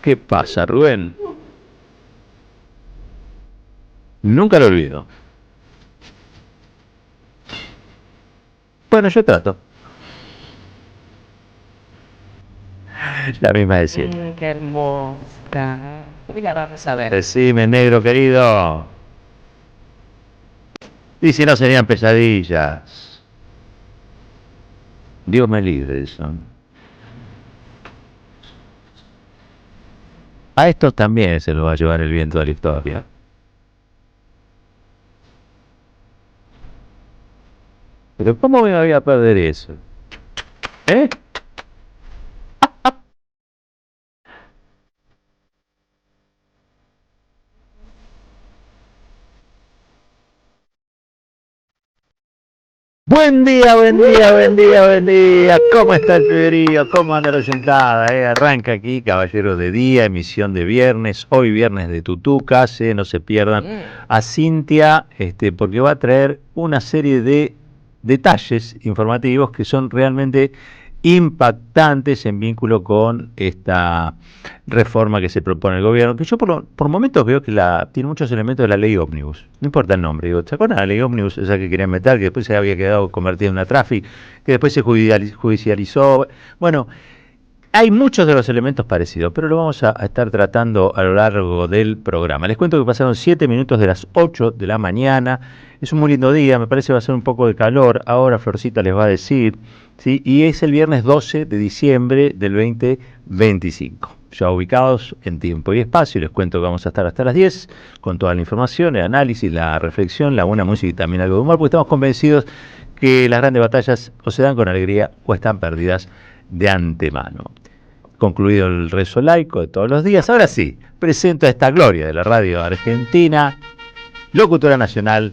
¿Qué pasa, Rubén? Nunca lo olvido. Bueno, yo trato. La misma de siempre. Qué hermosa. Mira, vamos a ver. Decime, negro querido. Y si no serían pesadillas. Dios me libre de eso. A estos también se los va a llevar el viento de la historia. Pero ¿cómo me voy a perder eso? ¿Eh? Buen día, buen día, buen día, buen día. ¿Cómo está el febrero? ¿Cómo anda la sentada? Arranca aquí, Caballero de Día, emisión de viernes. Hoy viernes de Tutucas, no se pierdan a Cintia, porque va a traer una serie de detalles informativos que son realmente impactantes en vínculo con esta reforma que se propone el gobierno, que yo por momentos veo que tiene muchos elementos de la ley ómnibus, no importa el nombre, digo, ¿se acuerdan de la ley ómnibus esa que querían meter, que después se había quedado convertida en una traffic, que después se judicializó? Bueno, hay muchos de los elementos parecidos, pero lo vamos a estar tratando a lo largo del programa. Les cuento que pasaron 7 minutos de las 8 de la mañana. Es un muy lindo día, me parece que va a ser un poco de calor. Ahora Florcita les va a decir, ¿sí? Y es el viernes 12 de diciembre del 2025. Ya ubicados en tiempo y espacio, les cuento que vamos a estar hasta las 10 con toda la información, el análisis, la reflexión, la buena música y también algo de humor, porque estamos convencidos que las grandes batallas o se dan con alegría o están perdidas de antemano. Concluido el rezo laico de todos los días, ahora sí, presento a esta gloria de la radio argentina, locutora nacional,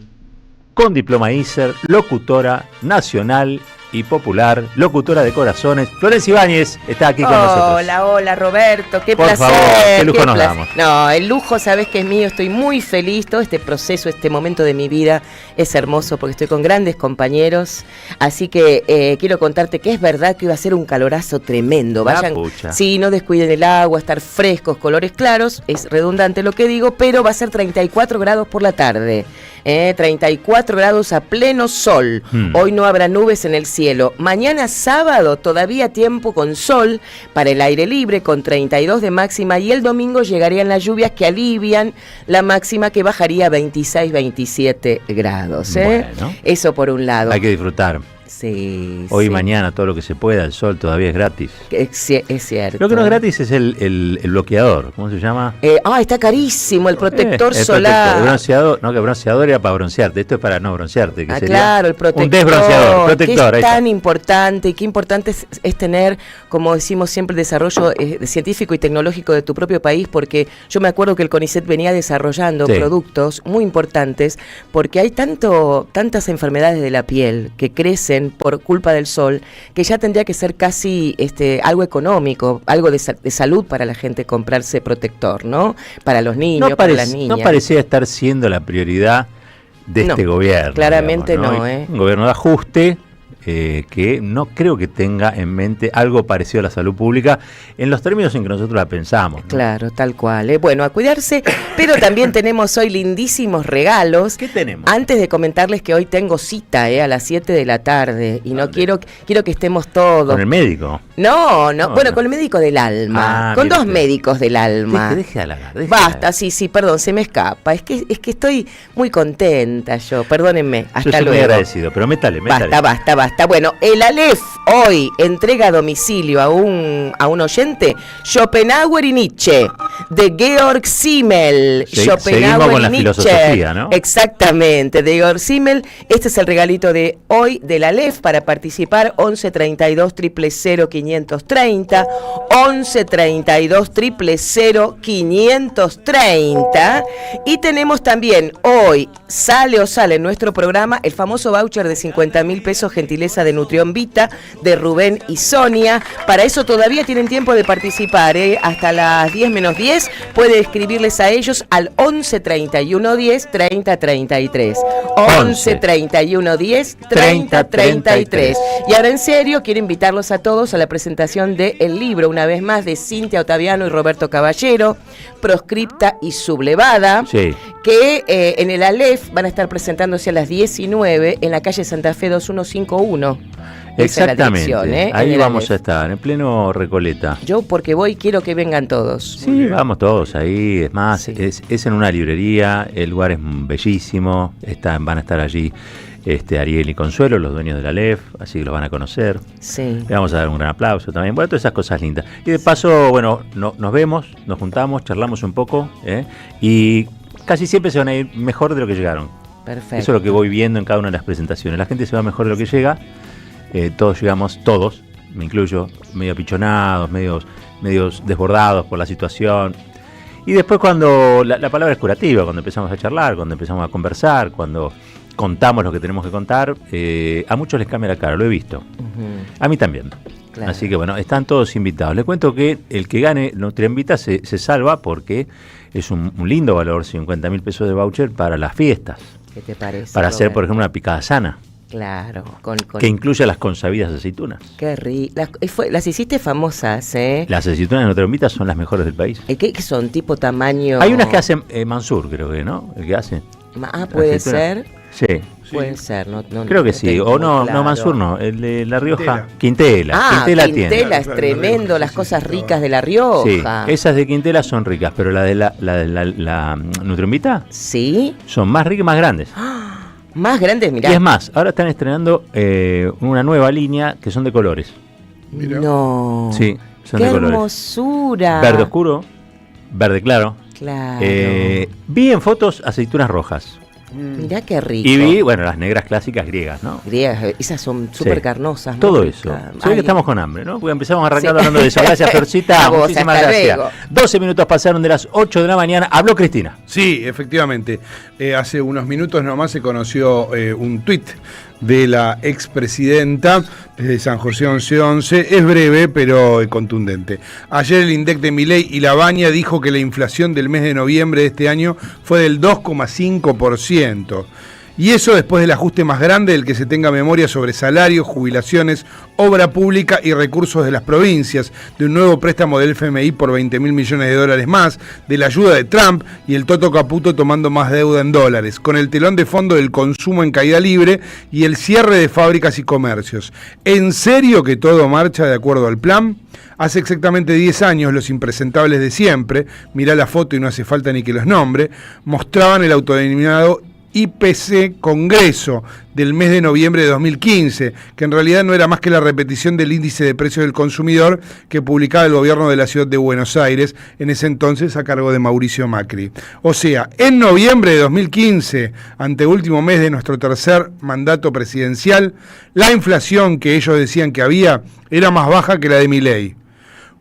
con diploma ISER, locutora nacional y popular, locutora de corazones, Florencia Ibáñez está aquí con nosotros. Hola Roberto, qué Por placer. Por favor, qué lujo nos damos. No, el lujo sabes que es mío, estoy muy feliz, todo este proceso, este momento de mi vida es hermoso porque estoy con grandes compañeros, así que quiero contarte que es verdad que iba a ser un calorazo tremendo. Vayan, sí, no descuiden el agua, estar frescos, colores claros, es redundante lo que digo, pero va a ser 34 grados por la tarde. 34 grados a pleno sol. Hoy no habrá nubes en el cielo. Mañana sábado todavía tiempo con sol para el aire libre con 32 de máxima y el domingo llegarían las lluvias que alivian la máxima que bajaría a 26-27 grados. Bueno, eso por un lado. Hay que disfrutar. Sí, hoy y mañana todo lo que se pueda, el sol todavía es gratis. Es cierto. Lo que no es gratis es el bloqueador, ¿cómo se llama? Está carísimo el protector el solar. El bronceador, no, que el bronceador era para broncearte, esto es para no broncearte. Que sería claro, el protector. Un desbronceador, protector. Que es tan importante y qué importante es tener, como decimos siempre, el desarrollo científico y tecnológico de tu propio país, porque yo me acuerdo que el CONICET venía desarrollando productos muy importantes, porque hay tantas enfermedades de la piel que crecen por culpa del sol, que ya tendría que ser casi algo económico, algo de salud para la gente comprarse protector, ¿no? Para los niños, para las niñas. No parecía estar siendo la prioridad de este gobierno. Claramente digamos, ¿no? Un gobierno de ajuste que no creo que tenga en mente algo parecido a la salud pública en los términos en que nosotros la pensamos, ¿no? Claro, tal cual. Bueno, a cuidarse, pero también tenemos hoy lindísimos regalos. ¿Qué tenemos? Antes de comentarles que hoy tengo cita a las 7 de la tarde y no quiero que estemos todos. ¿Con el médico? No, bueno, con el médico del alma. Con dos médicos del alma. Deje halagar. Basta, sí, perdón, se me escapa. Es que estoy muy contenta yo, perdónenme. Hasta yo soy luego. Muy agradecido, pero métale. Basta. Bueno, el Aleph hoy entrega a domicilio a un oyente Schopenhauer y Nietzsche, de Georg Simmel. Seguimos con la filosofía, ¿no? Exactamente, de Georg Simmel. Este es el regalito de hoy del Aleph para participar. 11 32 000 530, 11 32 000 530. Y tenemos también hoy, sale en nuestro programa, el famoso voucher de 50.000 pesos gentileza gentileza de Nutrión Vita, de Rubén y Sonia. Para eso todavía tienen tiempo de participar, hasta las 10 menos 10 puede escribirles a ellos al 11 31 10 30 33. 11 31 10 30 33. Y ahora en serio quiero invitarlos a todos a la presentación del libro, una vez más, de Cintia Ottaviano y Roberto Caballero, Proscripta y Sublevada, Sí. que en el Aleph van a estar presentándose a las 19 en la calle Santa Fe 2151. Esa es la Exactamente. dirección, Ahí en el vamos Aleph. a estar, en pleno Recoleta. Yo porque voy quiero que vengan todos. Sí, vamos todos ahí. Es más, Sí. es en una librería, el lugar es bellísimo. Van a estar allí Ariel y Consuelo, los dueños de la Aleph, así que los van a conocer. Sí. Le vamos a dar un gran aplauso también. Bueno, todas esas cosas lindas. Y de paso, bueno, nos vemos, nos juntamos, charlamos un poco, y casi siempre se van a ir mejor de lo que llegaron. Perfecto. Eso es lo que voy viendo en cada una de las presentaciones. La gente se va mejor de lo que llega. Todos llegamos, todos, me incluyo, medio apichonados, medios desbordados por la situación. Y después cuando la palabra es curativa, cuando empezamos a charlar, cuando empezamos a conversar, cuando contamos lo que tenemos que contar, a muchos les cambia la cara, lo he visto. Ujú. A mí también. Claro. Así que bueno, están todos invitados. Les cuento que el que gane Nutrien Vita se salva porque es un lindo valor, 50.000 pesos de voucher para las fiestas. ¿Qué te parece? Para hacer, por Roberto? ejemplo, una picada sana, Claro, que incluya las consabidas aceitunas. Qué rico. Las hiciste famosas, ¿eh? Las aceitunas de Nutrien Vita son las mejores del país. ¿Qué son? ¿Tipo tamaño? Hay unas que hacen Mansur, creo que, ¿no? El que hace. Puede aceitunas. ser. Sí, Puede ser. No, creo que sí. tengo O muy no, claro. no Mansur no. El de La Rioja. Quintela. Quintela Quintela tiene. es tremendo, las cosas ricas de La Rioja. Sí, esas de Quintela son ricas, pero la de la Nutrien Vita ¿Sí? son más ricas y más grandes. Más grandes, mirá. Y es más, ahora están estrenando una nueva línea que son de colores. Mirá. No. Sí, son ¡Qué de colores. hermosura! Verde oscuro, verde claro. Claro. Vi en fotos aceitunas rojas. Mirá qué rico. Y vi, bueno, las negras clásicas griegas, ¿no? Griegas, esas son súper Sí. carnosas. muy Todo ricas. eso. Se ve Ay, que estamos con hambre, ¿no? Porque empezamos arrancando Sí. hablando de eso. Gracias, Florcita. A vos, Muchísimas hasta gracias. luego. 12 minutos pasaron de las 8 de la mañana. Habló Cristina. Sí, efectivamente. Hace unos minutos nomás se conoció un tuit de la expresidenta desde San José 1111. Es breve, pero contundente. Ayer el INDEC de Milei y La Baña dijo que la inflación del mes de noviembre de este año fue del 2,5%. Y eso después del ajuste más grande del que se tenga memoria sobre salarios, jubilaciones, obra pública y recursos de las provincias, de un nuevo préstamo del FMI por 20.000 millones de dólares más, de la ayuda de Trump y el Toto Caputo tomando más deuda en dólares, con el telón de fondo del consumo en caída libre y el cierre de fábricas y comercios. ¿En serio que todo marcha de acuerdo al plan? Hace exactamente 10 años los impresentables de siempre, mirá la foto y no hace falta ni que los nombre, mostraban el autodenominado IPC Congreso del mes de noviembre de 2015, que en realidad no era más que la repetición del índice de precios del consumidor que publicaba el gobierno de la ciudad de Buenos Aires, en ese entonces a cargo de Mauricio Macri. O sea, en noviembre de 2015, anteúltimo mes de nuestro tercer mandato presidencial, la inflación que ellos decían que había era más baja que la de Milei,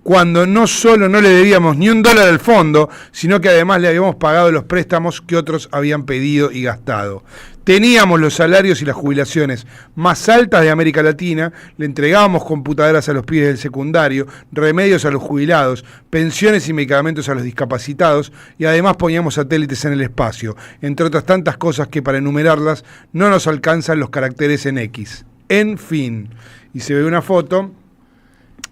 cuando no solo no le debíamos ni $1 al fondo, sino que además le habíamos pagado los préstamos que otros habían pedido y gastado. Teníamos los salarios y las jubilaciones más altas de América Latina, le entregábamos computadoras a los pibes del secundario, remedios a los jubilados, pensiones y medicamentos a los discapacitados, y además poníamos satélites en el espacio, entre otras tantas cosas que para enumerarlas no nos alcanzan los caracteres en X. En fin, y se ve una foto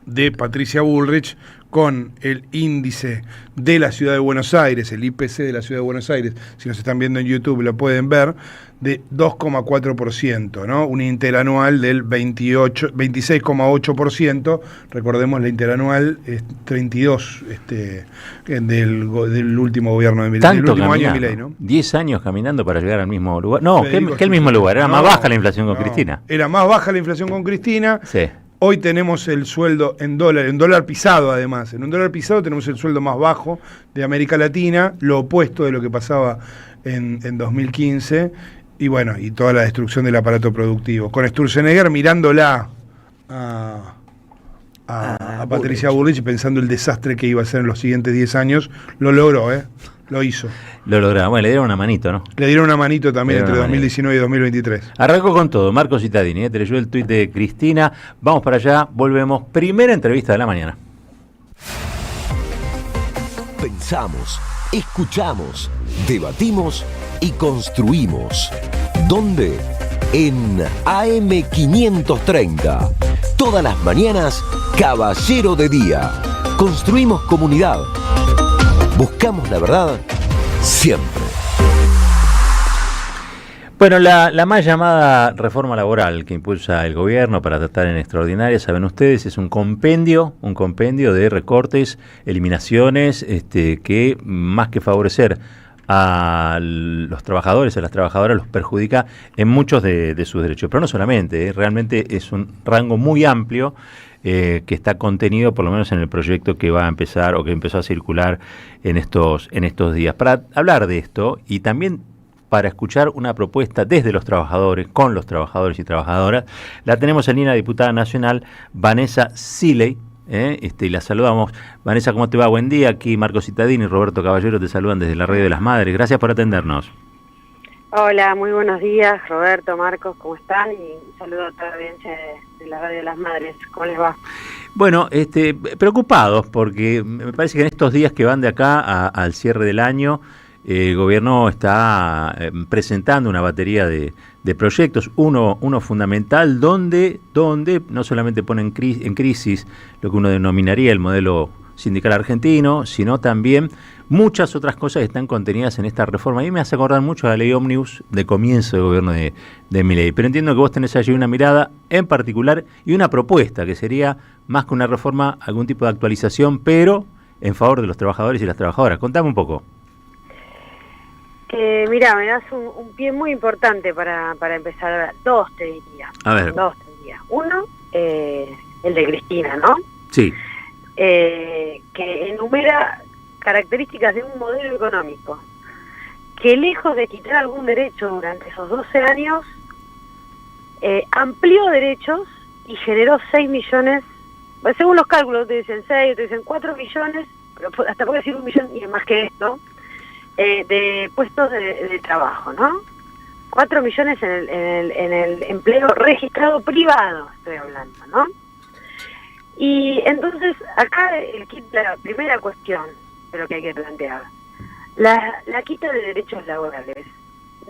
de Patricia Bullrich con el índice de la ciudad de Buenos Aires, el IPC de la ciudad de Buenos Aires, si nos están viendo en YouTube lo pueden ver, de 2,4%, ¿no? Un interanual del 26,8%, recordemos la interanual es 32 del último gobierno de Milei, del último año de Milei, ¿no? 10 años caminando para llegar al mismo lugar. No, Federico, que el mismo lugar, era no, más baja la inflación con no, Cristina. Era más baja la inflación con Cristina. Sí. Hoy tenemos el sueldo en dólar pisado además. En un dólar pisado tenemos el sueldo más bajo de América Latina, lo opuesto de lo que pasaba en 2015, y bueno, y toda la destrucción del aparato productivo. Con Sturzenegger mirándola a Patricia Bullrich, pensando el desastre que iba a ser en los siguientes 10 años, lo logró, ¿eh? lo hizo. Lo lograron. Bueno, le dieron una manito, ¿no? Le dieron una manito también entre 2019 y 2023. Arrancó con todo. Marco Cittadini, te leyó el tuit de Cristina. Vamos para allá, volvemos. Primera entrevista de la mañana. Pensamos, escuchamos, debatimos y construimos. ¿Dónde? En AM530. Todas las mañanas, Caballero de Día. Construimos comunidad. Buscamos la verdad siempre. Bueno, la más llamada reforma laboral que impulsa el gobierno para tratar en extraordinaria, saben ustedes, es un compendio de recortes, eliminaciones, que más que favorecer a los trabajadores, a las trabajadoras, los perjudica en muchos de sus derechos. Pero no solamente, realmente es un rango muy amplio que está contenido por lo menos en el proyecto que va a empezar o que empezó a circular en estos días. Para hablar de esto y también para escuchar una propuesta desde los trabajadores, con los trabajadores y trabajadoras, la tenemos en línea diputada nacional Vanessa Siley, y la saludamos. Vanessa, ¿cómo te va? Buen día. Aquí Marco Cittadini y Roberto Caballero te saludan desde la Radio de las Madres. Gracias por atendernos. Hola, muy buenos días, Roberto, Marcos, ¿cómo están? Y un saludo a toda la audiencia de la Radio de las Madres. ¿Cómo les va? Bueno, preocupados porque me parece que en estos días que van de acá al cierre del año, el gobierno está presentando una batería de proyectos, uno fundamental, donde no solamente pone en crisis lo que uno denominaría el modelo sindical argentino, sino también muchas otras cosas que están contenidas en esta reforma. A mí me hace acordar mucho a la ley Ómnibus de comienzo del gobierno de Milei. Pero entiendo que vos tenés allí una mirada en particular y una propuesta que sería más que una reforma, algún tipo de actualización, pero en favor de los trabajadores y las trabajadoras. Contame un poco. Mira, me das un pie muy importante para empezar a hablar. Dos te diría. A ver. Uno, el de Cristina, ¿no? Sí. Que enumera características de un modelo económico que, lejos de quitar algún derecho durante esos 12 años, amplió derechos y generó 6 millones, según los cálculos te dicen 6, te dicen 4 millones, pero hasta puede decir 1 millón y más que esto, de puestos de trabajo, ¿no? 4 millones en el empleo registrado privado, estoy hablando, ¿no? Y entonces, acá la primera cuestión de lo que hay que plantear. La quita de derechos laborales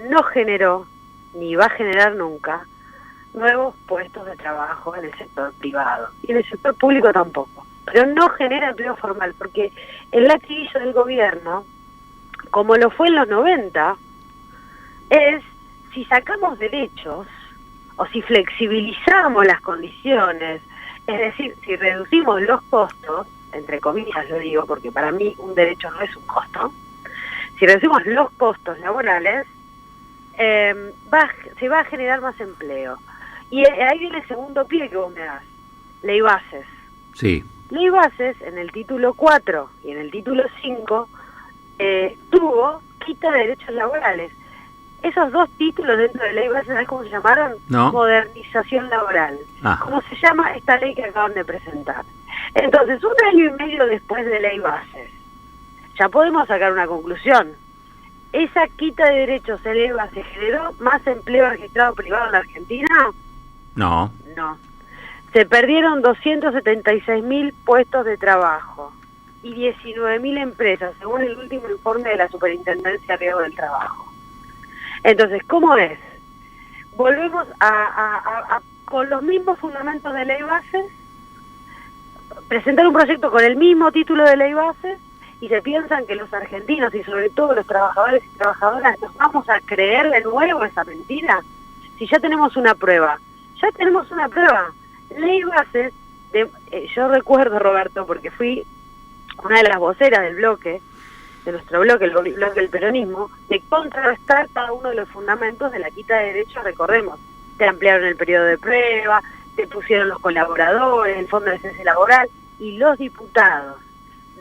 no generó, ni va a generar nunca, nuevos puestos de trabajo en el sector privado. Y en el sector público tampoco. Pero no genera empleo formal, porque el latiguillo del gobierno, como lo fue en los 90, es si sacamos derechos o si flexibilizamos las condiciones, es decir, si reducimos los costos, entre comillas lo digo porque para mí un derecho no es un costo, si reducimos los costos laborales, se va a generar más empleo. Y ahí viene el segundo pie que vos me das, ley bases. Sí. Ley bases en el título 4 y en el título 5 tuvo quita de derechos laborales. Esos dos títulos dentro de ley bases, ¿sabes cómo se llamaron? No. Modernización laboral. Ah. ¿Cómo se llama esta ley que acaban de presentar? Entonces, 1 año y medio después de ley bases, ya podemos sacar una conclusión. ¿Esa quita de derechos en ley bases generó más empleo registrado privado en la Argentina? No. No. Se perdieron 276.000 puestos de trabajo y 19.000 empresas, según el último informe de la Superintendencia de Riesgo del Trabajo. Entonces, ¿cómo es? Volvemos con los mismos fundamentos de ley bases, presentar un proyecto con el mismo título de ley bases, y se piensan que los argentinos y sobre todo los trabajadores y trabajadoras nos vamos a creer de nuevo esa mentira. Si ya tenemos una prueba, ley bases, yo recuerdo, Roberto, porque fui una de las voceras del bloque, de nuestro bloque, el bloque del peronismo, de contrarrestar cada uno de los fundamentos de la quita de derechos. Recordemos, te ampliaron el periodo de prueba, te pusieron los colaboradores, el Fondo de Ciencia Laboral, y los diputados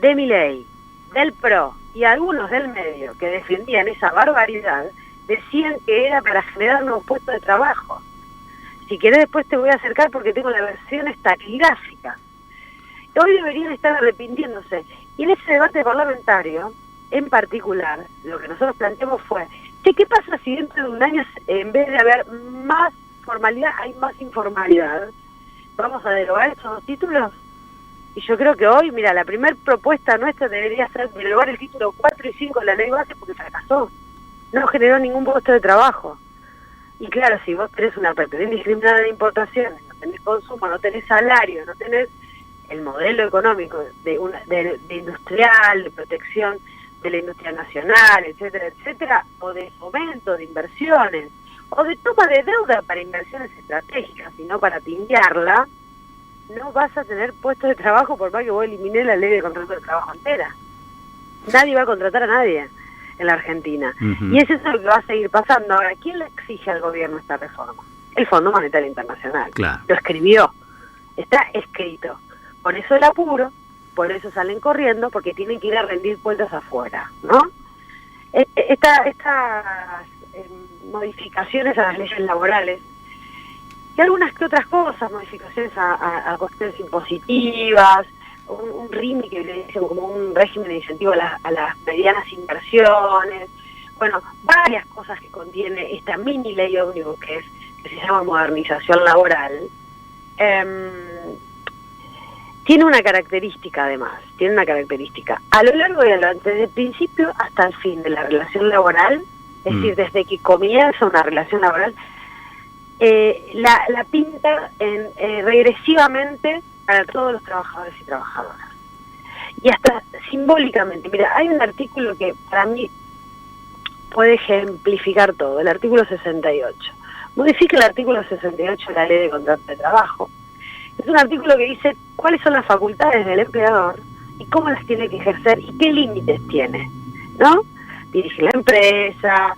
de Milei, del PRO y algunos del medio que defendían esa barbaridad, decían que era para generar nuevos puestos de trabajo. Si querés después te voy a acercar porque tengo la versión taquigráfica. Hoy deberían estar arrepintiéndose. Y en ese debate parlamentario en particular, lo que nosotros planteamos fue, ¿qué pasa si dentro de un año, en vez de haber más formalidad, hay más informalidad? ¿Vamos a derogar esos dos títulos? Y yo creo que hoy, mira, la primera propuesta nuestra debería ser derogar el título 4 y 5 de la ley base porque fracasó. No generó ningún puesto de trabajo. Y claro, si vos tenés una pretendida indiscriminada de importaciones, no tenés consumo, no tenés salario, no tenés el modelo económico de industrial, de protección de la industria nacional, etcétera, etcétera, o de fomento de inversiones, o de toma de deuda para inversiones estratégicas, sino para timbiarla, no vas a tener puestos de trabajo por más que vos elimines la ley de contrato de trabajo entera. Nadie va a contratar a nadie en la Argentina. Y es eso lo que va a seguir pasando. Ahora, ¿quién le exige al gobierno esta reforma? El Fondo Monetario Internacional. Claro. Lo escribió. Está escrito. Por eso el apuro, por eso salen corriendo, porque tienen que ir a rendir cuentas afuera, ¿no? Estas modificaciones a las leyes laborales, y algunas que otras cosas, modificaciones a cuestiones impositivas, un RIMI que le dicen como un régimen de incentivo a las medianas inversiones, bueno, varias cosas que contiene esta mini ley ómnibus que se llama modernización laboral, tiene una característica además, a lo largo de desde el principio hasta el fin de la relación laboral, es decir, desde que comienza una relación laboral, la pinta regresivamente para todos los trabajadores y trabajadoras. Y hasta simbólicamente, mira, hay un artículo que para mí puede ejemplificar todo, el artículo 68. Modifica el artículo 68 de la Ley de Contrato de Trabajo. Es un artículo que dice cuáles son las facultades del empleador y cómo las tiene que ejercer y qué límites tiene, ¿no? Dirigir la empresa,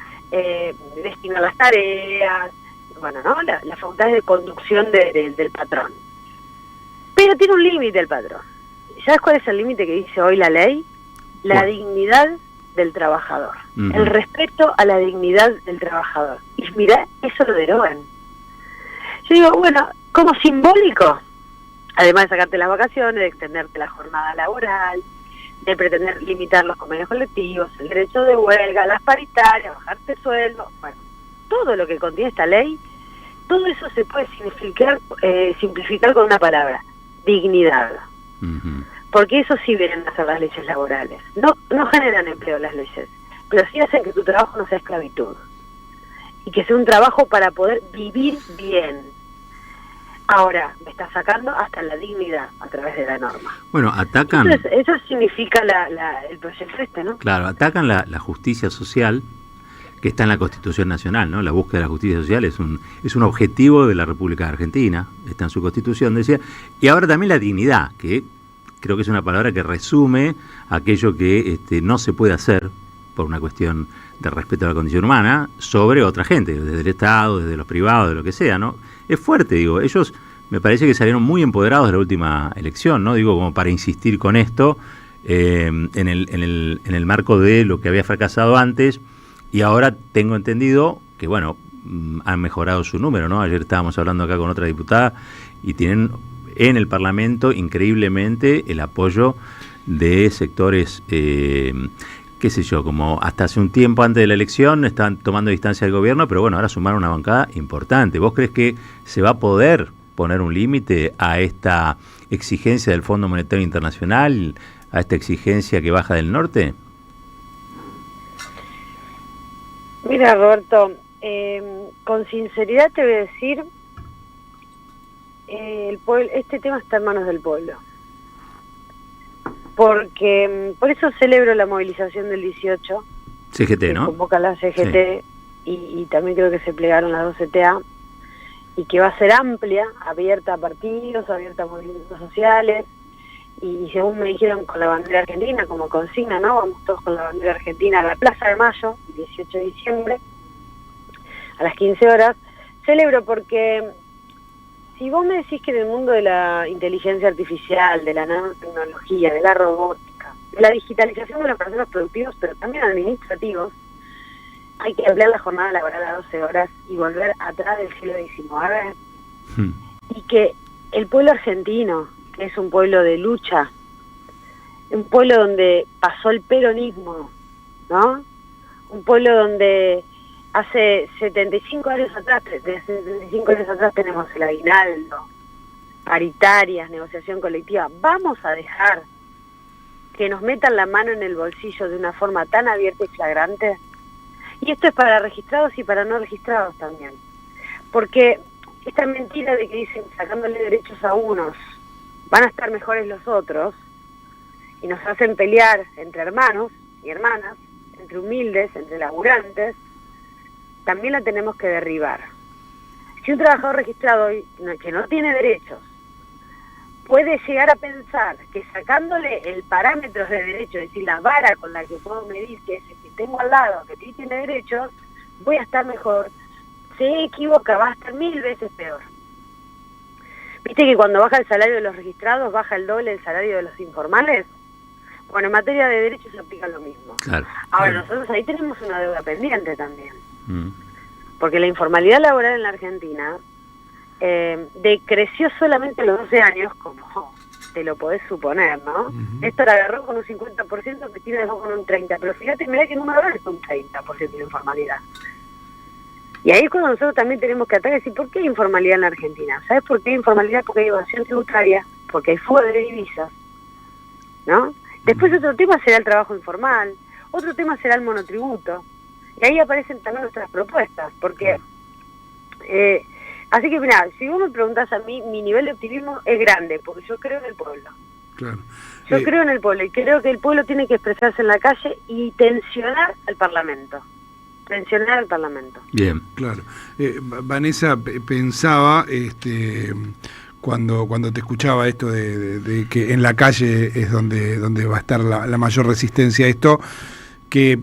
destinar las tareas, bueno, ¿no? Las facultades de conducción del patrón. Pero tiene un límite el patrón. ¿Sabes cuál es el límite que dice hoy la ley? La dignidad del trabajador. El respeto a la dignidad del trabajador. Y mirá, eso lo derogan. Yo digo, bueno, como simbólico, además de sacarte las vacaciones, de extenderte la jornada laboral, de pretender limitar los convenios colectivos, el derecho de huelga, las paritarias, bajarte el sueldo, bueno, todo lo que contiene esta ley, todo eso se puede simplificar con una palabra: dignidad. Porque eso sí vienen a hacer las leyes laborales. No generan empleo las leyes, pero sí hacen que tu trabajo no sea esclavitud. Y que sea un trabajo para poder vivir bien. Ahora, me está sacando hasta la dignidad a través de la norma. Bueno, atacan... Entonces, eso significa el proyecto ¿no? Claro, atacan la justicia social que está en la Constitución Nacional, ¿no? La búsqueda de la justicia social es un objetivo de la República de Argentina, está en su Constitución, decía, y ahora también la dignidad, que creo que es una palabra que resume aquello que no se puede hacer por una cuestión de respeto a la condición humana sobre otra gente, desde el Estado, desde los privados, de lo que sea, ¿no? Es fuerte, digo, ellos me parece que salieron muy empoderados de la última elección, ¿no? Digo, como para insistir con esto, en el marco de lo que había fracasado antes. Y ahora tengo entendido que, bueno, han mejorado su número, ¿no? Ayer estábamos hablando acá con otra diputada y tienen en el Parlamento increíblemente el apoyo de sectores, qué sé yo, como hasta hace un tiempo antes de la elección estaban tomando distancia del gobierno, pero bueno, ahora sumaron una bancada importante. ¿Vos crees que se va a poder poner un límite a esta exigencia del Fondo Monetario Internacional, a esta exigencia que baja del norte? Mira, Roberto, con sinceridad te voy a decir, este tema está en manos del pueblo. Porque por eso celebro la movilización del 18. CGT, ¿no? Convoca la CGT, sí. y también creo que se plegaron las dos CTA, y que va a ser amplia, abierta a partidos, abierta a movimientos sociales, y según me dijeron con la bandera argentina, como consigna, ¿no? Vamos todos con la bandera argentina a la Plaza de Mayo, el 18 de diciembre, a las 15 horas. Celebro porque si vos me decís que en el mundo de la inteligencia artificial, de la nanotecnología, de la robótica, de la digitalización de los procesos productivos, pero también administrativos, hay que ampliar la jornada laboral a 12 horas y volver atrás del siglo XIX, y que el pueblo argentino, que es un pueblo de lucha, un pueblo donde pasó el peronismo ¿no? Un pueblo donde hace 75 años atrás, desde 75 años atrás tenemos el aguinaldo, paritarias, negociación colectiva. Vamos a dejar que nos metan la mano en el bolsillo de una forma tan abierta y flagrante. Y esto es para registrados y para no registrados también. Porque esta mentira de que dicen sacándole derechos a unos van a estar mejores los otros, y nos hacen pelear entre hermanos y hermanas, entre humildes, entre laburantes, también la tenemos que derribar. Si un trabajador registrado hoy, que no tiene derechos, puede llegar a pensar que sacándole el parámetro de derecho, es decir, la vara con la que puedo medir que es el que tengo al lado, que sí tiene derechos, voy a estar mejor, se equivoca, va a estar 1000 veces peor. ¿Viste que cuando baja el salario de los registrados, baja el doble el salario de los informales? Bueno, en materia de derechos se aplica lo mismo. Claro, Ahora, claro. nosotros ahí tenemos una deuda pendiente también. Porque la informalidad laboral en la Argentina decreció solamente a los 12 años, como te lo podés suponer, ¿no? Néstor agarró con un 50%, Cristina dejó con un 30%, pero fíjate, mirá que número es un 30% de informalidad. Y ahí es cuando nosotros también tenemos que atacar y decir, ¿por qué hay informalidad en la Argentina? ¿Sabes por qué hay informalidad? Porque hay evasión tributaria, porque hay fuga de divisas, ¿no? Después otro tema será el trabajo informal, otro tema será el monotributo, y ahí aparecen también nuestras propuestas, porque... así que mira, si vos me preguntás a mí, mi nivel de optimismo es grande, porque yo creo en el pueblo. Claro. Yo creo en el pueblo, y creo que el pueblo tiene que expresarse en la calle y tensionar al Parlamento. Tensionar al Parlamento. Bien. Claro. Vanessa, pensaba, cuando te escuchaba esto de que en la calle es donde va a estar la mayor resistencia a esto, que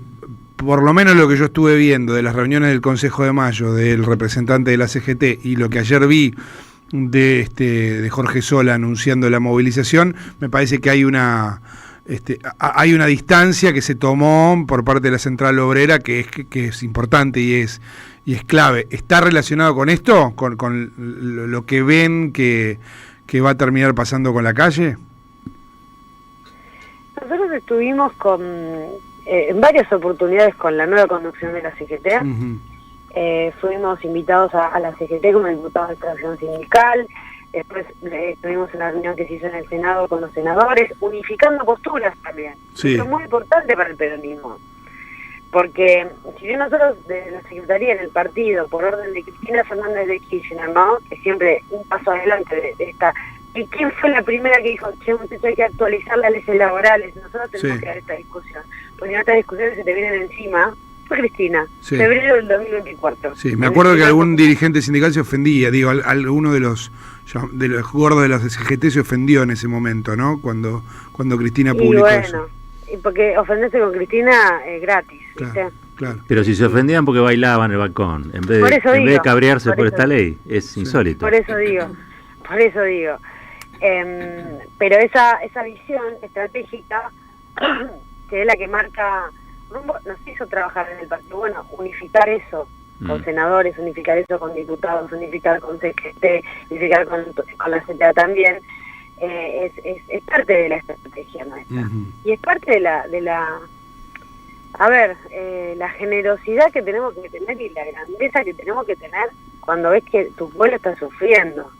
por lo menos lo que yo estuve viendo de las reuniones del Consejo de Mayo, del representante de la CGT, y lo que ayer vi de Jorge Sola anunciando la movilización, me parece que hay una distancia que se tomó por parte de la Central Obrera que es importante y es clave. ¿Está relacionado con esto? ¿Con lo que ven que va a terminar pasando con la calle? Nosotros estuvimos en varias oportunidades con la nueva conducción de la CGT. Fuimos invitados a la CGT como diputados de tracción sindical. Después estuvimos en la reunión que se hizo en el Senado con los senadores, unificando posturas también. Sí. Eso es muy importante para el peronismo. Porque si bien nosotros de la Secretaría en el partido, por orden de Cristina Fernández de Kirchner, ¿no? Que siempre un paso adelante de esta... ¿Y quién fue la primera que dijo, che, muchachos, hay que actualizar las leyes laborales? Nosotros tenemos que dar esta discusión. Porque en otras discusiones se te vienen encima. Fue Cristina, Sí. febrero del 2024. Sí, me acuerdo que algún dirigente sindical se ofendía, digo, alguno de los gordos de la CGT se ofendió en ese momento, ¿no? Cuando Cristina publicó eso. Y porque ofenderse con Cristina es gratis, ¿viste? Claro. Pero si se ofendían porque bailaban el balcón, en vez Por de, eso en vez de digo, cabrearse por por eso. esta ley, es insólito. Por eso digo. Pero esa visión estratégica, que es la que marca rumbo, nos hizo trabajar en el partido. Bueno, unificar eso con senadores, unificar eso con diputados, unificar con CGT, unificar con la CTA también, es parte de la estrategia nuestra. Y es parte de la generosidad que tenemos que tener y la grandeza que tenemos que tener cuando ves que tu pueblo está sufriendo.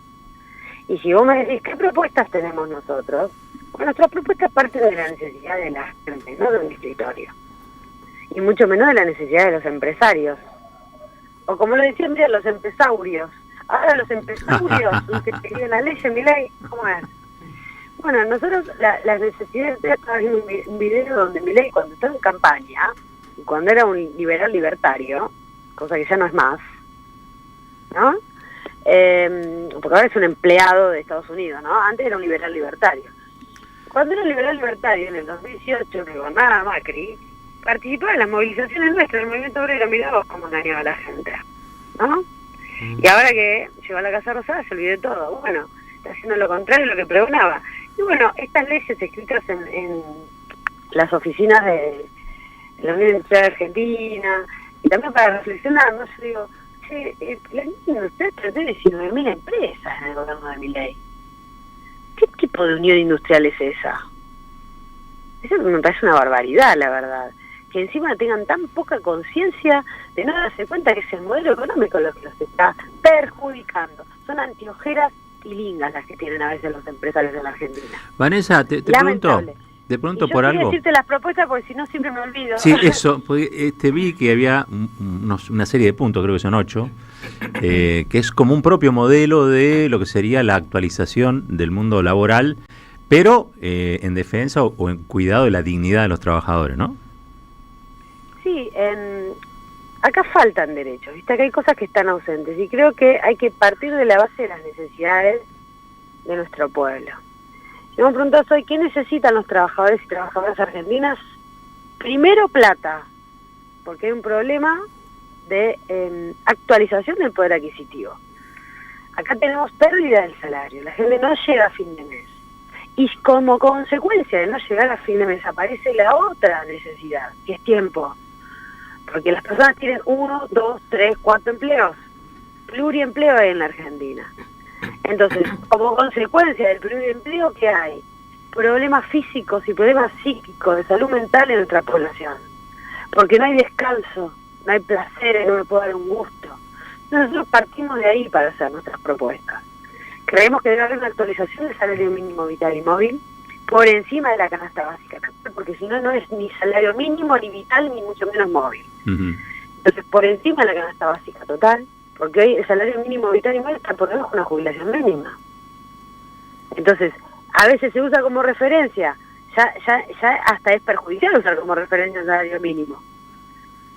Y si vos me decís, ¿qué propuestas tenemos nosotros? Bueno, nuestras propuestas parten de la necesidad de la gente, no de un escritorio. Y mucho menos de la necesidad de los empresarios. O como lo decían, mira, los empresaurios. Ahora los empresaurios, los que escriben la ley, Milei, ¿cómo es? Bueno, nosotros, las necesidades, estaba viendo un video donde Milei, cuando estaba en campaña, y cuando era un liberal libertario, cosa que ya no es más, ¿no? Porque ahora es un empleado de Estados Unidos, ¿no? Antes era un liberal libertario. Cuando era un liberal libertario, en el 2018, que gobernaba Macri, participaba en las movilizaciones nuestras, el movimiento obrero, mirá vos cómo engañaba a la gente, ¿no? Y ahora que llegó a la Casa Rosada se olvidó todo. Bueno, está haciendo lo contrario de lo que pregonaba. Y bueno, estas leyes escritas en las oficinas de la Unión Industrial Argentina, y también para reflexionar, ¿no? Yo digo, la Unión Industrial tiene 19.000 empresas en el gobierno de Milei. ¿Qué tipo de unión industrial es esa? Eso me parece una barbaridad, la verdad. que encima tengan tan poca conciencia de no darse cuenta que es el modelo económico lo que los está perjudicando. Son anteojeras tilingas las que tienen a veces los empresarios de la Argentina. Vanessa, te pregunto por algo. Yo decirte las propuestas porque si no siempre me olvido. Sí, eso, porque, vi que había una serie de puntos, creo que son 8, que es como un propio modelo de lo que sería la actualización del mundo laboral, pero en defensa o en cuidado de la dignidad de los trabajadores, ¿no? Sí, acá faltan derechos, ¿viste? Acá hay cosas que están ausentes y creo que hay que partir de la base de las necesidades de nuestro pueblo. Yo me pregunto hoy, ¿qué necesitan los trabajadores y trabajadoras argentinas? Primero, plata, porque hay un problema de actualización del poder adquisitivo. Acá tenemos pérdida del salario, la gente no llega a fin de mes. Y como consecuencia de no llegar a fin de mes aparece la otra necesidad, que es tiempo. Porque las personas tienen 1, 2, 3, 4 empleos. Pluriempleo hay en la Argentina. Entonces, como consecuencia del pluriempleo, ¿qué hay? Problemas físicos y problemas psíquicos de salud mental en nuestra población. Porque no hay descanso, no hay placer, no me puedo dar un gusto. Nosotros partimos de ahí para hacer nuestras propuestas. Creemos que debe haber una actualización del salario mínimo vital y móvil por encima de la canasta básica, porque si no, no es ni salario mínimo, ni vital, ni mucho menos móvil. Entonces, por encima de la canasta básica total, porque hoy el salario mínimo vital y móvil está por debajo de una jubilación mínima. Entonces, a veces se usa como referencia, ya hasta es perjudicial usar como referencia el salario mínimo,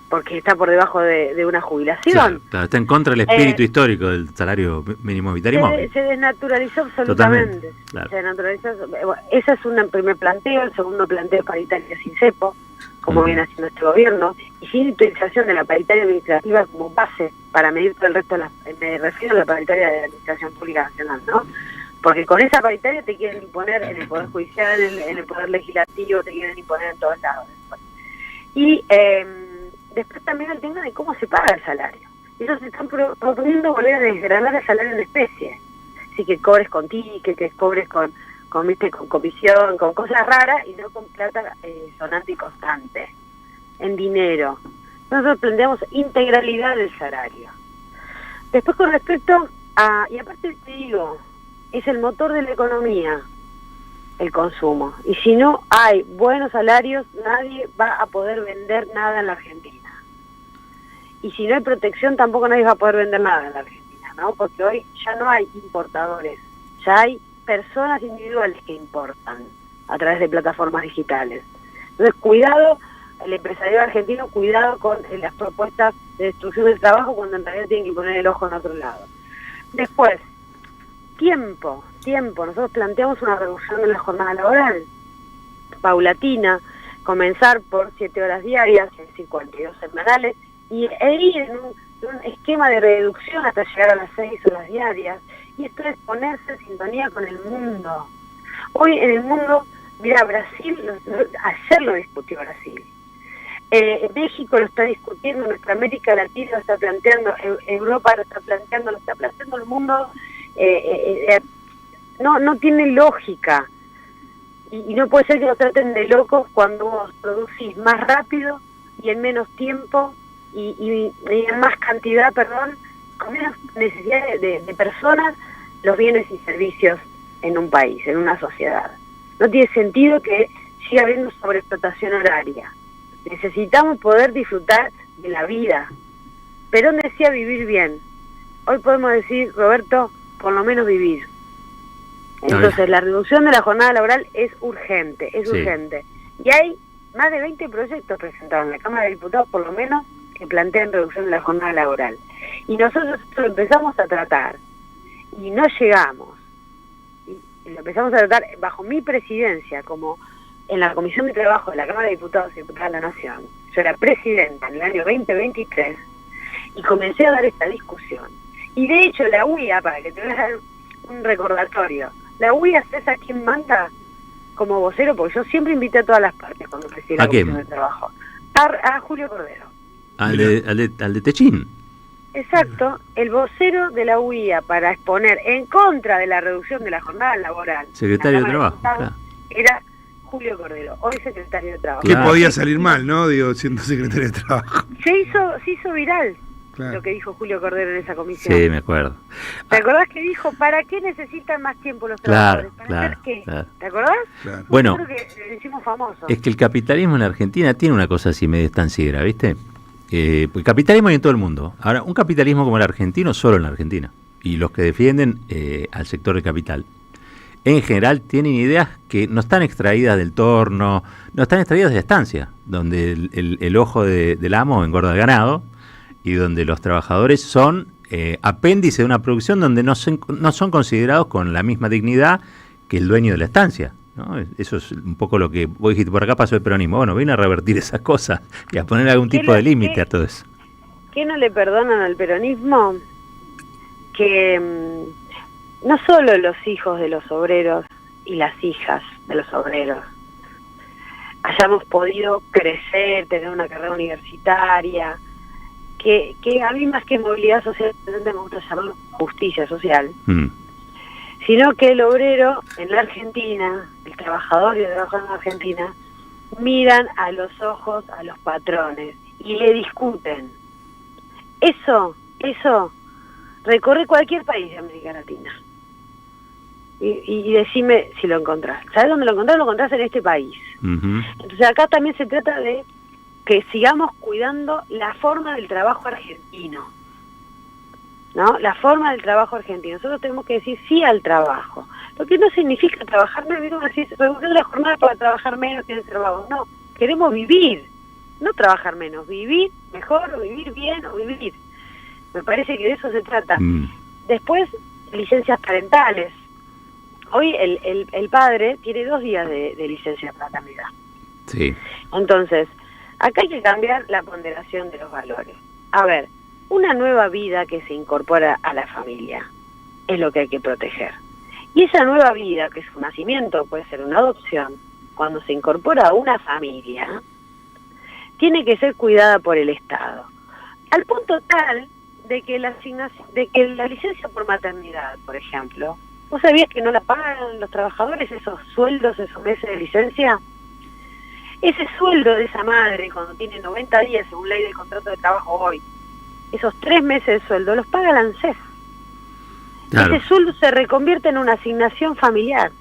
porque está por debajo de una jubilación. Claro, está en contra del espíritu histórico del salario mínimo vital y móvil. Se desnaturalizó absolutamente. Claro. Se desnaturalizó. Ese es un primer planteo. El segundo planteo es paritaria sin cepo, como viene haciendo este gobierno, y sin utilización de la paritaria administrativa como base para medir todo el resto de las... Me refiero a la paritaria de la Administración Pública Nacional, ¿no? Porque con esa paritaria te quieren imponer en el Poder Judicial, en el Poder Legislativo, te quieren imponer en todos lados. Y después también el tema de cómo se paga el salario. Ellos se están proponiendo volver a desgranar el salario en especie. Así que cobres con ticket, que cobres con comisión, con cosas raras y no con plata sonante y constante, en dinero. Nosotros planteamos integralidad del salario. Después con respecto a... Y aparte te digo, es el motor de la economía, el consumo. Y si no hay buenos salarios, nadie va a poder vender nada en la Argentina. Y si no hay protección, tampoco nadie va a poder vender nada en la Argentina, ¿no? Porque hoy ya no hay importadores, ya hay personas individuales que importan a través de plataformas digitales. Entonces, cuidado, el empresario argentino, cuidado con las propuestas de destrucción del trabajo cuando en realidad tienen que poner el ojo en otro lado. Después, tiempo. Nosotros planteamos una reducción de la jornada laboral paulatina, comenzar por 7 horas diarias, es decir, 42 semanales, y ir en un esquema de reducción hasta llegar a las 6 horas diarias. Y esto es ponerse en sintonía con el mundo. Hoy en el mundo, mira, Brasil, ayer lo discutió Brasil. México lo está discutiendo, nuestra América Latina lo está planteando, Europa lo está planteando el mundo. No tiene lógica. Y no puede ser que nos traten de locos cuando vos producís más rápido y en menos tiempo y en más cantidad, con menos necesidad de personas, los bienes y servicios en un país, en una sociedad. No tiene sentido que siga habiendo sobreexplotación horaria. Necesitamos poder disfrutar de la vida. Perón decía vivir bien. Hoy podemos decir, Roberto, por lo menos vivir. Entonces, la reducción de la jornada laboral es urgente, urgente. Y hay más de 20 proyectos presentados en la Cámara de Diputados, por lo menos, que plantean reducción de la jornada laboral. Y nosotros lo empezamos a tratar, y no llegamos. Y lo empezamos a tratar bajo mi presidencia, como en la Comisión de Trabajo de la Cámara de Diputados y Diputadas de la Nación. Yo era presidenta en el año 2023, y comencé a dar esta discusión. Y de hecho la UIA, para que te voy a dar un recordatorio, la UIA es a quien manda como vocero, porque yo siempre invité a todas las partes cuando presidí la Comisión de Trabajo. A Julio Cordero. Al de Techín. Exacto, el vocero de la UIA para exponer en contra de la reducción de la jornada laboral. Secretario de Trabajo. Era Julio Cordero, hoy secretario de Trabajo. ¿Qué podía salir mal, no? Digo, siendo secretario de Trabajo. Se hizo viral Claro. lo que dijo Julio Cordero en esa comisión. Sí, me acuerdo. ¿Te acordás que dijo, ¿para qué necesitan más tiempo los Claro, trabajadores? ¿Para claro, hacer qué? claro. ¿Te acordás? Claro. Bueno, Creo que le hicimos famoso. es que el capitalismo en la Argentina tiene una cosa así medio estanciera, ¿viste? Pues capitalismo hay en todo el mundo. Ahora, un capitalismo como el argentino, solo en la Argentina. Y los que defienden al sector del capital, en general tienen ideas que no están extraídas del torno, no están extraídas de la estancia, donde el ojo del amo engorda el ganado y donde los trabajadores son apéndice de una producción donde no son considerados con la misma dignidad que el dueño de la estancia, ¿no? Eso es un poco lo que vos dijiste, por acá pasó el peronismo. Bueno, viene a revertir esas cosas y a poner algún tipo de límite a todo eso. ¿Qué no le perdonan al peronismo? Que no solo los hijos de los obreros y las hijas de los obreros hayamos podido crecer, tener una carrera universitaria, que a mí más que movilidad social me gusta llamarlo justicia social, sino que el obrero en la Argentina, el trabajador y el trabajador en la Argentina, miran a los ojos a los patrones y le discuten. Eso recorre cualquier país de América Latina. Y decime si lo encontrás. ¿Sabes dónde lo encontrás? Lo encontrás en este país. Entonces acá también se trata de que sigamos cuidando la forma del trabajo argentino, ¿no? La forma del trabajo argentino. Nosotros tenemos que decir sí al trabajo. Lo que no significa trabajar menos, reducir la jornada para trabajar menos, quieren ser vagos. No, queremos vivir, no trabajar menos, vivir mejor o vivir bien o vivir. Me parece que de eso se trata. Después, licencias parentales. Hoy el padre tiene 2 días de licencia de paternidad. Sí. Entonces, acá hay que cambiar la ponderación de los valores. A ver, una nueva vida que se incorpora a la familia es lo que hay que proteger. Y esa nueva vida, que es un nacimiento, puede ser una adopción, cuando se incorpora a una familia, tiene que ser cuidada por el Estado. Al punto tal de que la licencia por maternidad, por ejemplo, ¿vos sabías que no la pagan los trabajadores esos sueldos, esos meses de licencia? Ese sueldo de esa madre, cuando tiene 90 días, según ley del contrato de trabajo hoy, esos 3 meses de sueldo los paga la ANSES. Claro. Ese sueldo se reconvierte en una asignación familiar.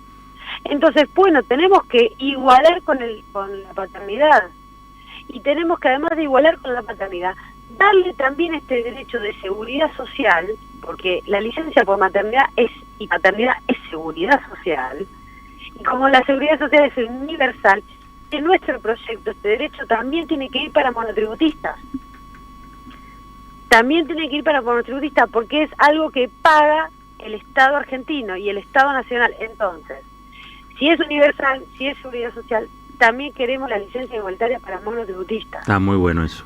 Entonces, bueno, tenemos que igualar con la paternidad. Y tenemos que, además de igualar con la paternidad, darle también este derecho de seguridad social, porque la licencia por maternidad y paternidad es seguridad social, y como la seguridad social es universal, en nuestro proyecto este derecho también tiene que ir para monotributistas. También tiene que ir para monotributistas, porque es algo que paga el Estado argentino y el Estado nacional. Entonces, si es universal, si es seguridad social, también queremos la licencia igualitaria para monotributistas. Está muy bueno eso.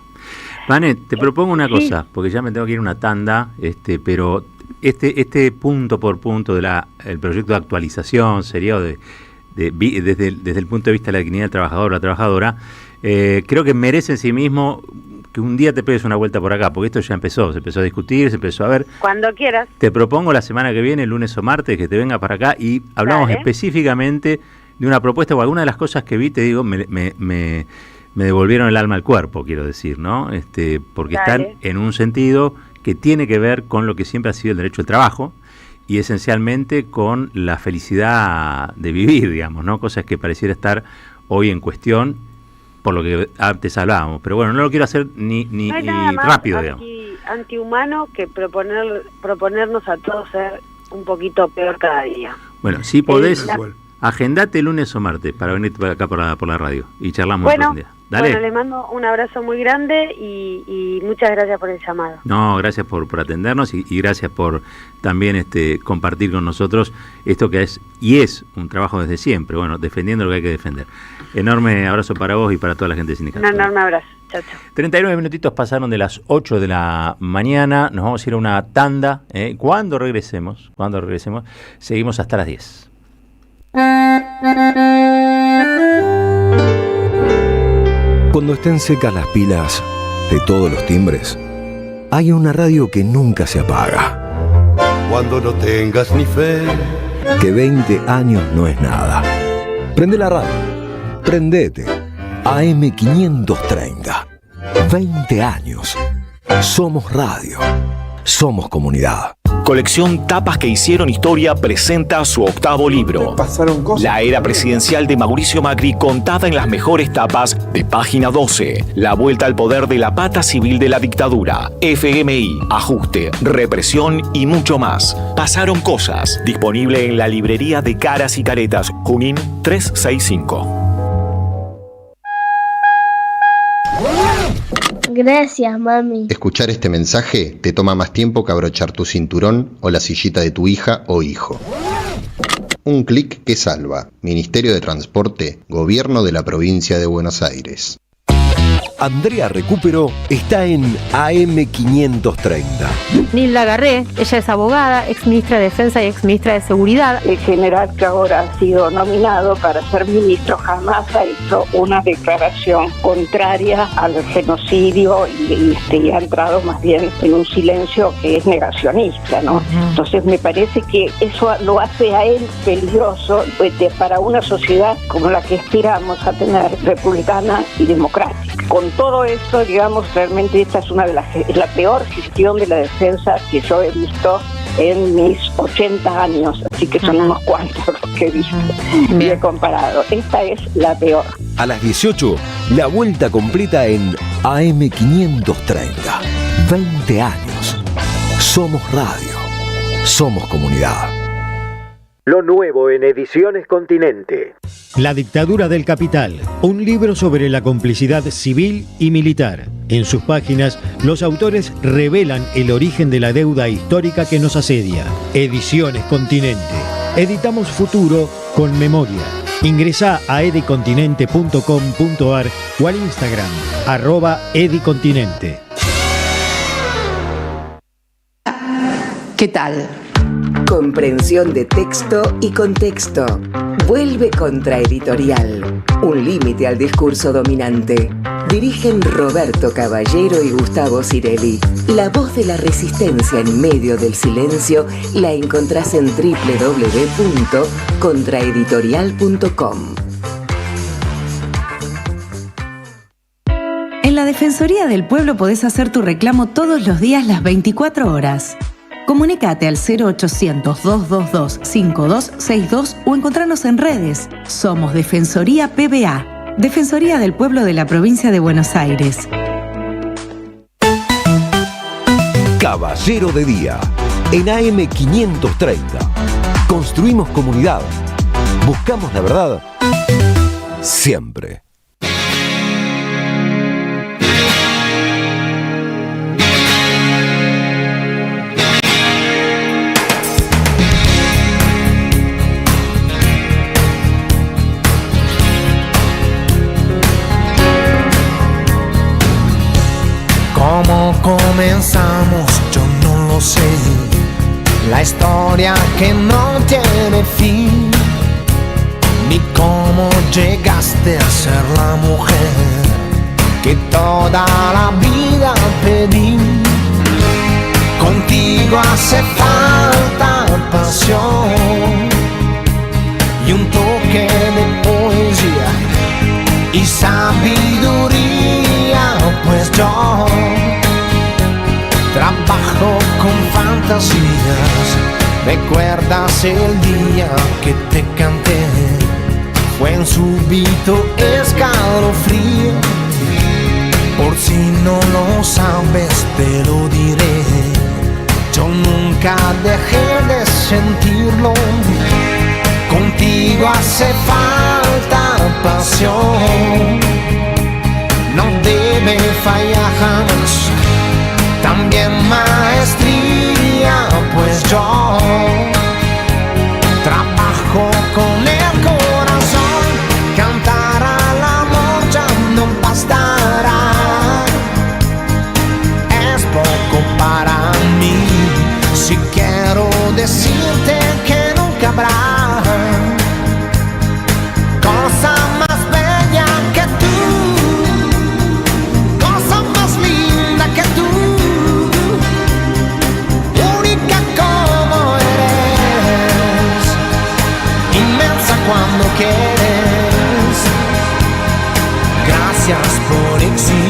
Vane, te propongo una cosa, porque ya me tengo que ir a una tanda, pero este punto por punto el proyecto de actualización sería desde el punto de vista de la dignidad del trabajador o la trabajadora, creo que merece en sí mismo que un día te pegues una vuelta por acá, porque esto ya se empezó a discutir, se empezó a ver. Cuando quieras. Te propongo la semana que viene, el lunes o martes, que te venga para acá y hablamos específicamente de una propuesta o alguna de las cosas que vi, te digo, me devolvieron el alma al cuerpo, quiero decir, ¿no? Porque están en un sentido que tiene que ver con lo que siempre ha sido el derecho al trabajo y esencialmente con la felicidad de vivir, digamos, ¿no? Cosas que pareciera estar hoy en cuestión por lo que antes hablábamos, pero bueno, no lo quiero hacer ni rápido, digamos. Antihumano que proponernos a todos ser un poquito peor cada día. Bueno, si podés, agendate el lunes o martes para venir acá por la radio y charlamos en profundidad. Dale. Bueno, les mando un abrazo muy grande y muchas gracias por el llamado. No, gracias por atendernos y gracias por también compartir con nosotros esto que es un trabajo desde siempre, bueno, defendiendo lo que hay que defender. Enorme abrazo para vos y para toda la gente sindical. Un enorme abrazo. Chao, chao. 39 minutitos pasaron de las 8 de la mañana, nos vamos a ir a una tanda. Cuando regresemos, seguimos hasta las 10. Cuando estén secas las pilas de todos los timbres, hay una radio que nunca se apaga. Cuando no tengas ni fe, que 20 años no es nada. Prende la radio Prendete. AM530. 20 años. Somos radio. Somos comunidad. Colección Tapas que hicieron historia presenta su 8º libro. La era presidencial de Mauricio Macri contada en las mejores tapas de Página 12. La vuelta al poder de la pata civil de la dictadura. FMI, ajuste, represión y mucho más. Pasaron cosas. Disponible en la librería de Caras y Caretas, Junín 365. Gracias, mami. Escuchar este mensaje te toma más tiempo que abrochar tu cinturón o la sillita de tu hija o hijo. Un clic que salva. Ministerio de Transporte, Gobierno de la Provincia de Buenos Aires. Andrea Recupero está en AM530. Nilda Garré, ella es abogada, ex ministra de Defensa y ex ministra de Seguridad. El general que ahora ha sido nominado para ser ministro jamás ha hecho una declaración contraria al genocidio y ha entrado más bien en un silencio que es negacionista, ¿no? Entonces me parece que eso lo hace a él peligroso para una sociedad como la que aspiramos a tener, republicana y democrática. Con todo esto, digamos, realmente esta es la peor gestión de la defensa que yo he visto en mis 80 años, así que son unos cuantos los que he visto y he comparado. Esta es la peor. A las 18, la vuelta completa en AM530. 20 años. Somos radio. Somos comunidad. Lo nuevo en Ediciones Continente. La dictadura del capital, un libro sobre la complicidad civil y militar. En sus páginas, los autores revelan el origen de la deuda histórica que nos asedia. Ediciones Continente. Editamos futuro con memoria. Ingresá a edicontinente.com.ar o al Instagram, @edicontinente. ¿Qué tal? Comprensión de texto y contexto. Vuelve Contraeditorial. Un límite al discurso dominante. Dirigen Roberto Caballero y Gustavo Cirelli. La voz de la resistencia en medio del silencio la encontrás en www.contraeditorial.com. En la Defensoría del Pueblo podés hacer tu reclamo todos los días las 24 horas. Comunicate al 0800-222-5262 o encontrarnos en redes. Somos Defensoría PBA, Defensoría del Pueblo de la Provincia de Buenos Aires. Caballero de Día, en AM530. Construimos comunidad. Buscamos la verdad. Siempre. ¿Cómo comenzamos? Yo no lo sé. La historia que no tiene fin. Ni cómo llegaste a ser la mujer que toda la vida pedí. Contigo hace falta pasión y un toque de poesía y sabiduría, pues yo trabajo con fantasías. ¿Recuerdas el día que te canté? Fue en súbito escalofrío. Por si no lo sabes te lo diré. Yo nunca dejé de sentirlo. Contigo hace falta pasión. No debe fallar jamás. También maestría, pues yo trabajo con el corazón. Cantar al amor ya no bastará. Es poco para mí. Si quiero decirte que nunca habrá cosa más bella que tú. gracias por existir.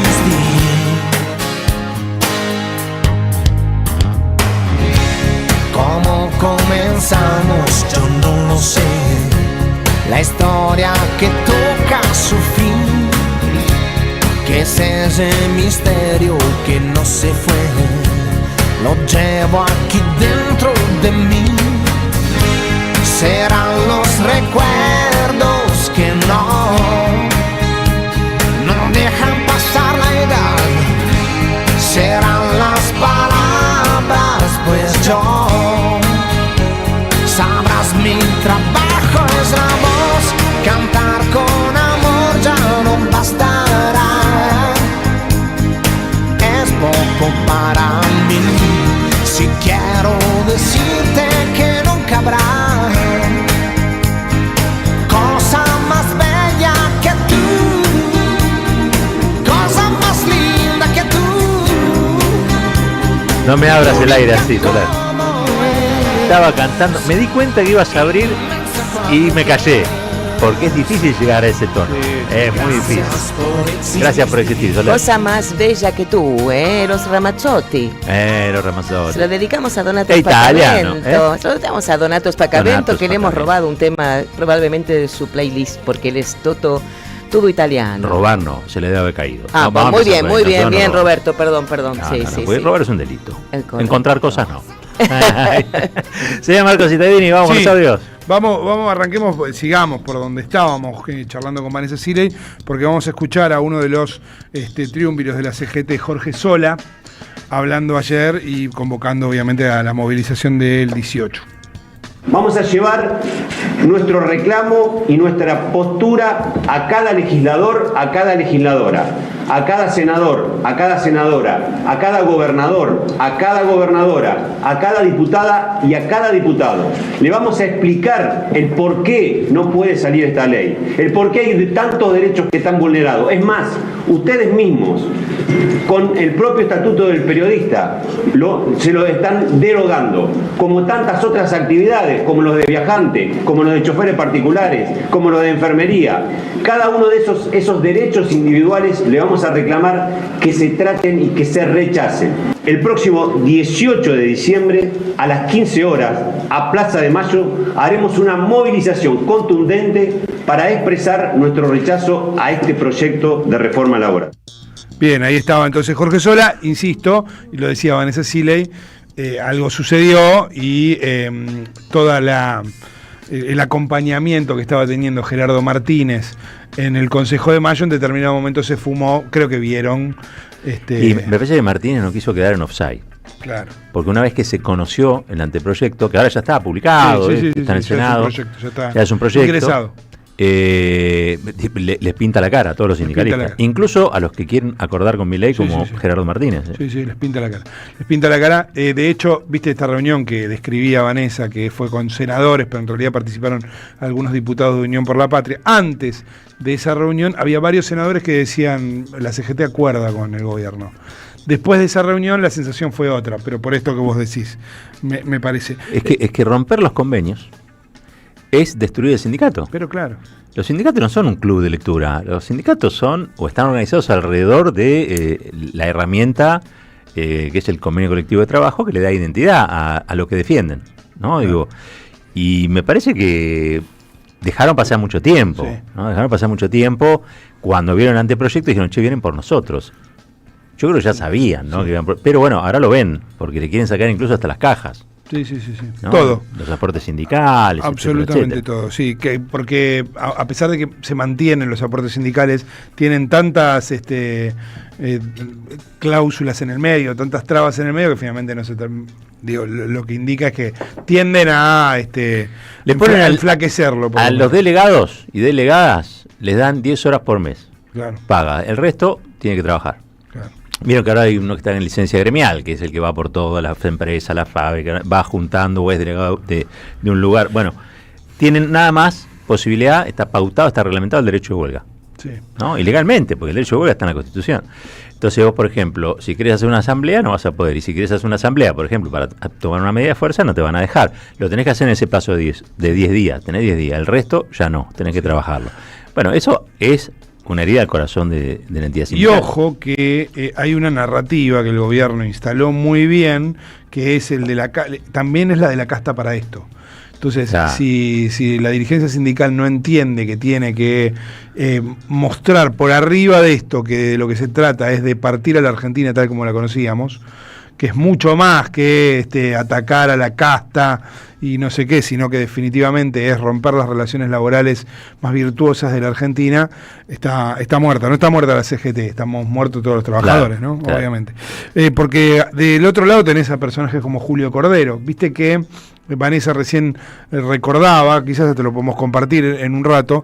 ¿Cómo comenzamos? Yo no lo sé. La historia que toca su fin, que es ese misterio que no se fue, lo llevo aquí dentro de mí. Serán los recuerdos que no dejan pasar la edad. Serán las palabras, pues yo, sabrás mi trabajo es la voz. Cantar con amor ya no bastará. Es poco para mí si quiero decirte que nunca habrá cosa más bella que tú, cosa más linda que tú. No me abras el aire así, Soler. Estaba cantando, me di cuenta que ibas a abrir y me callé, porque es difícil llegar a ese tono. Es muy difícil. Gracias por existir, Soler. Cosa más bella que tú, los Ramazzotti. Los Ramazzotti. Se lo dedicamos a Donato Es italiano, Spacavento. Se lo dedicamos a Donato Spacavento, Donato que le hemos Spacavento. robado un tema probablemente de su playlist, porque él es todo italiano. Robar no, se le debe haber caído. Ah, No, pues vamos a empezar muy con esto, bien, no, Roberto, perdón. No, Sí, no, sí, porque sí. robar es un delito. Correcto. Encontrar cosas no. Señor Marcos Citadini, vamos con los audios. Vamos, arranquemos, sigamos por donde estábamos charlando con Vanessa Siley, porque vamos a escuchar a uno de los triunviros de la CGT, Jorge Sola, hablando ayer y convocando obviamente a la movilización del 18. Vamos a llevar nuestro reclamo y nuestra postura a cada legislador, a cada legisladora, a cada senador, a cada senadora, a cada gobernador, a cada gobernadora, a cada diputada y a cada diputado. Le vamos a explicar el por qué no puede salir esta ley, el por qué hay tantos derechos que están vulnerados. Es más, ustedes mismos, con el propio estatuto del periodista, se lo están derogando, como tantas otras actividades, como los de viajantes, como los de choferes particulares, como los de enfermería. Cada uno de esos derechos individuales le vamos a reclamar que se traten y que se rechacen. El próximo 18 de diciembre, a las 15 horas, a Plaza de Mayo, haremos una movilización contundente para expresar nuestro rechazo a este proyecto de reforma laboral. Bien, ahí estaba entonces Jorge Sola, insisto, y lo decía Vanessa Siley, algo sucedió y toda el acompañamiento que estaba teniendo Gerardo Martínez en el Consejo de Mayo en determinado momento se fumó, creo que vieron. Y me parece que Martínez no quiso quedar en offside. Claro. Porque una vez que se conoció el anteproyecto, que ahora ya está publicado, está en el Senado, ya es un proyecto. Ingresado. Les pinta la cara a todos los sindicalistas, incluso a los que quieren acordar con Milei, como Gerardo Martínez. Sí, les pinta la cara. Les pinta la cara. De hecho, viste esta reunión que describía Vanessa, que fue con senadores, pero en realidad participaron algunos diputados de Unión por la Patria. Antes de esa reunión había varios senadores que decían, la CGT acuerda con el gobierno. Después de esa reunión la sensación fue otra, pero por esto que vos decís, me parece. Es que romper los convenios es destruir el sindicato. Pero claro. Los sindicatos no son un club de lectura. Los sindicatos son o están organizados alrededor de la herramienta que es el convenio colectivo de trabajo, que le da identidad a lo que defienden, ¿no? Digo, y me parece que dejaron pasar mucho tiempo, ¿no? Dejaron pasar mucho tiempo. Cuando vieron el anteproyecto dijeron, che, vienen por nosotros. Yo creo que ya sabían, ¿no? Que pero bueno, ahora lo ven, porque le quieren sacar incluso hasta las cajas. Sí. ¿No? Todo. Los aportes sindicales. Absolutamente etcétera. todo, sí. Porque a pesar de que se mantienen los aportes sindicales, tienen tantas cláusulas en el medio, tantas trabas en el medio, que finalmente no se lo que indica es que tienden a le ponen a enflaquecerlo. A los delegados y delegadas les dan 10 horas por mes. Claro. Paga. El resto tiene que trabajar. Claro. Vieron que ahora hay uno que está en licencia gremial, que es el que va por todas las empresas, las fábricas, va juntando o es delegado de un lugar. Bueno, tienen nada más posibilidad, está pautado, está reglamentado el derecho de huelga. Sí. ¿No? Y legalmente, porque el derecho de huelga está en la Constitución. Entonces vos, por ejemplo, si querés hacer una asamblea, no vas a poder. Y si querés hacer una asamblea, por ejemplo, para tomar una medida de fuerza, no te van a dejar. Lo tenés que hacer en ese plazo de 10 días. Tenés 10 días. El resto ya no, tenés que trabajarlo. Bueno, eso es una herida al corazón de la entidad Y sindical. ojo que hay una narrativa que el gobierno instaló muy bien, que es el de también es la de la casta para esto. Entonces, si la dirigencia sindical no entiende que tiene que mostrar por arriba de esto que de lo que se trata es de partir a la Argentina tal como la conocíamos, que es mucho más que atacar a la casta y no sé qué, sino que definitivamente es romper las relaciones laborales más virtuosas de la Argentina, está muerta. No está muerta la CGT, estamos muertos todos los trabajadores, claro, ¿no? Claro. Obviamente. Porque del otro lado tenés a personajes como Julio Cordero. Viste que Vanessa recién recordaba, quizás te lo podemos compartir en un rato,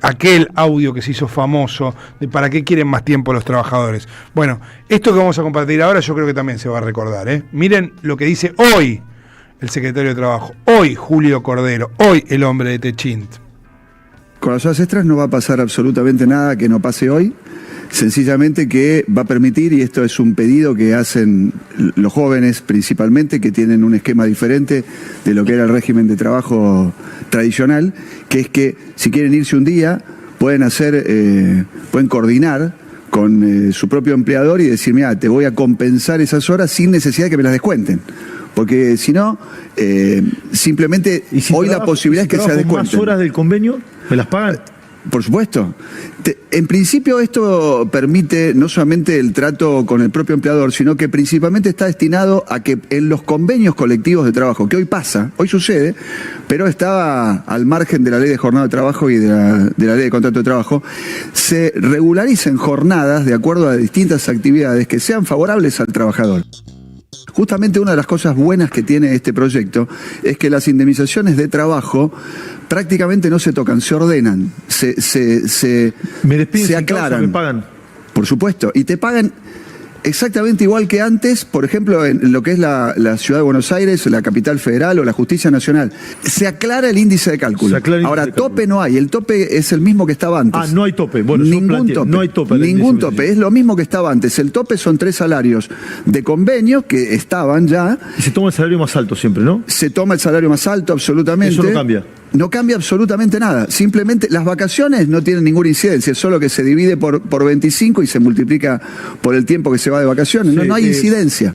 aquel audio que se hizo famoso de ¿para qué quieren más tiempo los trabajadores? Bueno, esto que vamos a compartir ahora yo creo que también se va a recordar, ¿eh? Miren lo que dice hoy el secretario de Trabajo, hoy Julio Cordero, hoy el hombre de Techint. Con las horas extras no va a pasar absolutamente nada que no pase hoy. Sencillamente que va a permitir, y esto es un pedido que hacen los jóvenes principalmente, que tienen un esquema diferente de lo que era el régimen de trabajo tradicional, que es que si quieren irse un día, pueden coordinar con su propio empleador y decir, mira, te voy a compensar esas horas sin necesidad de que me las descuenten. Porque si no, simplemente hoy la posibilidad es que se descuenten. ¿Más horas del convenio me las pagan? Por supuesto. En principio esto permite no solamente el trato con el propio empleador, sino que principalmente está destinado a que en los convenios colectivos de trabajo, que hoy pasa, hoy sucede, pero estaba al margen de la ley de jornada de trabajo y de la ley de contrato de trabajo, se regularicen jornadas de acuerdo a distintas actividades que sean favorables al trabajador. Justamente una de las cosas buenas que tiene este proyecto es que las indemnizaciones de trabajo prácticamente no se tocan, se ordenan, se aclaran. ¿Me pagan? Por supuesto, y te pagan exactamente igual que antes, por ejemplo, en lo que es la Ciudad de Buenos Aires, la capital federal o la Justicia Nacional. Se aclara el índice de cálculo. Ahora, tope no hay, el tope es el mismo que estaba antes. Ah, no hay tope. Bueno, ningún tope. No hay tope. Ningún tope, es lo mismo que estaba antes. El tope son 3 salarios de convenio que estaban ya. Y se toma el salario más alto siempre, ¿no? Se toma el salario más alto, absolutamente. Eso no cambia. No cambia absolutamente nada. Simplemente las vacaciones no tienen ninguna incidencia, solo que se divide por 25 y se multiplica por el tiempo que se va de vacaciones. Sí, no hay incidencia.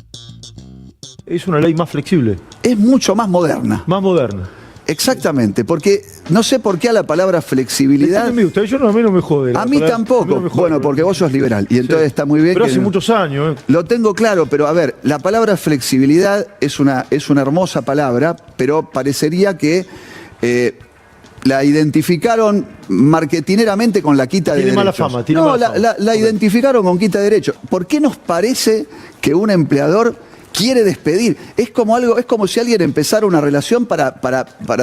Es una ley más flexible. Es mucho más moderna. Más moderna. Exactamente, porque no sé por qué a la palabra flexibilidad. A mí no me jode. A mí tampoco. Bueno, porque vos sos liberal y entonces está muy bien. Pero hace muchos años. Lo tengo claro, pero a ver, la palabra flexibilidad es una hermosa palabra, pero parecería que la identificaron marketineramente con la quita de derechos. Mala fama, la identificaron con quita de derechos. ¿Por qué nos parece que un empleador quiere despedir? Es como si alguien empezara una relación para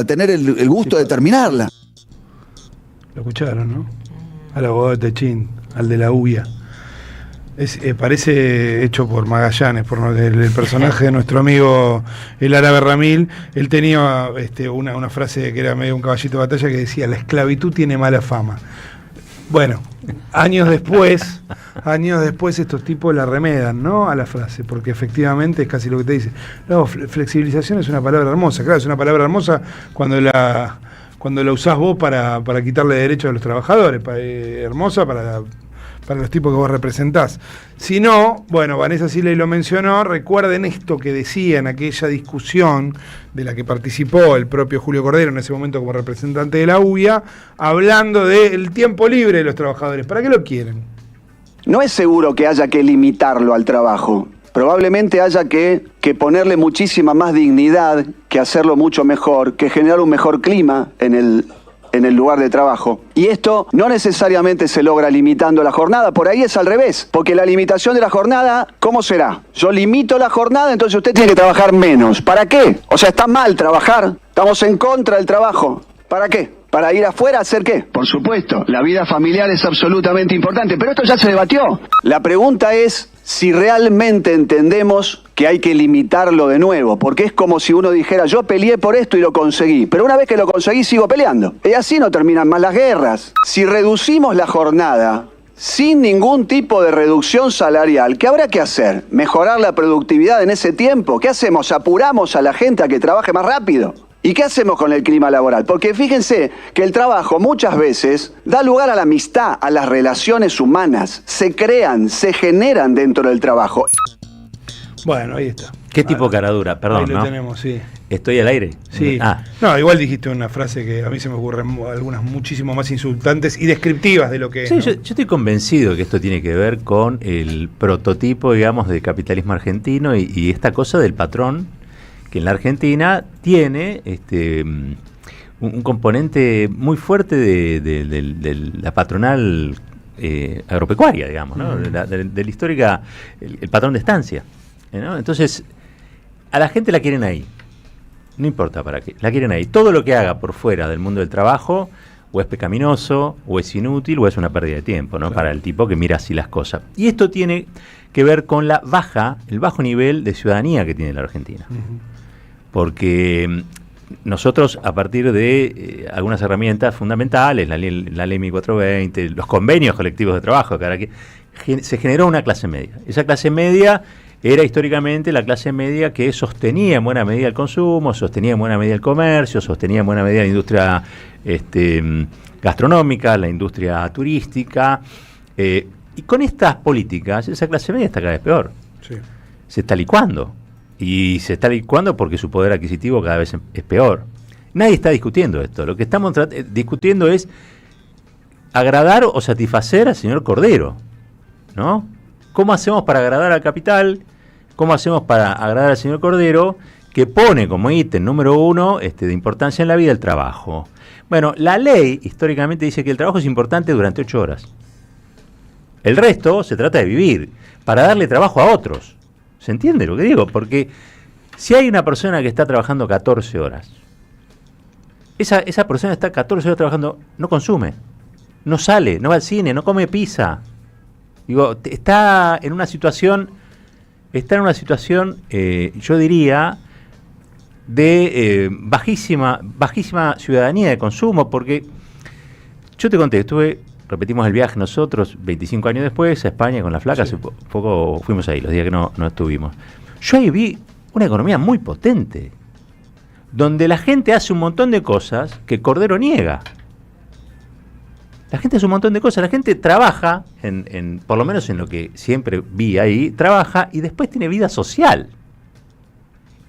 tener el gusto de terminarla. Lo escucharon, ¿no? Al abogado de Techint, al de la UIA. Parece hecho por Magallanes, por el personaje de nuestro amigo el árabe Ramil. Él tenía una frase que era medio un caballito de batalla que decía: la esclavitud tiene mala fama. Bueno, años después estos tipos la remedan, ¿no? A la frase, porque efectivamente es casi lo que te dice. No, flexibilización es una palabra hermosa, claro, es una palabra hermosa cuando la usás vos para quitarle derechos a los trabajadores, hermosa para los tipos que vos representás. Si no, bueno, Vanessa Siley lo mencionó, recuerden esto que decía en aquella discusión de la que participó el propio Julio Cordero en ese momento como representante de la UIA, hablando del tiempo libre de los trabajadores. ¿Para qué lo quieren? No es seguro que haya que limitarlo al trabajo. Probablemente haya que ponerle muchísima más dignidad, que hacerlo mucho mejor, que generar un mejor clima en el lugar de trabajo. Y esto no necesariamente se logra limitando la jornada, por ahí es al revés, porque la limitación de la jornada, ¿cómo será? Yo limito la jornada, entonces usted tiene que trabajar menos. ¿Para qué? O sea, está mal trabajar, estamos en contra del trabajo. ¿Para qué? ¿Para ir afuera a hacer qué? Por supuesto, la vida familiar es absolutamente importante, pero esto ya se debatió. La pregunta es si realmente entendemos que hay que limitarlo de nuevo, porque es como si uno dijera, yo peleé por esto y lo conseguí, pero una vez que lo conseguí sigo peleando. Y así no terminan más las guerras. Si reducimos la jornada sin ningún tipo de reducción salarial, ¿qué habrá que hacer? ¿Mejorar la productividad en ese tiempo? ¿Qué hacemos? ¿Apuramos a la gente a que trabaje más rápido? ¿Y qué hacemos con el clima laboral? Porque fíjense que el trabajo muchas veces da lugar a la amistad, a las relaciones humanas. Se crean, se generan dentro del trabajo. Bueno, ahí está. ¿Qué tipo de caradura? Perdón, ahí lo ¿no? tenemos, sí. ¿Estoy al aire? Sí. No, igual dijiste una frase que a mí se me ocurren algunas muchísimo más insultantes y descriptivas de lo que Sí, es, ¿no? yo estoy convencido que esto tiene que ver con el prototipo, digamos, de capitalismo argentino y esta cosa del patrón que en la Argentina tiene un componente muy fuerte de la patronal agropecuaria, digamos, ¿no? De la histórica, el patrón de estancia, ¿no? Entonces, a la gente la quieren ahí. No importa para qué, la quieren ahí. Todo lo que haga por fuera del mundo del trabajo o es pecaminoso, o es inútil, o es una pérdida de tiempo, ¿no? Claro. Para el tipo que mira así las cosas. Y esto tiene que ver con el bajo nivel de ciudadanía que tiene la Argentina. Porque nosotros, a partir de algunas herramientas fundamentales, la ley 1420, los convenios colectivos de trabajo, se generó una clase media. Esa clase media era históricamente la clase media que sostenía en buena medida el consumo, sostenía en buena medida el comercio, sostenía en buena medida la industria gastronómica, la industria turística. Y con estas políticas, esa clase media está cada vez peor. Sí. Se está licuando. Y se está licuando porque su poder adquisitivo cada vez es peor. Nadie está discutiendo esto. Lo que estamos discutiendo es agradar o satisfacer al señor Cordero, ¿no? ¿Cómo hacemos para agradar al capital? ¿Cómo hacemos para agradar al señor Cordero, que pone como ítem número 1 de importancia en la vida el trabajo? Bueno, la ley históricamente dice que el trabajo es importante durante 8 horas. El resto se trata de vivir, para darle trabajo a otros. ¿Se entiende lo que digo? Porque si hay una persona que está trabajando 14 horas, esa persona está 14 horas trabajando, no consume, no sale, no va al cine, no come pizza. Digo, está en una situación, yo diría, de bajísima ciudadanía de consumo, porque yo te conté, repetimos el viaje nosotros 25 años después a España con la flaca, sí. Hace poco fuimos ahí, los días que no estuvimos. Yo ahí vi una economía muy potente, donde la gente hace un montón de cosas que Cordero niega. La gente hace un montón de cosas, la gente trabaja, por lo menos en lo que siempre vi ahí, trabaja y después tiene vida social.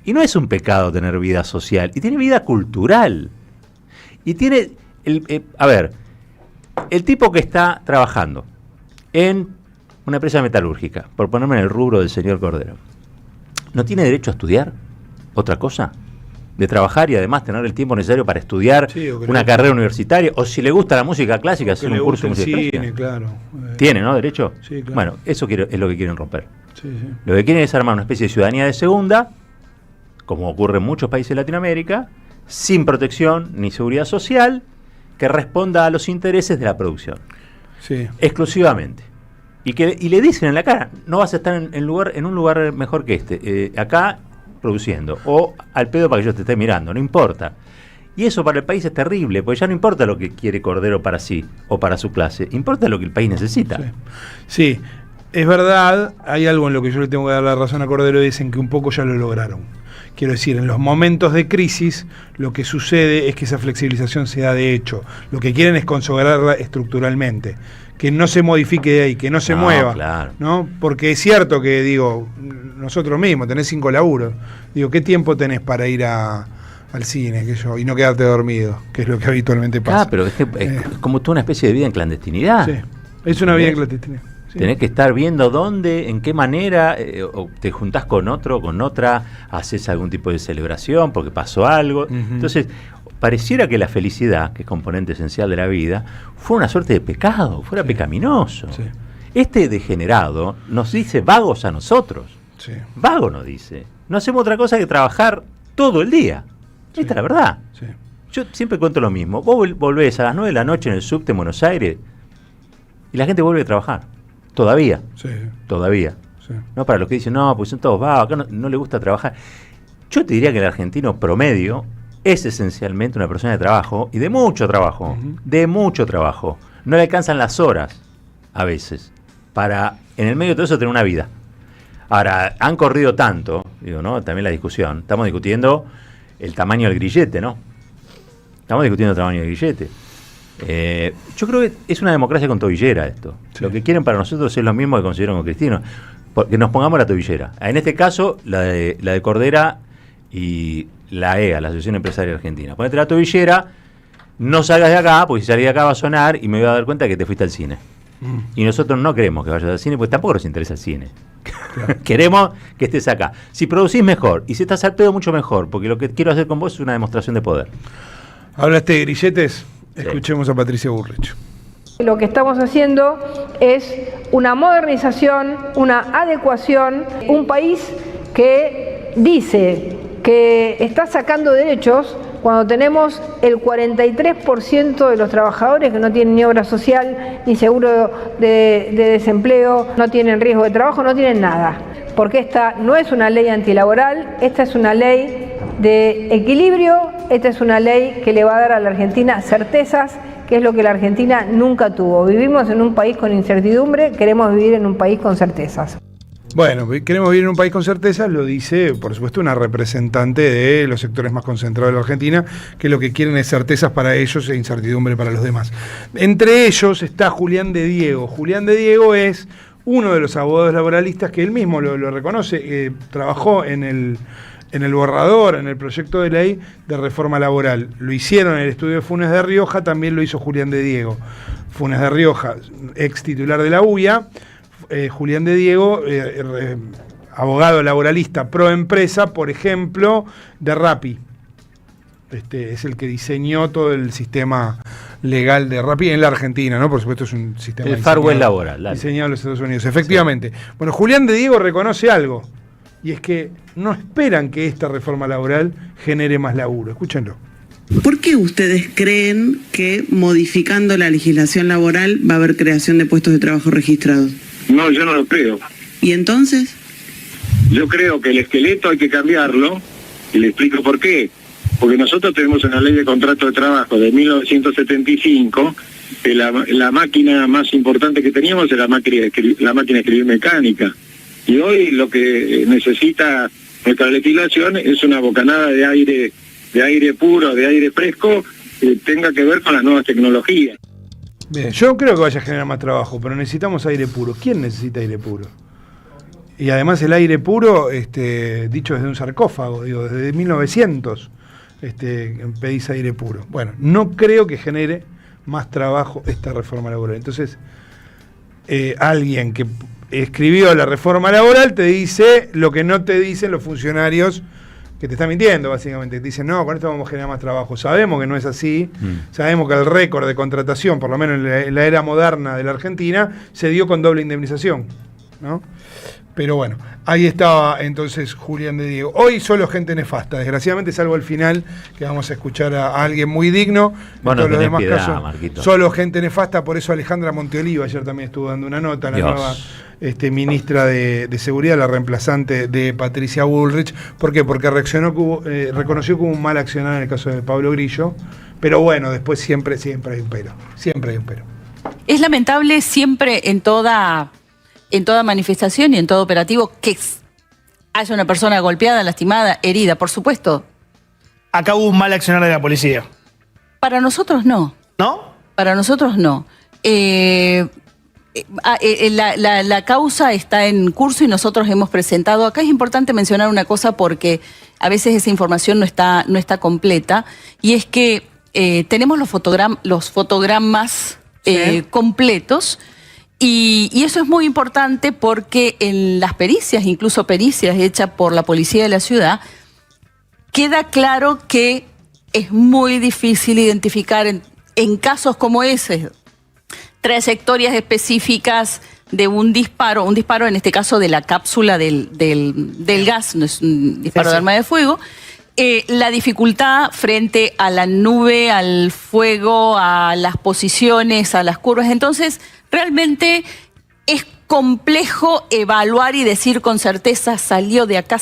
Y no es un pecado tener vida social, y tiene vida cultural. Y tiene, el tipo que está trabajando en una empresa metalúrgica, por ponerme en el rubro del señor Cordero, ¿no tiene derecho a estudiar otra cosa? De trabajar y además tener el tiempo necesario para estudiar una carrera universitaria, o si le gusta la música clásica, hacer un curso de música clásica. Claro. ¿Tiene, no, derecho? Sí, claro. Bueno, eso es lo que quieren romper. Sí. Lo que quieren es armar una especie de ciudadanía de segunda, como ocurre en muchos países de Latinoamérica, sin protección ni seguridad social, que responda a los intereses de la producción. Sí. Exclusivamente. Y le dicen en la cara, no vas a estar en un lugar mejor que este. Acá produciendo, o al pedo para que yo te esté mirando, no importa. Y eso para el país es terrible, porque ya no importa lo que quiere Cordero para sí o para su clase, importa lo que el país necesita. Sí, es verdad, hay algo en lo que yo le tengo que dar la razón a Cordero, dicen que un poco ya lo lograron. Quiero decir, en los momentos de crisis lo que sucede es que esa flexibilización se da de hecho. Lo que quieren es consagrarla estructuralmente, que no se modifique de ahí, que no se mueva, claro. ¿No? Porque es cierto que, digo, nosotros mismos, tenés 5 laburos, digo, ¿qué tiempo tenés para ir al cine y no quedarte dormido? Que es lo que habitualmente pasa. Pero es como tú una especie de vida en clandestinidad. Sí, es una vida en clandestinidad. Sí. Tenés que estar viendo dónde, en qué manera, o te juntás con otro, con otra, haces algún tipo de celebración porque pasó algo. Entonces, pareciera que la felicidad, que es componente esencial de la vida, fue una suerte de pecado, fuera pecaminoso. Sí. Este degenerado nos dice vagos a nosotros. Sí. Vago nos dice. No hacemos otra cosa que trabajar todo el día. Sí. Esta es la verdad. Sí. Yo siempre cuento lo mismo. Vos volvés a las 9 de la noche en el subte en Buenos Aires y la gente vuelve a trabajar. Todavía. Sí. Todavía. Sí. No para los que dicen, no, pues son todos vagos, acá no le gusta trabajar. Yo te diría que el argentino promedio es esencialmente una persona de trabajo, y de mucho trabajo, de mucho trabajo. No le alcanzan las horas, a veces, para, en el medio de todo eso, tener una vida. Ahora, han corrido tanto, digo, ¿no? También la discusión, estamos discutiendo el tamaño del grillete, ¿no? Estamos discutiendo el tamaño del grillete. Yo creo que es una democracia con tobillera esto. Sí. Lo que quieren para nosotros es lo mismo que consiguieron con Cristina. Que nos pongamos la tobillera. En este caso, la de Cordera y la EA, la Asociación Empresaria Argentina. Ponete la tobillera, no salgas de acá, porque si salís de acá va a sonar y me voy a dar cuenta que te fuiste al cine. Y nosotros no queremos que vayas al cine, porque tampoco nos interesa el cine. Claro. Queremos que estés acá. Si producís mejor y si estás al pedo, mucho mejor, porque lo que quiero hacer con vos es una demostración de poder. Hablaste de grilletes, escuchemos a Patricia Bullrich. Lo que estamos haciendo es una modernización, una adecuación, un país que dice que está sacando derechos cuando tenemos el 43% de los trabajadores que no tienen ni obra social, ni seguro de desempleo, no tienen riesgo de trabajo, no tienen nada. Porque esta no es una ley antilaboral, esta es una ley de equilibrio, esta es una ley que le va a dar a la Argentina certezas, que es lo que la Argentina nunca tuvo. Vivimos en un país con incertidumbre, queremos vivir en un país con certezas. Bueno, queremos vivir en un país con certezas, lo dice, por supuesto, una representante de los sectores más concentrados de la Argentina, que lo que quieren es certezas para ellos e incertidumbre para los demás. Entre ellos está Julián de Diego. Julián de Diego es uno de los abogados laboralistas que él mismo lo reconoce, trabajó en el borrador, en el proyecto de ley de reforma laboral. Lo hicieron en el estudio de Funes de Rioja, también lo hizo Julián de Diego. Funes de Rioja, ex titular de la UIA, Julián de Diego, abogado laboralista pro empresa, por ejemplo, de Rappi. Es el que diseñó todo el sistema legal de Rappi en la Argentina, ¿no? Por supuesto es un sistema el Far West laboral, diseñado en los Estados Unidos, efectivamente. Sí. Bueno, Julián de Diego reconoce algo, y es que no esperan que esta reforma laboral genere más laburo. Escúchenlo. ¿Por qué ustedes creen que modificando la legislación laboral va a haber creación de puestos de trabajo registrados? No, yo no lo creo. ¿Y entonces? Yo creo que el esqueleto hay que cambiarlo, y le explico por qué. Porque nosotros tenemos una ley de contrato de trabajo de 1975, que la máquina más importante que teníamos era la máquina de escribir mecánica. Y hoy lo que necesita nuestra legislación es una bocanada de aire puro, de aire fresco, que tenga que ver con las nuevas tecnologías. Bien, yo creo que vaya a generar más trabajo, pero necesitamos aire puro. ¿Quién necesita aire puro? Y además el aire puro, dicho desde un sarcófago, digo, desde 1900, pedís aire puro. Bueno, no creo que genere más trabajo esta reforma laboral. Entonces, alguien que escribió la reforma laboral te dice lo que no te dicen los funcionarios que te están mintiendo, básicamente. Te dicen, no, con esto vamos a generar más trabajo. Sabemos que no es así. Sabemos que el récord de contratación, por lo menos en la era moderna de la Argentina, se dio con doble indemnización, ¿no? Pero bueno, ahí estaba entonces Julián de Diego. Hoy solo gente nefasta, desgraciadamente, salvo al final, que vamos a escuchar a alguien muy digno. Bueno, en todos los demás piedad, casos, Marquito. solo gente nefasta. Por eso Alejandra Monteoliva ayer también estuvo dando una nota, la nueva ministra de Seguridad, la reemplazante de Patricia Bullrich. ¿Por qué? Porque reconoció que hubo un mal accionar en el caso de Pablo Grillo. Pero bueno, después siempre hay un pero. Siempre hay un pero. Es lamentable siempre en toda manifestación y en todo operativo que haya una persona golpeada, lastimada, herida, por supuesto. Acá hubo un mal accionar de la policía. Para nosotros no. ¿No? Para nosotros no. La causa está en curso y nosotros hemos presentado. Acá es importante mencionar una cosa porque a veces esa información no está completa, y es que tenemos los fotogramas completos. Y eso es muy importante porque en las pericias, incluso pericias hechas por la policía de la ciudad, queda claro que es muy difícil identificar en casos como ese trayectorias específicas de un disparo en este caso de la cápsula del gas, no es un disparo de arma de fuego. La dificultad frente a la nube, al fuego, a las posiciones, a las curvas. Entonces, realmente es complejo evaluar y decir con certeza salió de acá.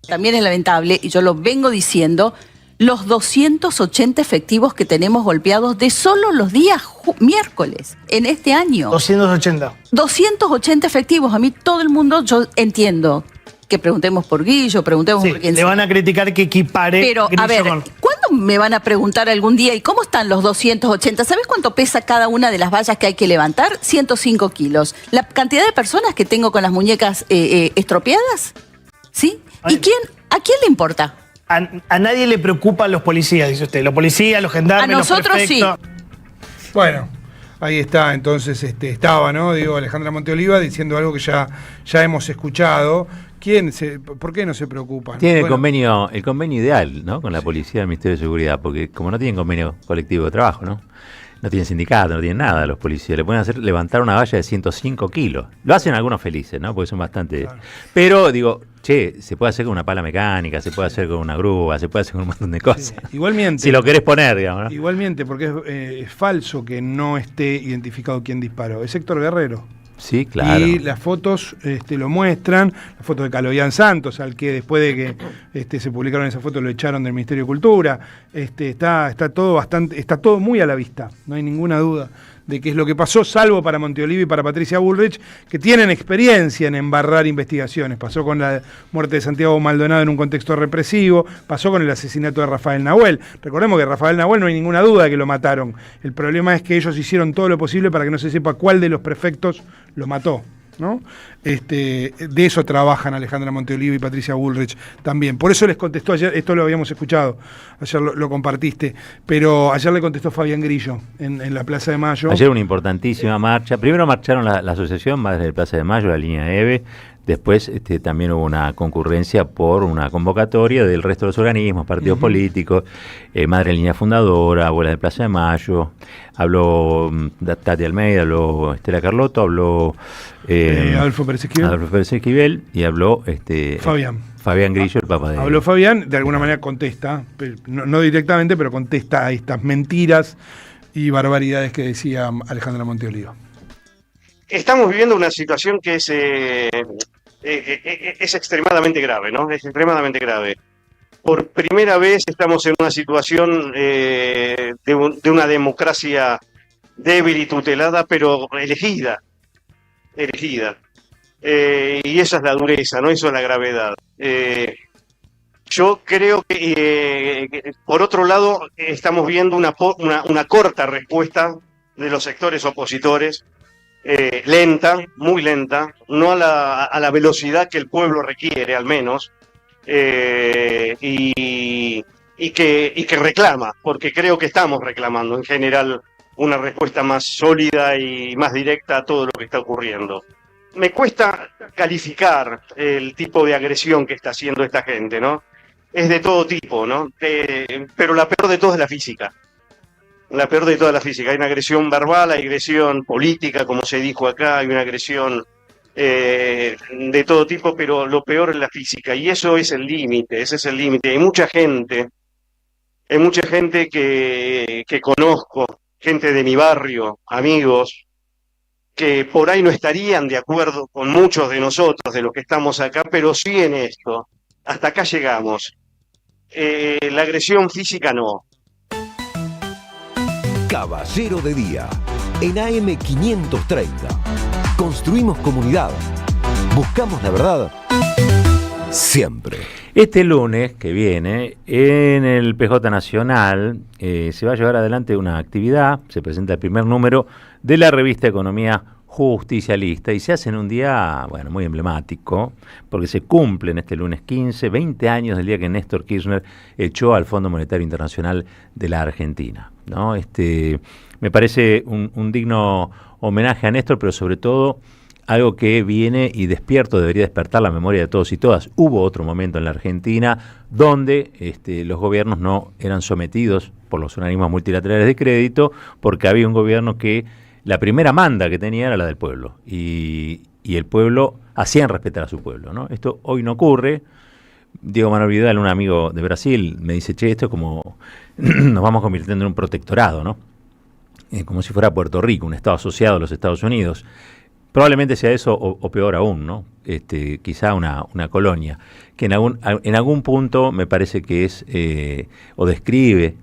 También es lamentable, y yo lo vengo diciendo, los 280 efectivos que tenemos golpeados de solo los días miércoles en este año. 280. 280 efectivos. A mí todo el mundo, yo entiendo que preguntemos por Guillo, preguntemos por quien le van a criticar que equipare Pero, Grillo a ver, con... ¿cuándo me van a preguntar algún día y cómo están los 280? ¿Sabes cuánto pesa cada una de las vallas que hay que levantar? 105 kilos. ¿La cantidad de personas que tengo con las muñecas estropeadas? ¿Sí? ¿Y a quién le importa? A nadie le preocupan los policías, dice usted. Los policías, los gendarmes, A nosotros los prefectos. sí. Bueno, ahí está, entonces estaba, ¿no? Digo, Alejandra Monteoliva diciendo algo que ya hemos escuchado. ¿Por qué no se preocupan? Tiene Bueno, el convenio ideal, ¿no? Con la policía del Ministerio de Seguridad, porque como no tienen convenio colectivo de trabajo, ¿no? No tienen sindicato, no tienen nada los policías. Le pueden hacer levantar una valla de 105 kilos. Lo hacen algunos felices, ¿no? Porque son bastante... Claro. Pero, digo, se puede hacer con una pala mecánica, se puede hacer con una grúa, se puede hacer con un montón de cosas. Sí, igualmente. Si lo querés poner, digamos, ¿no? Igualmente, porque es falso que no esté identificado quién disparó. Es Héctor Guerrero. Sí, claro. Y las fotos lo muestran, la foto de Caloyán Santos, al que después de que se publicaron esas fotos lo echaron del Ministerio de Cultura. Está todo muy a la vista, no hay ninguna duda de qué es lo que pasó, salvo para Monteoliva y para Patricia Bullrich, que tienen experiencia en embarrar investigaciones. Pasó con la muerte de Santiago Maldonado en un contexto represivo, pasó con el asesinato de Rafael Nahuel. Recordemos que Rafael Nahuel no hay ninguna duda de que lo mataron. El problema es que ellos hicieron todo lo posible para que no se sepa cuál de los prefectos lo mató, ¿no? De eso trabajan Alejandra Monteoliva y Patricia Bullrich también. Por eso les contestó ayer, esto lo habíamos escuchado, ayer lo compartiste, pero ayer le contestó Fabián Grillo en la Plaza de Mayo. Ayer una importantísima marcha. Primero marcharon la asociación Madres de Plaza de Mayo, la línea EVE. Después también hubo una concurrencia por una convocatoria del resto de los organismos, partidos políticos, Madre Línea Fundadora, Abuelas de Plaza de Mayo, habló Tati Almeida, habló Estela Carlotto, habló Adolfo Pérez Esquivel y habló Fabián Grillo, el papá de... Habló Fabián, de alguna manera contesta, no directamente, pero contesta a estas mentiras y barbaridades que decía Alejandra Monteoliva. Estamos viviendo una situación que es extremadamente grave, ¿no? Es extremadamente grave. Por primera vez estamos en una situación de una democracia débil y tutelada, pero elegida. Y esa es la dureza, ¿no? Eso es la gravedad. Yo creo que, por otro lado, estamos viendo una corta respuesta de los sectores opositores, lenta, muy lenta, no a la velocidad que el pueblo requiere, al menos, y que reclama, porque creo que estamos reclamando en general una respuesta más sólida y más directa a todo lo que está ocurriendo. Me cuesta calificar el tipo de agresión que está haciendo esta gente, ¿no? Es de todo tipo, ¿no? Pero la peor de todo es la física. La peor de toda la física. Hay una agresión verbal, hay agresión política, como se dijo acá, hay una agresión de todo tipo, pero lo peor es la física. Y eso es el límite, ese es el límite. Hay mucha gente que conozco, gente de mi barrio, amigos, que por ahí no estarían de acuerdo con muchos de nosotros, de los que estamos acá, pero sí en esto. Hasta acá llegamos. La agresión física no. Caballero de Día, en AM530. Construimos comunidad. Buscamos la verdad siempre. Este lunes que viene, en el PJ Nacional, se va a llevar adelante una actividad, se presenta el primer número de la revista Economía Justicialista y se hace en un día, bueno, muy emblemático, porque se cumplen este lunes 15, 20 años del día que Néstor Kirchner echó al Fondo Monetario Internacional de la Argentina, ¿no? Me parece un digno homenaje a Néstor, pero sobre todo algo que viene y debería despertar la memoria de todos y todas. Hubo otro momento en la Argentina donde los gobiernos no eran sometidos por los organismos multilaterales de crédito, porque había un gobierno que la primera manda que tenía era la del pueblo, y el pueblo hacían respetar a su pueblo, ¿no? Esto hoy no ocurre. Diego Manuel Vidal, un amigo de Brasil, me dice, esto es como nos vamos convirtiendo en un protectorado, ¿no? Como si fuera Puerto Rico, un estado asociado a los Estados Unidos. Probablemente sea eso o peor aún, ¿no? Quizá una colonia, que en algún punto me parece que es, o describe,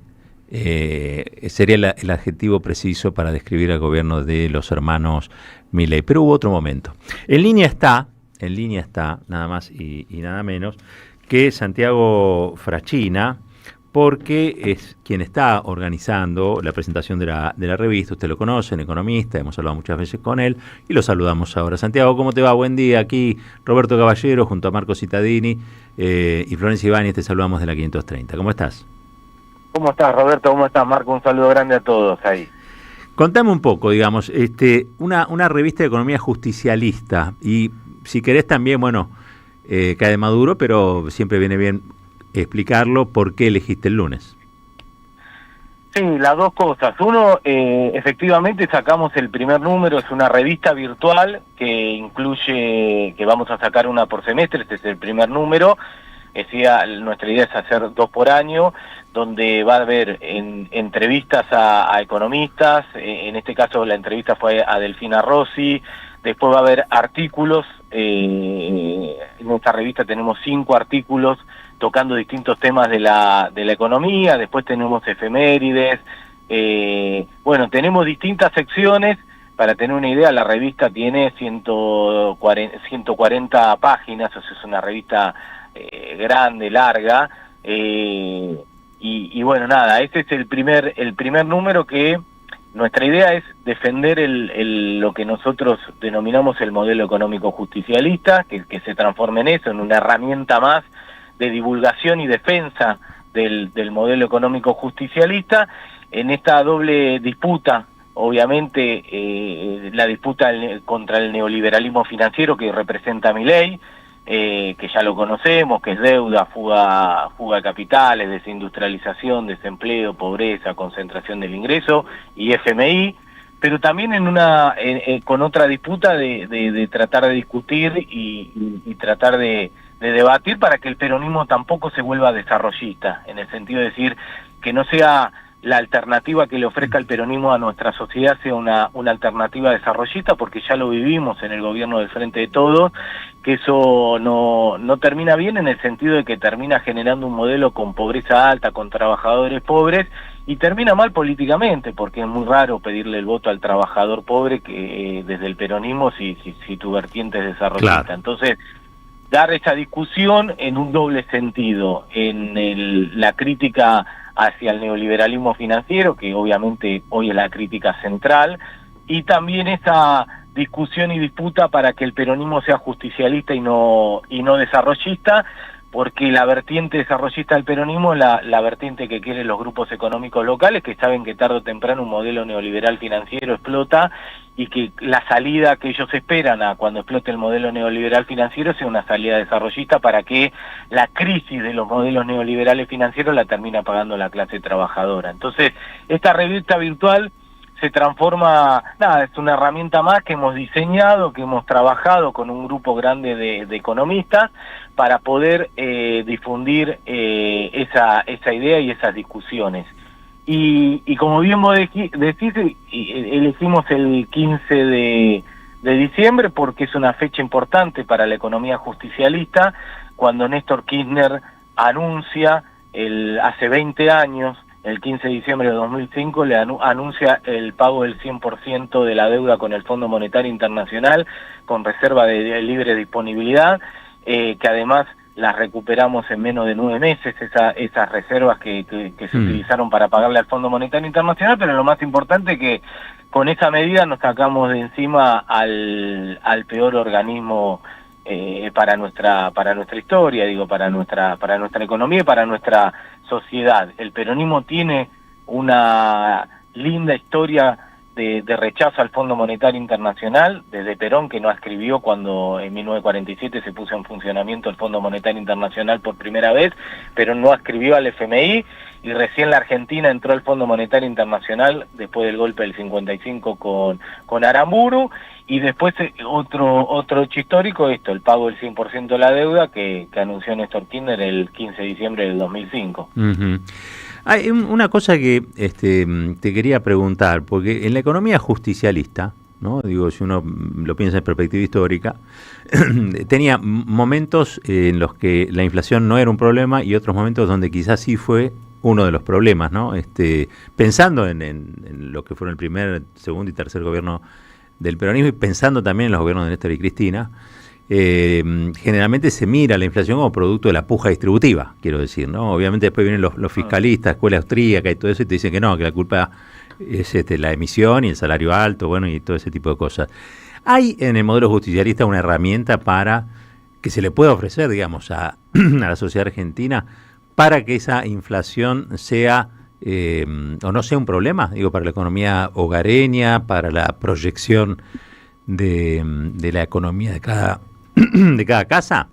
sería el adjetivo preciso para describir al gobierno de los hermanos Milei. Pero hubo otro momento. En línea está en línea está nada más y nada menos que Santiago Frachina, porque es quien está organizando la presentación de la revista. Usted lo conoce, un economista, hemos hablado muchas veces con él y lo saludamos ahora. Santiago, ¿cómo te va? Buen día. Aquí Roberto Caballero junto a Marco Cittadini y Florencia Ibáñez, te saludamos de la 530. ¿Cómo estás? ¿Cómo estás, Roberto? ¿Cómo estás, Marco? Un saludo grande a todos ahí. Contame un poco, digamos, una revista de economía justicialista y si querés también, bueno, cae de Maduro, pero siempre viene bien explicarlo por qué elegiste el lunes. Sí, las dos cosas. Uno, efectivamente sacamos el primer número, es una revista virtual que incluye, que vamos a sacar una por semestre, este es el primer número. Nuestra idea es hacer 2 por año, donde va a haber entrevistas a economistas, en este caso la entrevista fue a Delfina Rossi, después va a haber artículos, en esta revista tenemos 5 artículos tocando distintos temas de la economía, después tenemos efemérides, bueno, tenemos distintas secciones. Para tener una idea, la revista tiene 140 páginas, o sea, es una revista grande, larga, y bueno, nada, este es el primer número que nuestra idea es defender lo que nosotros denominamos el modelo económico justicialista, que se transforme en eso, en una herramienta más de divulgación y defensa del modelo económico justicialista, en esta doble disputa. Obviamente la disputa contra el neoliberalismo financiero que representa Milei, que ya lo conocemos, que es deuda, fuga de capitales, desindustrialización, desempleo, pobreza, concentración del ingreso y FMI, pero también con otra disputa de tratar de discutir y tratar de debatir para que el peronismo tampoco se vuelva desarrollista, en el sentido de decir que no sea la alternativa que le ofrezca el peronismo a nuestra sociedad sea una alternativa desarrollista, porque ya lo vivimos en el gobierno del Frente de Todos, que eso no termina bien en el sentido de que termina generando un modelo con pobreza alta, con trabajadores pobres, y termina mal políticamente, porque es muy raro pedirle el voto al trabajador pobre que desde el peronismo si tu vertiente es desarrollista. Claro. Entonces, dar esa discusión en un doble sentido, en la crítica hacia el neoliberalismo financiero, que obviamente hoy es la crítica central, y también esa discusión y disputa para que el peronismo sea justicialista y no desarrollista, porque la vertiente desarrollista del peronismo es la vertiente que quieren los grupos económicos locales, que saben que tarde o temprano un modelo neoliberal financiero explota y que la salida que ellos esperan a cuando explote el modelo neoliberal financiero sea una salida desarrollista para que la crisis de los modelos neoliberales financieros la termina pagando la clase trabajadora. Entonces, esta revista virtual se transforma, es una herramienta más que hemos diseñado, que hemos trabajado con un grupo grande de economistas para poder difundir esa idea y esas discusiones. Y como bien vos decís, elegimos el 15 de diciembre porque es una fecha importante para la economía justicialista, cuando Néstor Kirchner anuncia, hace 20 años, el 15 de diciembre de 2005, le anuncia el pago del 100% de la deuda con el Fondo Monetario Internacional, con reserva de libre disponibilidad, que además las recuperamos en menos de 9 meses, esas reservas que se utilizaron para pagarle al Fondo Monetario Internacional, pero lo más importante que con esa medida nos sacamos de encima al peor organismo para nuestra historia, para nuestra economía y para nuestra sociedad. El peronismo tiene una linda historia de rechazo al Fondo Monetario Internacional, desde Perón, que no escribió cuando en 1947 se puso en funcionamiento el Fondo Monetario Internacional por primera vez, pero no escribió al FMI, y recién la Argentina entró al Fondo Monetario Internacional después del golpe del 55 con Aramburu, y después otro hecho histórico, el pago del 100% de la deuda que anunció Néstor Kirchner el 15 de diciembre del 2005. Uh-huh. Hay una cosa que te quería preguntar, porque en la economía justicialista, ¿no? Digo, si uno lo piensa en perspectiva histórica, tenía momentos en los que la inflación no era un problema y otros momentos donde quizás sí fue uno de los problemas, ¿no? Pensando en lo que fueron el primer, segundo y tercer gobierno del peronismo y pensando también en los gobiernos de Néstor y Cristina, generalmente se mira la inflación como producto de la puja distributiva, quiero decir, ¿no? Obviamente después vienen los fiscalistas, escuela austríaca y todo eso, y te dicen que no, que la culpa es la emisión y el salario alto, bueno, y todo ese tipo de cosas. ¿Hay en el modelo justicialista una herramienta para que se le pueda ofrecer, digamos, a la sociedad argentina para que esa inflación sea o no sea un problema, digo, para la economía hogareña, para la proyección de la economía de cada casa?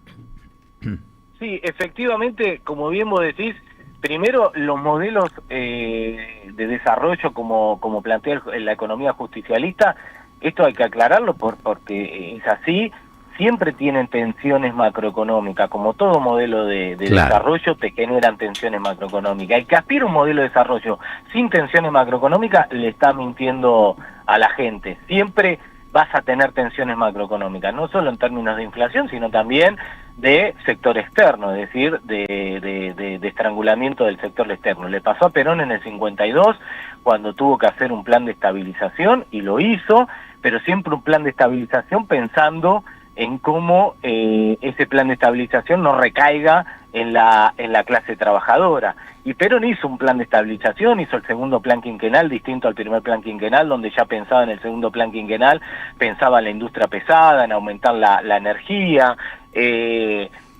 Sí, efectivamente, como bien vos decís, primero los modelos de desarrollo como plantea la economía justicialista, esto hay que aclararlo porque es así, siempre tienen tensiones macroeconómicas, como todo modelo de desarrollo te generan tensiones macroeconómicas. El que aspira a un modelo de desarrollo sin tensiones macroeconómicas le está mintiendo a la gente. Siempre vas a tener tensiones macroeconómicas, no solo en términos de inflación, sino también de sector externo, es decir, de estrangulamiento del sector externo. Le pasó a Perón en el 52, cuando tuvo que hacer un plan de estabilización, y lo hizo, pero siempre un plan de estabilización pensando en cómo ese plan de estabilización no recaiga en la clase trabajadora. Y Perón hizo un plan de estabilización, hizo el segundo plan quinquenal, distinto al primer plan quinquenal, donde ya pensaba en el segundo plan quinquenal, pensaba en la industria pesada, en aumentar la energía,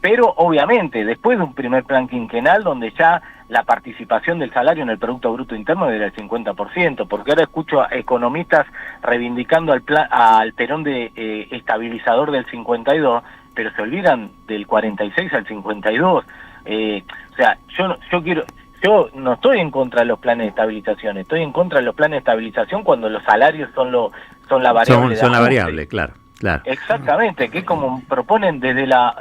pero obviamente después de un primer plan quinquenal donde ya la participación del salario en el Producto Bruto Interno era del 50%, porque ahora escucho a economistas reivindicando al Perón de estabilizador del 52, pero se olvidan del 46 al 52. O sea, yo no estoy en contra de los planes de estabilización, estoy en contra de los planes de estabilización cuando los salarios son la variable. Son la variable, claro. Exactamente, que es como proponen desde la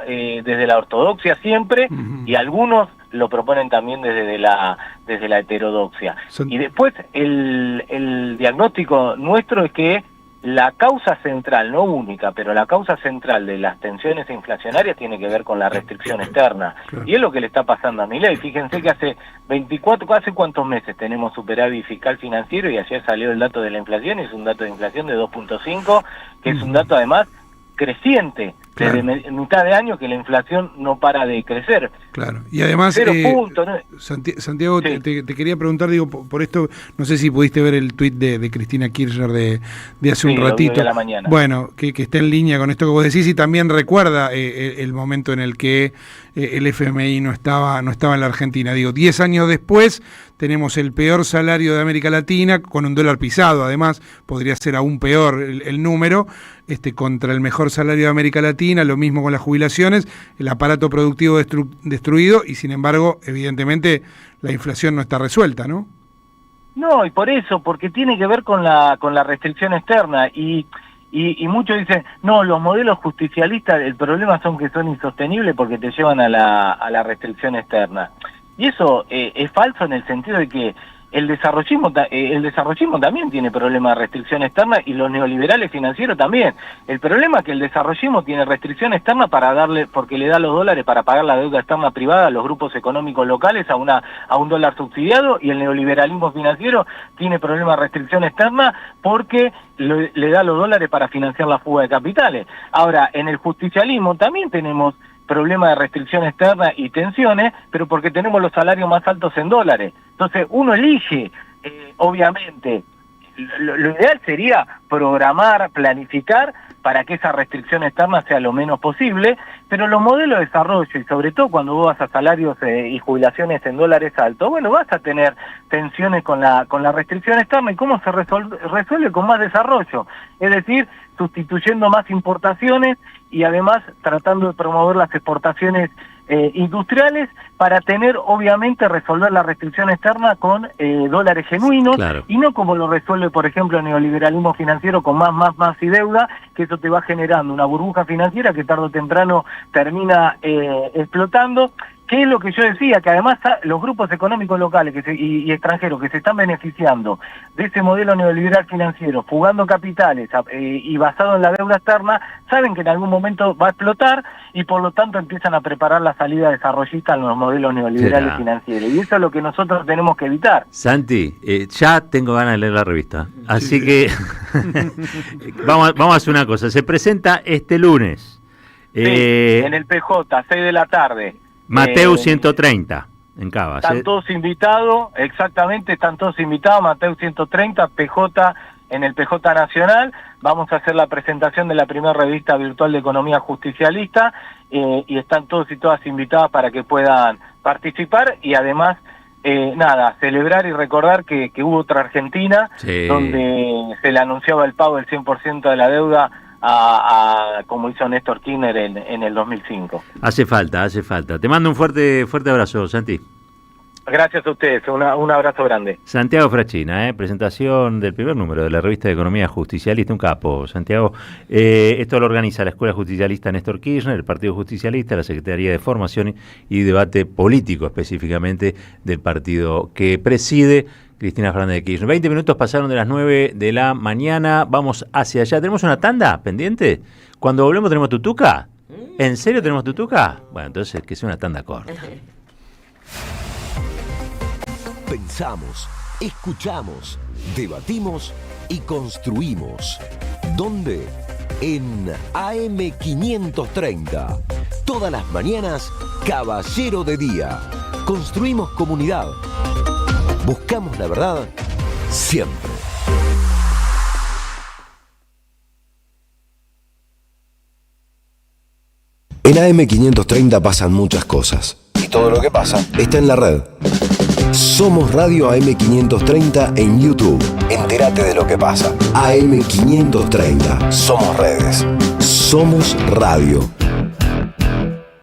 ortodoxia siempre, y algunos lo proponen también desde la heterodoxia. Y después el diagnóstico nuestro es que la causa central, no única, pero la causa central de las tensiones inflacionarias tiene que ver con la restricción externa. Y es lo que le está pasando a Milei. Fíjense que hace cuántos meses tenemos superávit fiscal financiero, y ayer salió el dato de la inflación, y es un dato de inflación de 2.5, que es un dato además creciente. Desde mitad de año que la inflación no para de crecer. Claro, y además, Santiago, sí. te quería preguntar, digo, por esto, no sé si pudiste ver el tuit de Cristina Kirchner de hace un ratito. Lo vi hoy a la mañana. Bueno, que está en línea con esto que vos decís, y también recuerda el momento en el que el FMI no estaba en la Argentina. Digo, 10 años después tenemos el peor salario de América Latina, con un dólar pisado, además, podría ser aún peor el número, contra el mejor salario de América Latina, lo mismo con las jubilaciones, el aparato productivo destruido, y sin embargo, evidentemente, la inflación no está resuelta, ¿no? No, y por eso, porque tiene que ver con la restricción externa, y muchos dicen, no, los modelos justicialistas, el problema son que son insostenibles porque te llevan a la restricción externa. Y eso es falso en el sentido de que el desarrollismo también tiene problemas de restricción externa, y los neoliberales financieros también. El problema es que el desarrollismo tiene restricción externa porque le da los dólares para pagar la deuda externa privada a los grupos económicos locales a un dólar subsidiado, y el neoliberalismo financiero tiene problemas de restricción externa porque le da los dólares para financiar la fuga de capitales. Ahora, en el justicialismo también tenemos problemas de restricción externa y tensiones, pero porque tenemos los salarios más altos en dólares. Entonces uno elige, obviamente, lo ideal sería programar, planificar para que esa restricción externa sea lo menos posible, pero los modelos de desarrollo, y sobre todo cuando vos vas a salarios y jubilaciones en dólares altos, bueno, vas a tener tensiones con la restricción externa. ¿Y cómo se resuelve? Con más desarrollo, es decir, sustituyendo más importaciones y además tratando de promover las exportaciones industriales para tener, obviamente, resolver la restricción externa con dólares genuinos, claro, y no como lo resuelve, por ejemplo, el neoliberalismo financiero con más y deuda, que eso te va generando una burbuja financiera que tarde o temprano termina explotando. ¿Qué es lo que yo decía? Que además los grupos económicos locales y extranjeros que se están beneficiando de ese modelo neoliberal financiero, fugando capitales y basado en la deuda externa, saben que en algún momento va a explotar, y por lo tanto empiezan a preparar la salida desarrollista en los modelos neoliberales financieros. Y eso es lo que nosotros tenemos que evitar. Santi, ya tengo ganas de leer la revista. Así que vamos a hacer una cosa. Se presenta este lunes en el PJ, 6 de la tarde. Mateu 130, en Cava. Están todos invitados, exactamente, están todos invitados, Mateu 130, PJ en el PJ Nacional. Vamos a hacer la presentación de la primera revista virtual de economía justicialista y están todos y todas invitadas para que puedan participar y además, celebrar y recordar que hubo otra Argentina donde se le anunciaba el pago del 100% de la deuda como hizo Néstor Kirchner en el 2005. Hace falta. Te mando un fuerte abrazo, Santi. Gracias a ustedes, un abrazo grande. Santiago Frachina, presentación del primer número de la revista de Economía Justicialista, un capo, Santiago. Esto lo organiza la Escuela Justicialista Néstor Kirchner, el Partido Justicialista, la Secretaría de Formación y Debate Político, específicamente del partido que preside Cristina Fernández de Kirchner. 20 minutos pasaron de las 9 de la mañana, vamos hacia allá. ¿Tenemos una tanda pendiente? Cuando volvemos tenemos tutuca. ¿En serio tenemos tutuca? Bueno, entonces que sea una tanda corta. Pensamos, escuchamos, debatimos y construimos. ¿Dónde? En AM530. Todas las mañanas, Caballero de Día. Construimos comunidad. Buscamos la verdad siempre. En AM530 pasan muchas cosas. Y todo lo que pasa está en la red. Somos Radio AM530 en YouTube. Entérate de lo que pasa. AM530. Somos redes. Somos radio.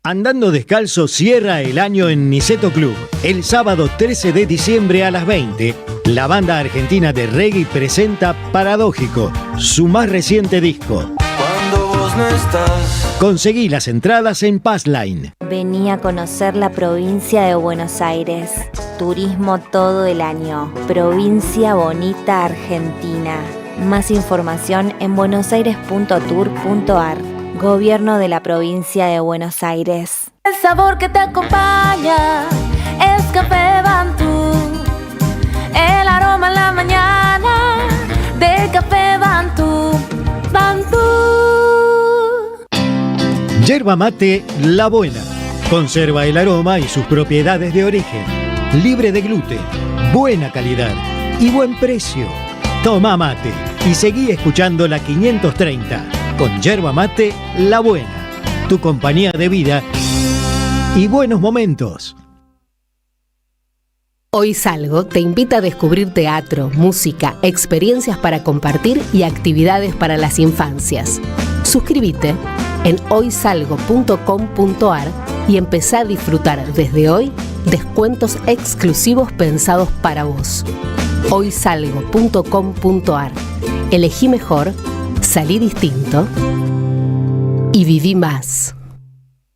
Andando Descalzo cierra el año en Niceto Club. El sábado 13 de diciembre a las 20, la banda argentina de reggae presenta Paradójico, su más reciente disco. Cuando vos no estás. Conseguí las entradas en Passline. Vení a conocer la provincia de Buenos Aires. Turismo todo el año. Provincia bonita Argentina. Más información en buenosaires.tour.ar. Gobierno de la provincia de Buenos Aires. El sabor que te acompaña es Café Bantú. El aroma en la mañana de Café Bantú. Bantú. Yerba mate La Buena. Conserva el aroma y sus propiedades de origen. Libre de gluten, buena calidad y buen precio. Toma mate y seguí escuchando la 530 con Yerba Mate La Buena. Tu compañía de vida y buenos momentos. Hoy Salgo te invita a descubrir teatro, música, experiencias para compartir y actividades para las infancias. Suscríbete en hoysalgo.com.ar y empezá a disfrutar desde hoy descuentos exclusivos pensados para vos. Hoysalgo.com.ar. Elegí mejor, salí distinto y viví más.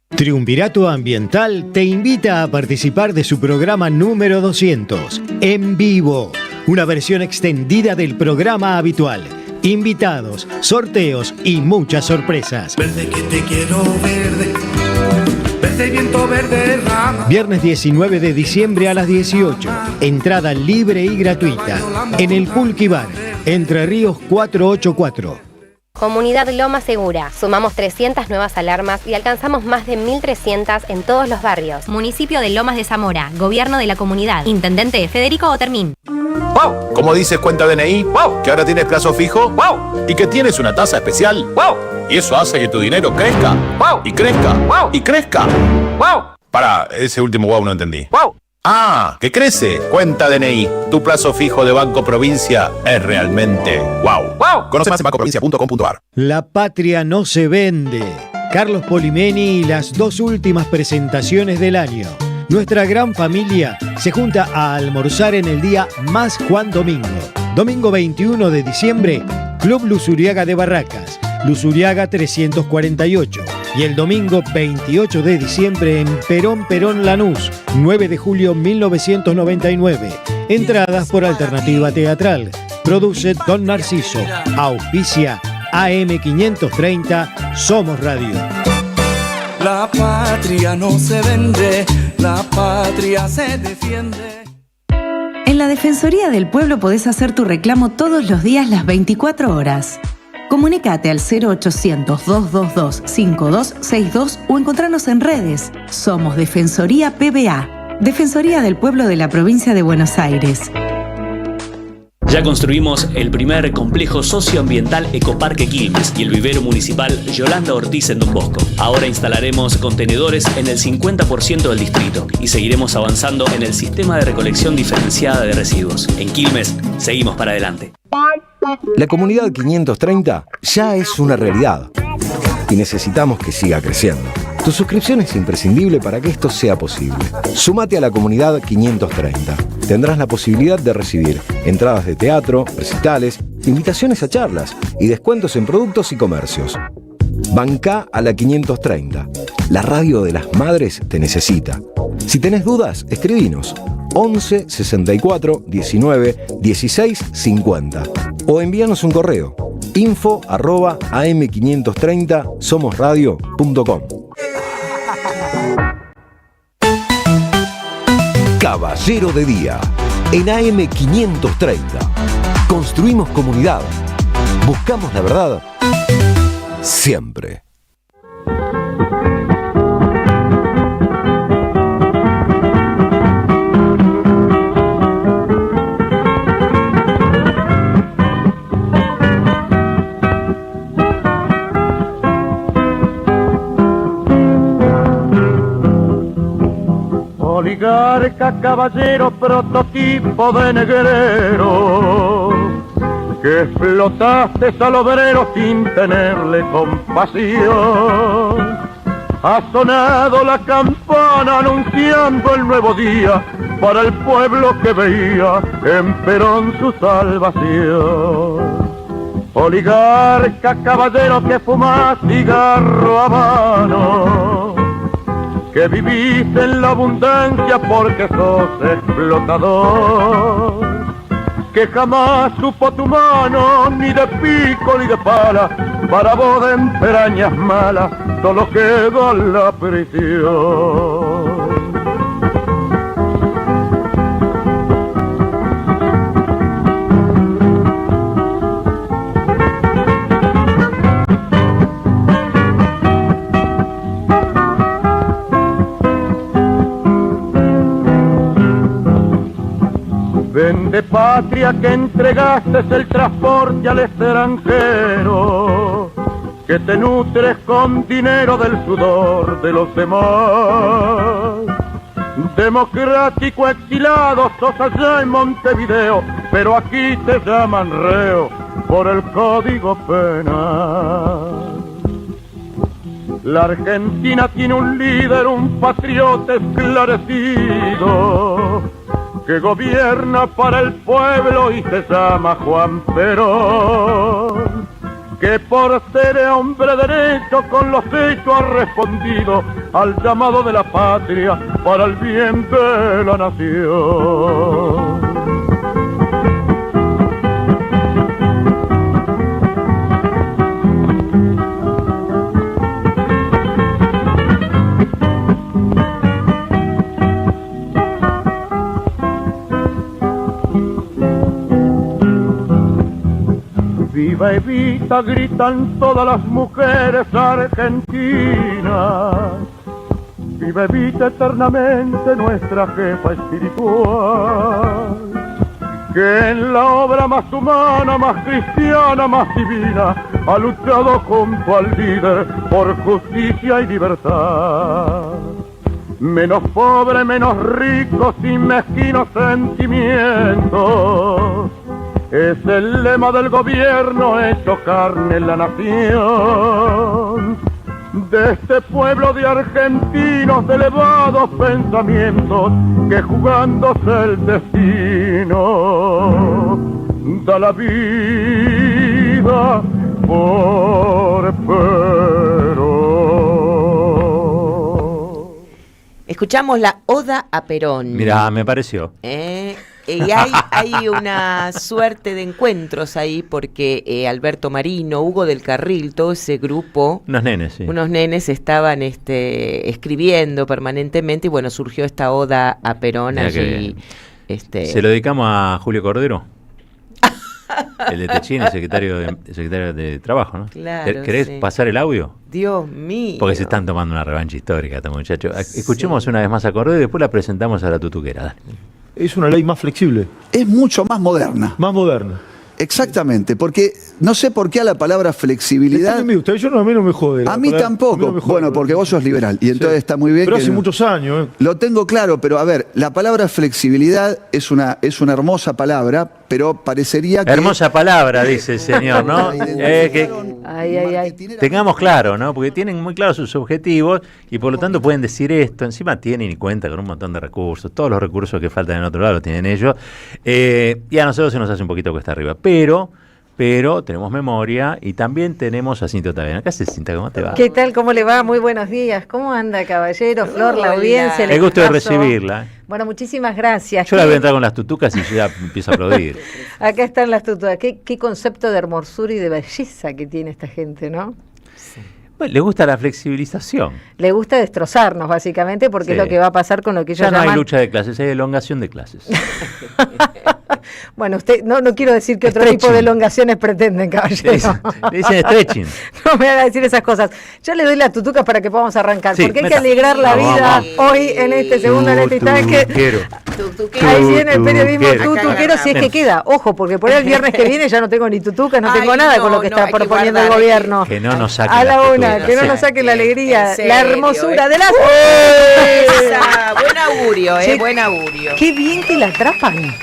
Triunvirato Ambiental te invita a participar de su programa número 200, En Vivo, una versión extendida del programa habitual. Invitados, sorteos y muchas sorpresas. Verde que te quiero verde. Verde viento, verde rama. Viernes 19 de diciembre a las 18. Entrada libre y gratuita. En el Pulqui Bar, Entre Ríos 484. Comunidad Loma Segura. Sumamos 300 nuevas alarmas y alcanzamos más de 1.300 en todos los barrios. Municipio de Lomas de Zamora. Gobierno de la comunidad. Intendente Federico Otermín. ¡Wow! Como dices cuenta DNI, ¡wow! Que ahora tienes plazo fijo, ¡wow! Y que tienes una tasa especial, ¡wow! Y eso hace que tu dinero crezca, ¡wow! Y crezca, ¡wow! Y crezca, ¡wow! Pará, ese último wow no entendí. ¡Wow! ¡Ah! ¡Que crece! Cuenta DNI. Tu plazo fijo de Banco Provincia es realmente wow. ¡Wow! Conoce más en bancoprovincia.com.ar. La patria no se vende. Carlos Polimeni y las dos últimas presentaciones del año. Nuestra gran familia se junta a almorzar en el día más Juan Domingo. Domingo 21 de diciembre, Club Luzuriaga de Barracas, Luzuriaga 348. Y el domingo 28 de diciembre en Perón Lanús, 9 de julio 1999. Entradas por Alternativa Teatral. Produce Don Narciso. Auspicia AM530 Somos Radio. La patria no se vende, la patria se defiende. En la Defensoría del Pueblo podés hacer tu reclamo todos los días las 24 horas. Comunicate al 0800-222-5262 o encontrarnos en redes. Somos Defensoría PBA, Defensoría del Pueblo de la Provincia de Buenos Aires. Ya construimos el primer complejo socioambiental Ecoparque Quilmes y el vivero municipal Yolanda Ortiz en Don Bosco. Ahora instalaremos contenedores en el 50% del distrito y seguiremos avanzando en el sistema de recolección diferenciada de residuos. En Quilmes, seguimos para adelante. La comunidad 530 ya es una realidad y necesitamos que siga creciendo. Tu suscripción es imprescindible para que esto sea posible. Súmate a la comunidad 530. Tendrás la posibilidad de recibir entradas de teatro, recitales, invitaciones a charlas y descuentos en productos y comercios. Bancá a la 530. La radio de las madres te necesita. Si tenés dudas, escribinos 11 64 19 16 50 o envíanos un correo info@am530somosradio.com. Caballero de Día en AM530. Construimos comunidad. Buscamos la verdad siempre. Oligarca, caballero, prototipo de negrero, que explotaste al obrero sin tenerle compasión. Ha sonado la campana anunciando el nuevo día para el pueblo que veía en Perón su salvación. Oligarca, caballero, que fumás cigarro habano, que vivís en la abundancia porque sos explotador, que jamás supo tu mano ni de pico ni de pala, para vos de emperañas malas solo quedó la prisión. Vende patria que entregaste el transporte al extranjero, que te nutres con dinero del sudor de los demás. Democrático exilado sos allá en Montevideo, pero aquí te llaman reo por el Código Penal. La Argentina tiene un líder, un patriota esclarecido, que gobierna para el pueblo y se llama Juan Perón, que por ser hombre derecho con los hechos ha respondido al llamado de la patria para el bien de la nación. Viva Evita, gritan todas las mujeres argentinas. Viva Evita eternamente, nuestra jefa espiritual, que en la obra más humana, más cristiana, más divina, ha luchado junto al líder por justicia y libertad. Menos pobre, menos rico, sin mezquinos sentimientos, es el lema del gobierno hecho carne en la nación. De este pueblo de argentinos de elevados pensamientos, que jugándose el destino da la vida por Perón. Escuchamos la Oda a Perón. Mirá, me pareció. Y hay una suerte de encuentros ahí porque Alberto Marino, Hugo del Carril, todo ese grupo, unos nenes estaban escribiendo permanentemente y bueno, surgió esta Oda a Perón allí. ¿Se lo dedicamos a Julio Cordero? El de Techín, el secretario de Trabajo, ¿no? Claro, ¿Querés sí. pasar el audio? Dios mío. Porque se están tomando una revancha histórica estos muchachos. Escuchemos una vez más a Cordero y después la presentamos a la tutuquera. Dale. Es una ley más flexible. Es mucho más moderna. Más moderna. Exactamente, porque no sé por qué a la palabra flexibilidad... A mí no me jode. A mí tampoco. Bueno, porque vos sos liberal y entonces está muy bien. Pero que hace muchos años. Lo tengo claro, pero a ver, la palabra flexibilidad es una hermosa palabra, pero parecería que... Hermosa palabra, dice el señor, ¿no? Tengamos claro, ¿no? Porque tienen muy claros sus objetivos y por lo tanto pueden decir esto. Encima tienen y cuentan con un montón de recursos. Todos los recursos que faltan en otro lado los tienen ellos. Y a nosotros se nos hace un poquito cuesta arriba. Pero tenemos memoria y también tenemos a Cintia Tavena. ¿Qué haces, Cintia? ¿Cómo te va? ¿Qué tal? ¿Cómo le va? Muy buenos días. ¿Cómo anda, caballero? Flor, la audiencia. El gusto de recibirla. Bueno, muchísimas gracias. Yo la voy a entrar con las tutucas y yo ya empiezo a aplaudir. Acá están las tutucas. ¿Qué concepto de hermosura y de belleza que tiene esta gente, ¿no? Bueno, le gusta la flexibilización. Le gusta destrozarnos, básicamente, porque es lo que va a pasar con lo que ellos ya no llaman... hay lucha de clases, hay elongación de clases. Bueno, usted no quiero decir que otro tipo de elongaciones pretenden, caballero. Le dicen stretching. No me van a decir esas cosas. Yo le doy las tutucas para que podamos arrancar, Sí, porque hay meta. que alegrar la Vamos, vida vamos. hoy, en este segundo, en este instante. Ahí viene el periodismo tutuquero, si es que queda. Ojo, porque por ahí el viernes que viene ya no tengo ni tutucas, no tengo nada con lo que está proponiendo el gobierno. Que no nos saquen A la las una, tutucas. que no nos saquen la alegría, En serio, la hermosura de las... Esa, buen augurio, Che, buen augurio. Qué bien que la atrapan.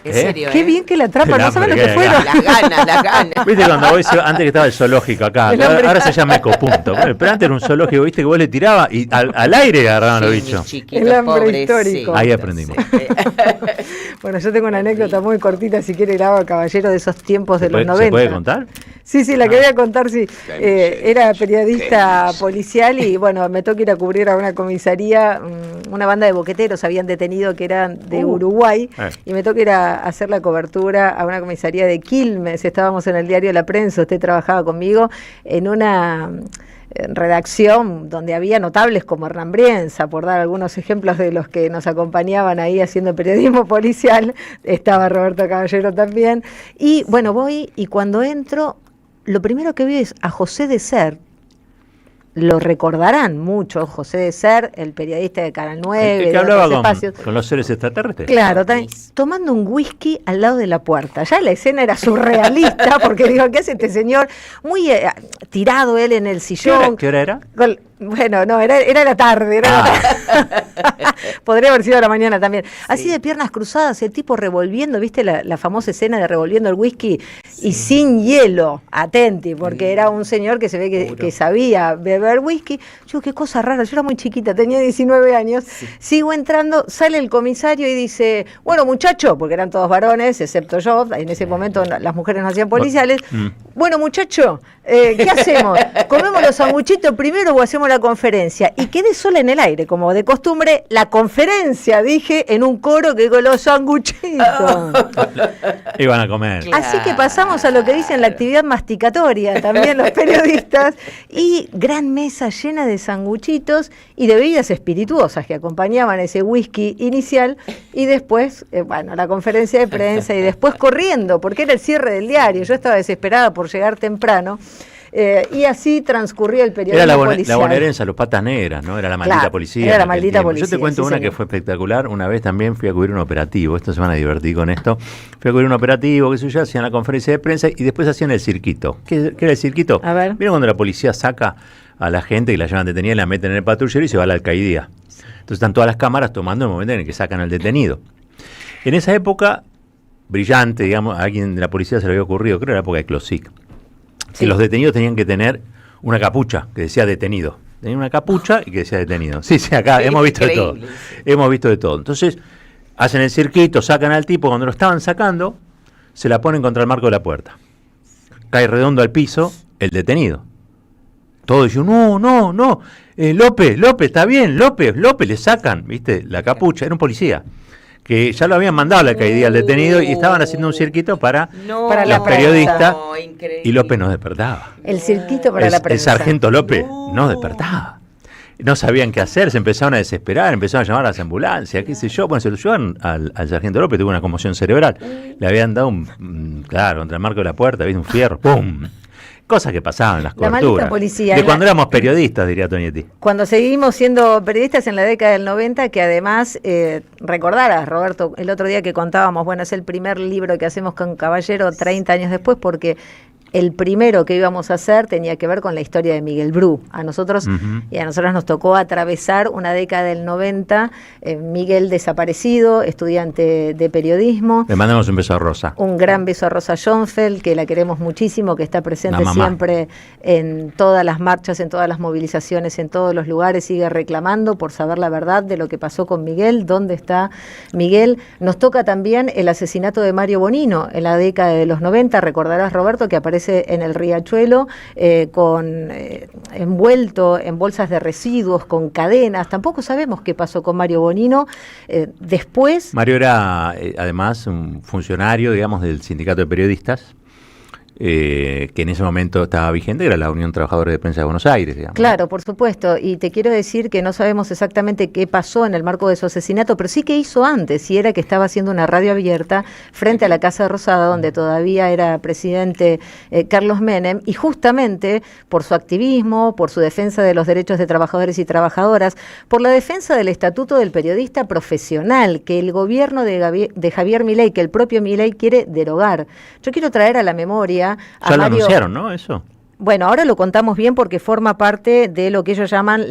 En serio, Qué bien que la atrapan, no saben lo que Las fueron. Las ganas. Viste cuando vos, antes que estaba el zoológico acá, El hombre- ahora se llama Ecopunto. Bueno, pero antes era un zoológico, viste que vos le tirabas y al aire agarraban los bichos. El hambre histórico. Ahí aprendimos. Bueno, yo tengo una anécdota muy cortita, si quiere, la hago, caballero, de esos tiempos de los 90. ¿Se puede contar? Sí, la que voy a contar, sí. Era periodista policial y, bueno, me toca ir a cubrir a una comisaría, una banda de boqueteros habían detenido que eran de Uruguay, y me toca ir a hacer la cobertura a una comisaría de Quilmes. Estábamos en el diario La Prensa, usted trabajaba conmigo en una redacción donde había notables como Hernán Brienza, por dar algunos ejemplos de los que nos acompañaban ahí haciendo periodismo policial. Estaba Roberto Caballero también. Y bueno, voy y cuando entro, lo primero que vi es a José de Ser. Lo recordarán mucho, José de Ser, el periodista de Canal 9, El que de hablaba otros espacios. con los seres extraterrestres. Claro, tomando un whisky al lado de la puerta. Ya la escena era surrealista, porque digo, ¿qué hace este señor? Muy tirado él en el sillón. ¿Qué hora era? Bueno, no, era la tarde. Podría haber sido a la mañana también. Así de piernas cruzadas, el tipo revolviendo, ¿viste la famosa escena de revolviendo el whisky? Y sin hielo, atenti, porque era un señor que se ve que sabía beber whisky. Yo, qué cosa rara, yo era muy chiquita, tenía 19 años. Sigo entrando, sale el comisario y dice, bueno, muchacho, porque eran todos varones, excepto yo, en ese momento las mujeres no hacían policiales. Bueno, muchacho, ¿qué hacemos? ¿Comemos los sanguchitos primero o hacemos la conferencia? Y quedé sola en el aire, como de costumbre, la conferencia, dije, en un coro que con los sanguchitos. Iban a comer. Así que pasamos a lo que dicen la actividad masticatoria, también los periodistas, y gran mesa llena de sanguchitos y de bebidas espirituosas que acompañaban ese whisky inicial, y después, la conferencia de prensa, y después corriendo, porque era el cierre del diario, yo estaba desesperada por llegar temprano. Y así transcurría el periodismo Era policial. la bonaerense, los patas negras, ¿no? Era la maldita Claro, policía. era la en aquel maldita tiempo. policía, Yo te cuento sí, una señor. que fue espectacular. Una vez también fui a cubrir un operativo. Esta semana divertí con esto. Fui a cubrir un operativo, qué sé yo, hacían la conferencia de prensa y después hacían el cirquito. ¿Qué era el cirquito? A ver. ¿Vieron cuando la policía saca a la gente y la llevan detenida, la meten en el patrullero y se va a la alcaidía? Entonces están todas las cámaras tomando el momento en el que sacan al detenido. En esa época, brillante, digamos, a alguien de la policía se le había ocurrido, creo que era la época de Closic, que los detenidos tenían que tener una capucha que decía detenido. Tenía una capucha y que decía detenido. Sí, acá hemos visto de todo. Hemos visto de todo. Entonces, hacen el circuito, sacan al tipo, cuando lo estaban sacando, se la ponen contra el marco de la puerta. Cae redondo al piso el detenido. Todos dicen, no, López, está bien, López, le sacan, ¿viste? La capucha, era un policía. Que ya lo habían mandado a la alcaidía al detenido y estaban haciendo un circuito para Para la los periodistas, prensa. y López no despertaba. El circuito para la El prensa. sargento López no despertaba. no sabían qué hacer, se empezaron a desesperar, empezaron a llamar a las ambulancias, qué sé yo. Bueno, se lo llevaron al sargento López, tuvo una conmoción cerebral. Le habían dado claro, contra el marco de la puerta, había un fierro, ¡pum! Cosas que pasaban en las coberturas. maldita policía. De cuando éramos periodistas, diría Tonietti. Cuando seguimos siendo periodistas en la década del 90, que además, recordarás, Roberto, el otro día que contábamos, bueno, es el primer libro que hacemos con Caballero 30 años después, porque el primero que íbamos a hacer tenía que ver con la historia de Miguel Bru. A nosotros y a nosotros nos tocó atravesar una década del 90, Miguel desaparecido, estudiante de periodismo. Le mandamos un beso a Rosa. Un gran beso a Rosa Schoenfeld, que la queremos muchísimo, que está presente siempre en todas las marchas, en todas las movilizaciones, en todos los lugares, sigue reclamando por saber la verdad de lo que pasó con Miguel, dónde está Miguel. Nos toca también el asesinato de Mario Bonino en la década de los 90, recordarás, Roberto, que aparece en el Riachuelo envuelto en bolsas de residuos, con cadenas. Tampoco sabemos qué pasó con Mario Bonino. Después... Mario era además un funcionario, digamos, del Sindicato de Periodistas, que en ese momento estaba vigente, era la Unión Trabajadores de Prensa de Buenos Aires, digamos. Claro, por supuesto, y te quiero decir que no sabemos exactamente qué pasó en el marco de su asesinato, pero sí que hizo antes, y era que estaba haciendo una radio abierta frente a la Casa Rosada, donde todavía era presidente Carlos Menem, y justamente por su activismo, por su defensa de los derechos de trabajadores y trabajadoras, por la defensa del estatuto del periodista profesional, que el gobierno de Javier Milei, que el propio Milei quiere derogar. Yo quiero traer a la memoria ya lo anunciaron, ¿no? Eso. Bueno, ahora lo contamos bien porque forma parte de lo que ellos llaman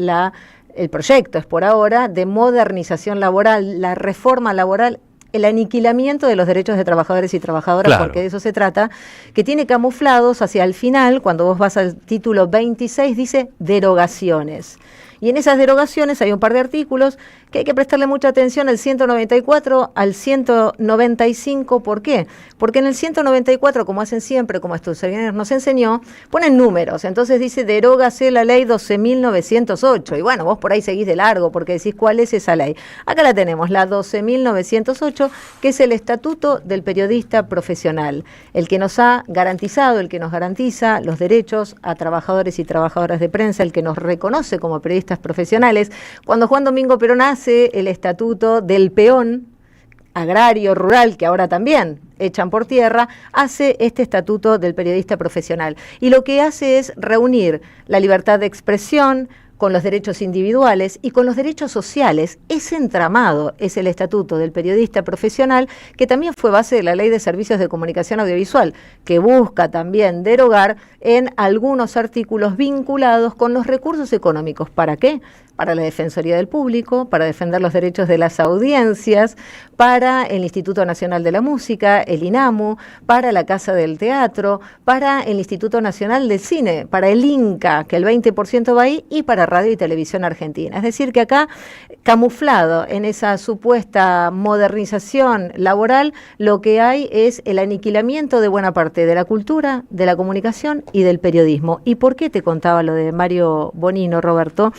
el proyecto, es por ahora, de modernización laboral, la reforma laboral, el aniquilamiento de los derechos de trabajadores y trabajadoras, claro, porque de eso se trata, que tiene camuflados hacia el final, cuando vos vas al título 26, dice derogaciones. Y en esas derogaciones hay un par de artículos que hay que prestarle mucha atención, al 194 al 195. ¿Por qué? Porque en el 194, como hacen siempre, como Sturzenegger nos enseñó, ponen números. Entonces dice, derógase la ley 12.908. Y bueno, vos por ahí seguís de largo porque decís, ¿cuál es esa ley? Acá la tenemos, la 12.908, que es el Estatuto del Periodista Profesional, el que nos ha garantizado, el que nos garantiza los derechos a trabajadores y trabajadoras de prensa, el que nos reconoce como periodistas profesionales. Cuando Juan Domingo Perón hace el estatuto del peón agrario, rural, que ahora también echan por tierra, hace este estatuto del periodista profesional. Y lo que hace es reunir la libertad de expresión con los derechos individuales y con los derechos sociales. Ese entramado es el Estatuto del Periodista Profesional, que también fue base de la Ley de Servicios de Comunicación Audiovisual, que busca también derogar en algunos artículos vinculados con los recursos económicos. ¿Para qué? Para la Defensoría del Público, para defender los derechos de las audiencias, para el Instituto Nacional de la Música, el INAMU, para la Casa del Teatro, para el Instituto Nacional del Cine, para el INCA, que el 20% va ahí, y para Radio y Televisión Argentina. Es decir, que acá, camuflado en esa supuesta modernización laboral, lo que hay es el aniquilamiento de buena parte de la cultura, de la comunicación y del periodismo. ¿Y por qué te contaba lo de Mario Bonino, Roberto?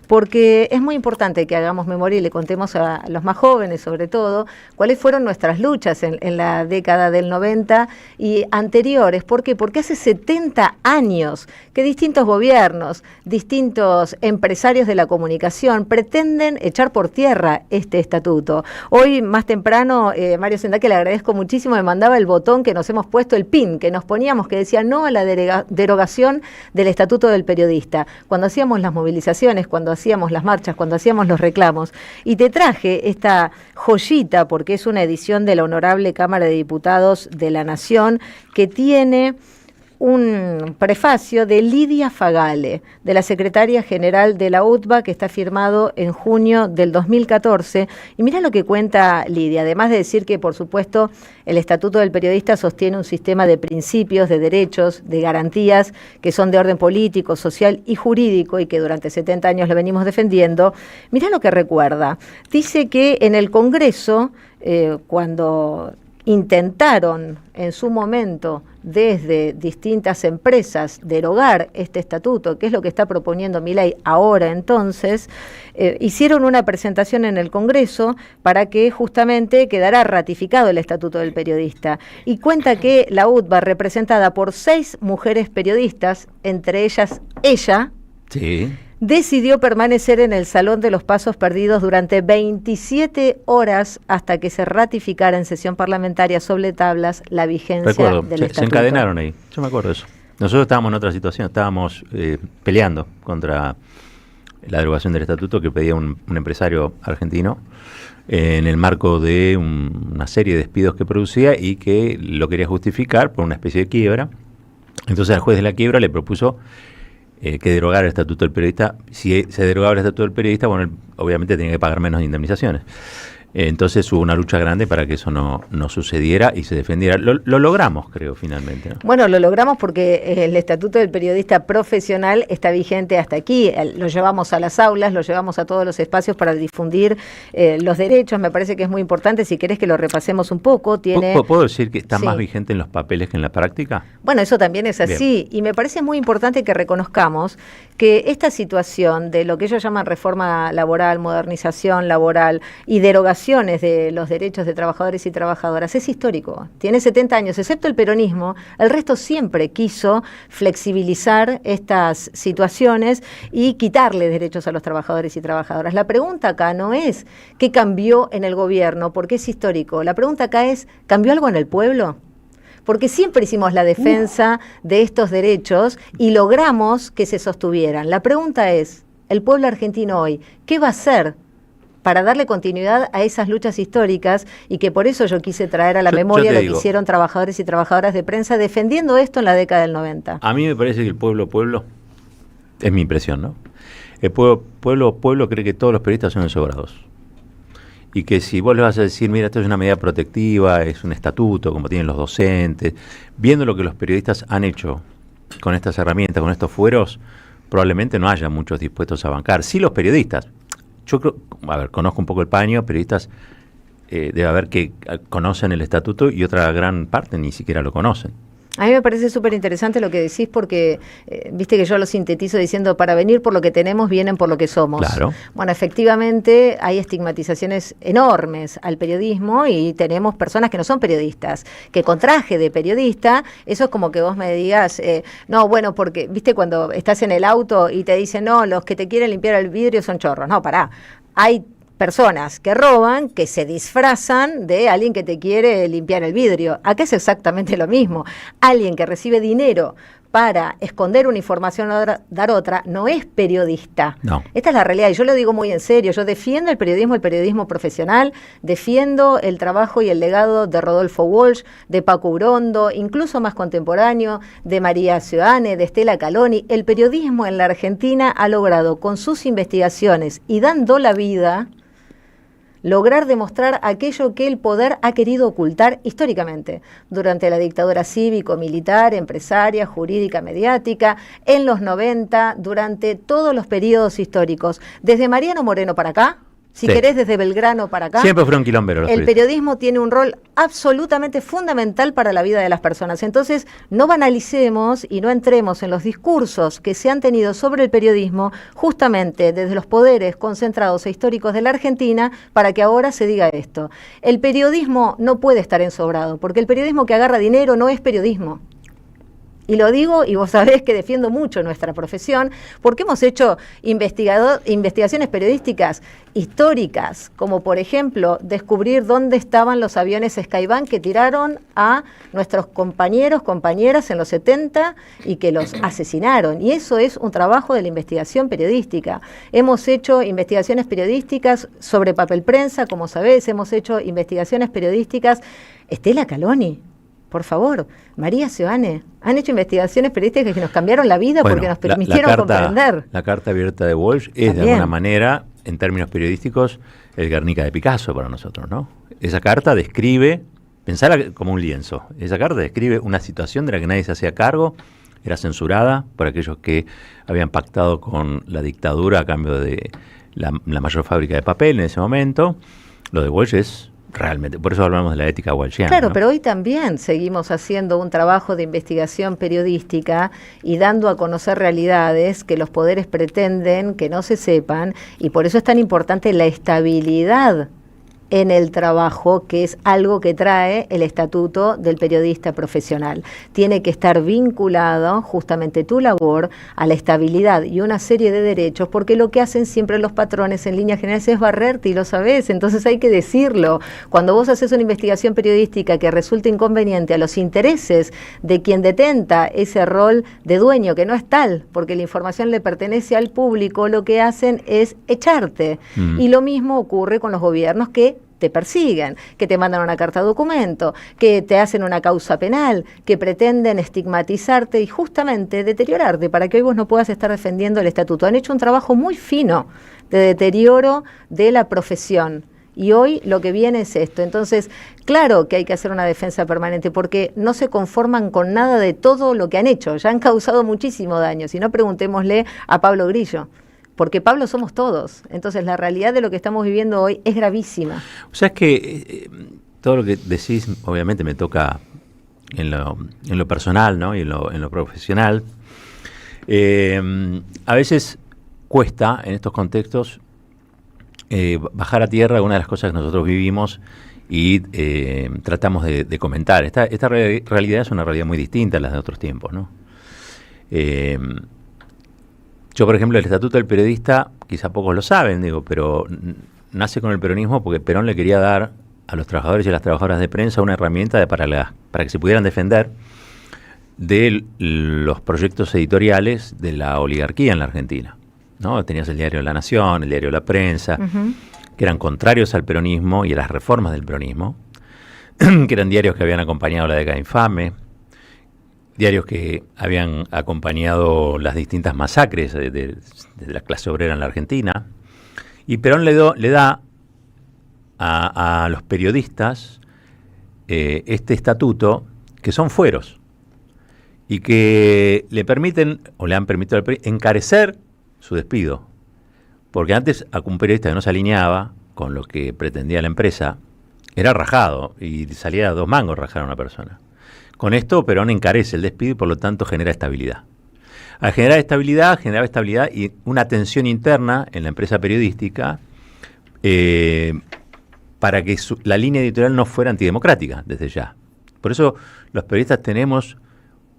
Porque es muy importante que hagamos memoria y le contemos a los más jóvenes, sobre todo, cuáles fueron nuestras luchas en la década del 90 y anteriores. ¿Por qué? Porque hace 70 años que distintos gobiernos, distintos empresarios de la comunicación pretenden echar por tierra este estatuto. Hoy, más temprano, Mario Sendá, que le agradezco muchísimo, me mandaba el botón que nos hemos puesto, el pin, que nos poníamos, que decía no a la derogación del estatuto del periodista. Cuando hacíamos las movilizaciones, cuando hacíamos las marchas, cuando hacíamos los reclamos. Y te traje esta joyita, porque es una edición de la Honorable Cámara de Diputados de la Nación, que tiene un prefacio de Lidia Fagale, de la secretaria general de la UTBA, que está firmado en junio del 2014. Y mira lo que cuenta Lidia, además de decir que, por supuesto, el Estatuto del Periodista sostiene un sistema de principios, de derechos, de garantías, que son de orden político, social y jurídico, y que durante 70 años lo venimos defendiendo. Mira lo que recuerda. Dice que en el Congreso, cuando intentaron en su momento desde distintas empresas derogar este estatuto, que es lo que está proponiendo Milei ahora entonces, hicieron una presentación en el Congreso para que justamente quedara ratificado el Estatuto del Periodista. Y cuenta que la UTBA, representada por 6 mujeres periodistas, entre ellas ella, sí, decidió permanecer en el Salón de los Pasos Perdidos durante 27 horas hasta que se ratificara en sesión parlamentaria sobre tablas la vigencia del estatuto. Se encadenaron ahí, yo me acuerdo de eso. Nosotros estábamos en otra situación, estábamos peleando contra la derogación del estatuto que pedía un empresario argentino en el marco de una serie de despidos que producía y que lo quería justificar por una especie de quiebra. Entonces al juez de la quiebra le propuso que derogara el estatuto del periodista. Si se derogaba el estatuto del periodista, bueno, él obviamente tenía que pagar menos indemnizaciones. Entonces hubo una lucha grande para que eso no sucediera y se defendiera. Lo logramos, creo, finalmente, ¿no? Bueno, lo logramos porque el Estatuto del Periodista Profesional está vigente hasta aquí. Lo llevamos a las aulas, lo llevamos a todos los espacios para difundir los derechos. Me parece que es muy importante. Si querés que lo repasemos un poco, ¿Puedo decir que está más vigente en los papeles que en la práctica? Bueno, eso también es así. Bien. Y me parece muy importante que reconozcamos que esta situación de lo que ellos llaman reforma laboral, modernización laboral y derogación de los derechos de trabajadores y trabajadoras es histórico. Tiene 70 años, excepto el peronismo, el resto siempre quiso flexibilizar estas situaciones y quitarle derechos a los trabajadores y trabajadoras. La pregunta acá no es qué cambió en el gobierno, porque es histórico. La pregunta acá es, ¿cambió algo en el pueblo? Porque siempre hicimos la defensa de estos derechos y logramos que se sostuvieran. La pregunta es, el pueblo argentino hoy, ¿qué va a hacer para darle continuidad a esas luchas históricas? Y que por eso yo quise traer a la memoria lo que hicieron trabajadores y trabajadoras de prensa defendiendo esto en la década del 90. A mí me parece que el pueblo, es mi impresión, ¿no? El pueblo cree que todos los periodistas son ensobrados. Y que si vos le vas a decir, mira, esto es una medida protectiva, es un estatuto, como tienen los docentes, viendo lo que los periodistas han hecho con estas herramientas, con estos fueros, probablemente no haya muchos dispuestos a bancar. Sí, los periodistas. Yo creo, conozco un poco el paño, periodistas debe haber que conocen el estatuto y otra gran parte ni siquiera lo conocen. A mí me parece súper interesante lo que decís porque, viste que yo lo sintetizo diciendo, para venir por lo que tenemos, vienen por lo que somos. Claro. Bueno, efectivamente hay estigmatizaciones enormes al periodismo y tenemos personas que no son periodistas, que con traje de periodista, eso es como que vos me digas, no, bueno, porque, viste, cuando estás en el auto y te dicen, no, los que te quieren limpiar el vidrio son chorros. No, pará, hay personas que roban, que se disfrazan de alguien que te quiere limpiar el vidrio. Acá es exactamente lo mismo. Alguien que recibe dinero para esconder una información o dar otra, no es periodista. No. Esta es la realidad, y yo lo digo muy en serio. Yo defiendo el periodismo profesional, defiendo el trabajo y el legado de Rodolfo Walsh, de Paco Urondo, incluso más contemporáneo, de María Seoane, de Estela Caloni. El periodismo en la Argentina ha logrado, con sus investigaciones y dando la vida, lograr demostrar aquello que el poder ha querido ocultar históricamente, durante la dictadura cívico-militar, empresaria, jurídica, mediática, en los 90, durante todos los periodos históricos, desde Mariano Moreno para acá, si querés desde Belgrano para acá. Siempre fueron quilomberos. El periodismo tiene un rol absolutamente fundamental para la vida de las personas. Entonces, no banalicemos y no entremos en los discursos que se han tenido sobre el periodismo, justamente desde los poderes concentrados e históricos de la Argentina, para que ahora se diga esto. El periodismo no puede estar ensobrado, porque el periodismo que agarra dinero no es periodismo. Y lo digo, y vos sabés que defiendo mucho nuestra profesión, porque hemos hecho investigaciones periodísticas históricas, como por ejemplo descubrir dónde estaban los aviones Skybank que tiraron a nuestros compañeros, compañeras en los 70 y que los asesinaron. Y eso es un trabajo de la investigación periodística. Hemos hecho investigaciones periodísticas sobre papel prensa, como sabés, hemos hecho investigaciones periodísticas. Estela Caloni, por favor, María Seoane, han hecho investigaciones periodísticas que nos cambiaron la vida, porque nos permitieron comprender. La carta abierta de Walsh es también, de alguna manera, en términos periodísticos, el Guernica de Picasso para nosotros, ¿no? Esa carta describe, pensala como un lienzo, esa carta describe una situación de la que nadie se hacía cargo, era censurada por aquellos que habían pactado con la dictadura a cambio de la mayor fábrica de papel en ese momento. Lo de Walsh es realmente, por eso hablamos de la ética walshiana. Claro, ¿no? Pero hoy también seguimos haciendo un trabajo de investigación periodística y dando a conocer realidades que los poderes pretenden que no se sepan, y por eso es tan importante la estabilidad en el trabajo, que es algo que trae el Estatuto del Periodista Profesional. Tiene que estar vinculado justamente tu labor a la estabilidad y una serie de derechos, porque lo que hacen siempre los patrones en líneas generales es barrerte, y lo sabés, entonces hay que decirlo. Cuando vos haces una investigación periodística que resulta inconveniente a los intereses de quien detenta ese rol de dueño, que no es tal, porque la información le pertenece al público, lo que hacen es echarte. Y lo mismo ocurre con los gobiernos que te persiguen, que te mandan una carta documento, que te hacen una causa penal, que pretenden estigmatizarte y justamente deteriorarte para que hoy vos no puedas estar defendiendo el estatuto. Han hecho un trabajo muy fino de deterioro de la profesión. Y hoy lo que viene es esto. Entonces, claro que hay que hacer una defensa permanente, porque no se conforman con nada de todo lo que han hecho. Ya han causado muchísimo daño. Si no, preguntémosle a Pablo Grillo. Porque Pablo somos todos. Entonces la realidad de lo que estamos viviendo hoy es gravísima. O sea, es que todo lo que decís obviamente me toca en lo personal, ¿no? Y en lo profesional. A veces cuesta en estos contextos bajar a tierra una de las cosas que nosotros vivimos y tratamos de comentar. Esta realidad es una realidad muy distinta a las de otros tiempos, ¿no? Yo, por ejemplo, el Estatuto del Periodista, quizá pocos lo saben, pero nace con el peronismo porque Perón le quería dar a los trabajadores y a las trabajadoras de prensa una herramienta para que se pudieran defender de los proyectos editoriales de la oligarquía en la Argentina, ¿no? Tenías el diario La Nación, el diario La Prensa, que eran contrarios al peronismo y a las reformas del peronismo, que eran diarios que habían acompañado la década infame, diarios que habían acompañado las distintas masacres de la clase obrera en la Argentina. Y Perón le da a los periodistas este estatuto, que son fueros, y que le permiten, o le han permitido encarecer su despido. Porque antes a un periodista que no se alineaba con lo que pretendía la empresa, era rajado, y salía a 2 mangos rajar a una persona. Con esto Perón encarece el despido y por lo tanto genera estabilidad. Al generar estabilidad, generaba estabilidad y una tensión interna en la empresa periodística para que la línea editorial no fuera antidemocrática desde ya. Por eso los periodistas tenemos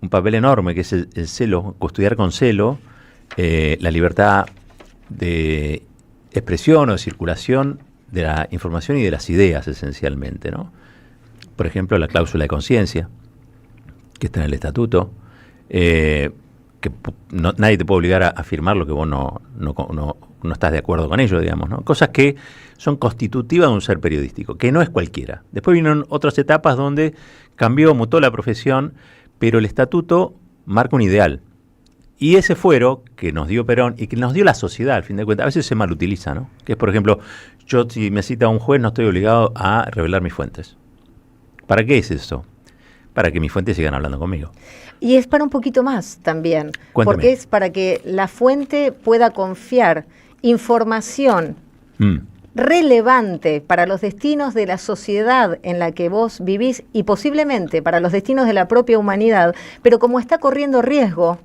un papel enorme, que es el celo, custodiar con celo la libertad de expresión o de circulación de la información y de las ideas, esencialmente, ¿no? Por ejemplo, la cláusula de conciencia, que está en el estatuto, que nadie te puede obligar a firmar lo que vos no estás de acuerdo con ello, digamos, ¿no? Cosas que son constitutivas de un ser periodístico, que no es cualquiera. Después vinieron otras etapas donde mutó la profesión, pero el estatuto marca un ideal. Y ese fuero que nos dio Perón y que nos dio la sociedad, al fin de cuentas, a veces se malutiliza, ¿no? Que es, por ejemplo, yo si me cita un juez no estoy obligado a revelar mis fuentes. ¿Para qué es eso? Para que mis fuentes sigan hablando conmigo. Y es para un poquito más también. Cuéntame. Porque es para que la fuente pueda confiar información relevante para los destinos de la sociedad en la que vos vivís y posiblemente para los destinos de la propia humanidad, pero como está corriendo riesgo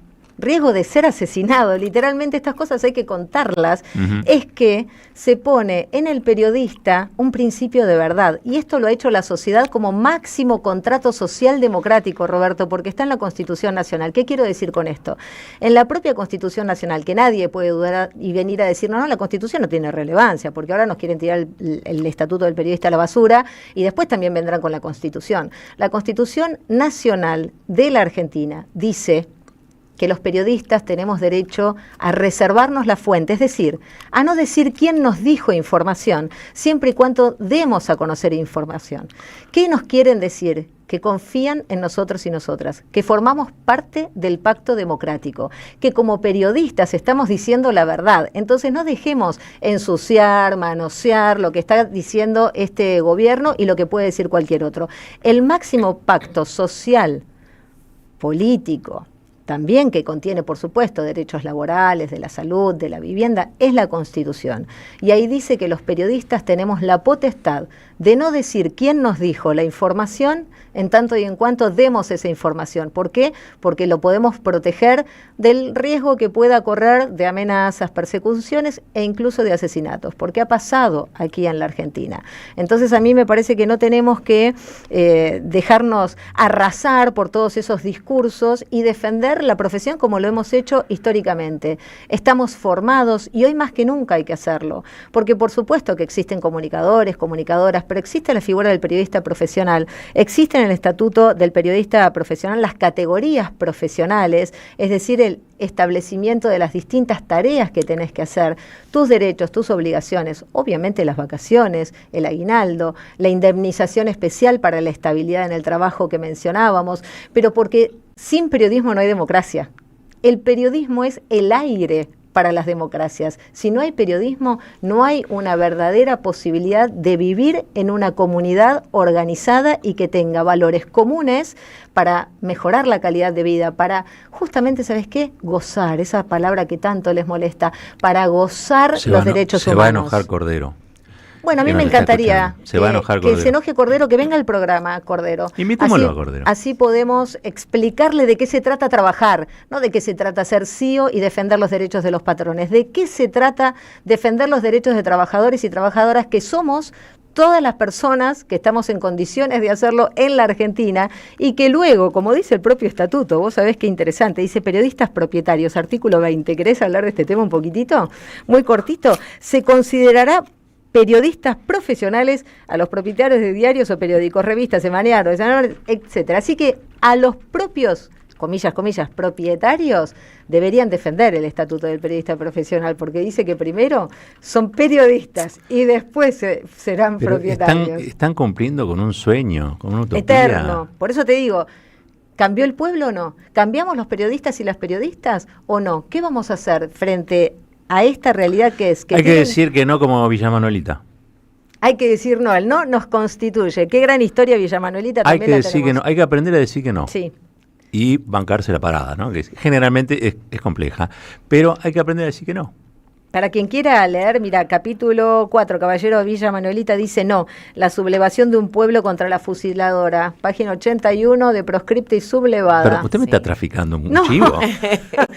de ser asesinado, literalmente estas cosas hay que contarlas, es que se pone en el periodista un principio de verdad. Y esto lo ha hecho la sociedad como máximo contrato social democrático, Roberto, porque está en la Constitución Nacional. ¿Qué quiero decir con esto? En la propia Constitución Nacional, que nadie puede dudar y venir a decir, no, la Constitución no tiene relevancia, porque ahora nos quieren tirar el Estatuto del Periodista a la basura y después también vendrán con la Constitución. La Constitución Nacional de la Argentina dice que los periodistas tenemos derecho a reservarnos la fuente, es decir, a no decir quién nos dijo información, siempre y cuando demos a conocer información. ¿Qué nos quieren decir? Que confían en nosotros y nosotras, que formamos parte del pacto democrático, que como periodistas estamos diciendo la verdad. Entonces no dejemos ensuciar, manosear lo que está diciendo este gobierno y lo que puede decir cualquier otro. El máximo pacto social, político, también que contiene, por supuesto, derechos laborales, de la salud, de la vivienda, es la Constitución. Y ahí dice que los periodistas tenemos la potestad de no decir quién nos dijo la información en tanto y en cuanto demos esa información. ¿Por qué? Porque lo podemos proteger del riesgo que pueda correr de amenazas, persecuciones e incluso de asesinatos, porque ha pasado aquí en la Argentina. Entonces a mí me parece que no tenemos que dejarnos arrasar por todos esos discursos y defender la profesión como lo hemos hecho históricamente. Estamos formados y hoy más que nunca hay que hacerlo, porque por supuesto que existen comunicadores, comunicadoras, pero existe la figura del periodista profesional, existe en el estatuto del periodista profesional las categorías profesionales, es decir, el establecimiento de las distintas tareas que tenés que hacer, tus derechos, tus obligaciones, obviamente las vacaciones, el aguinaldo, la indemnización especial para la estabilidad en el trabajo que mencionábamos, pero porque sin periodismo no hay democracia. El periodismo es el aire para las democracias. Si no hay periodismo, no hay una verdadera posibilidad de vivir en una comunidad organizada y que tenga valores comunes para mejorar la calidad de vida, para justamente, ¿sabes qué? Gozar, esa palabra que tanto les molesta, para gozar los derechos humanos. Se va a enojar Cordero. Bueno, a mí me encantaría que se enoje Cordero, que venga al programa, Cordero. Invitémoslo a Cordero. Así podemos explicarle de qué se trata trabajar, no de qué se trata ser CEO y defender los derechos de los patrones, de qué se trata defender los derechos de trabajadores y trabajadoras que somos todas las personas que estamos en condiciones de hacerlo en la Argentina y que luego, como dice el propio estatuto, vos sabés qué interesante, dice periodistas propietarios, artículo 20, ¿querés hablar de este tema un poquitito? Muy cortito, se considerará periodistas profesionales a los propietarios de diarios o periódicos, revistas, semanarios, etcétera. Así que a los propios, comillas, propietarios, deberían defender el estatuto del periodista profesional, porque dice que primero son periodistas y después serán pero propietarios. Están cumpliendo con un sueño, con una utopía. Eterno. Por eso te digo, ¿cambió el pueblo o no? ¿Cambiamos los periodistas y las periodistas o no? ¿Qué vamos a hacer frente a esta realidad que es? Hay que decir que no como Villa Manuelita. Hay que decir no, el no nos constituye. Qué gran historia Villa Manuelita también. Hay que decir que no, hay que aprender a decir que no. Sí. Y bancarse la parada, ¿no? Que generalmente es compleja, pero hay que aprender a decir que no. Para quien quiera leer, mira, capítulo 4, Caballero Villa Manuelita dice no, la sublevación de un pueblo contra la fusiladora, página 81 de Proscripta y Sublevada. Pero usted me está traficando un chivo.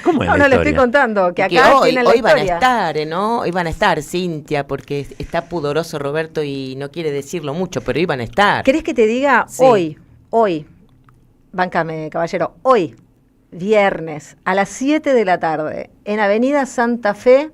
¿Cómo es no, la le historia? estoy contando, que acá hoy tienen la van a historia. estar, ¿no? Hoy van a estar, Cintia, porque está pudoroso Roberto y no quiere decirlo mucho, pero hoy van a estar. ¿Querés que te diga Sí. hoy, bancame, caballero, hoy, viernes, a las 7 de la tarde, en Avenida Santa Fe,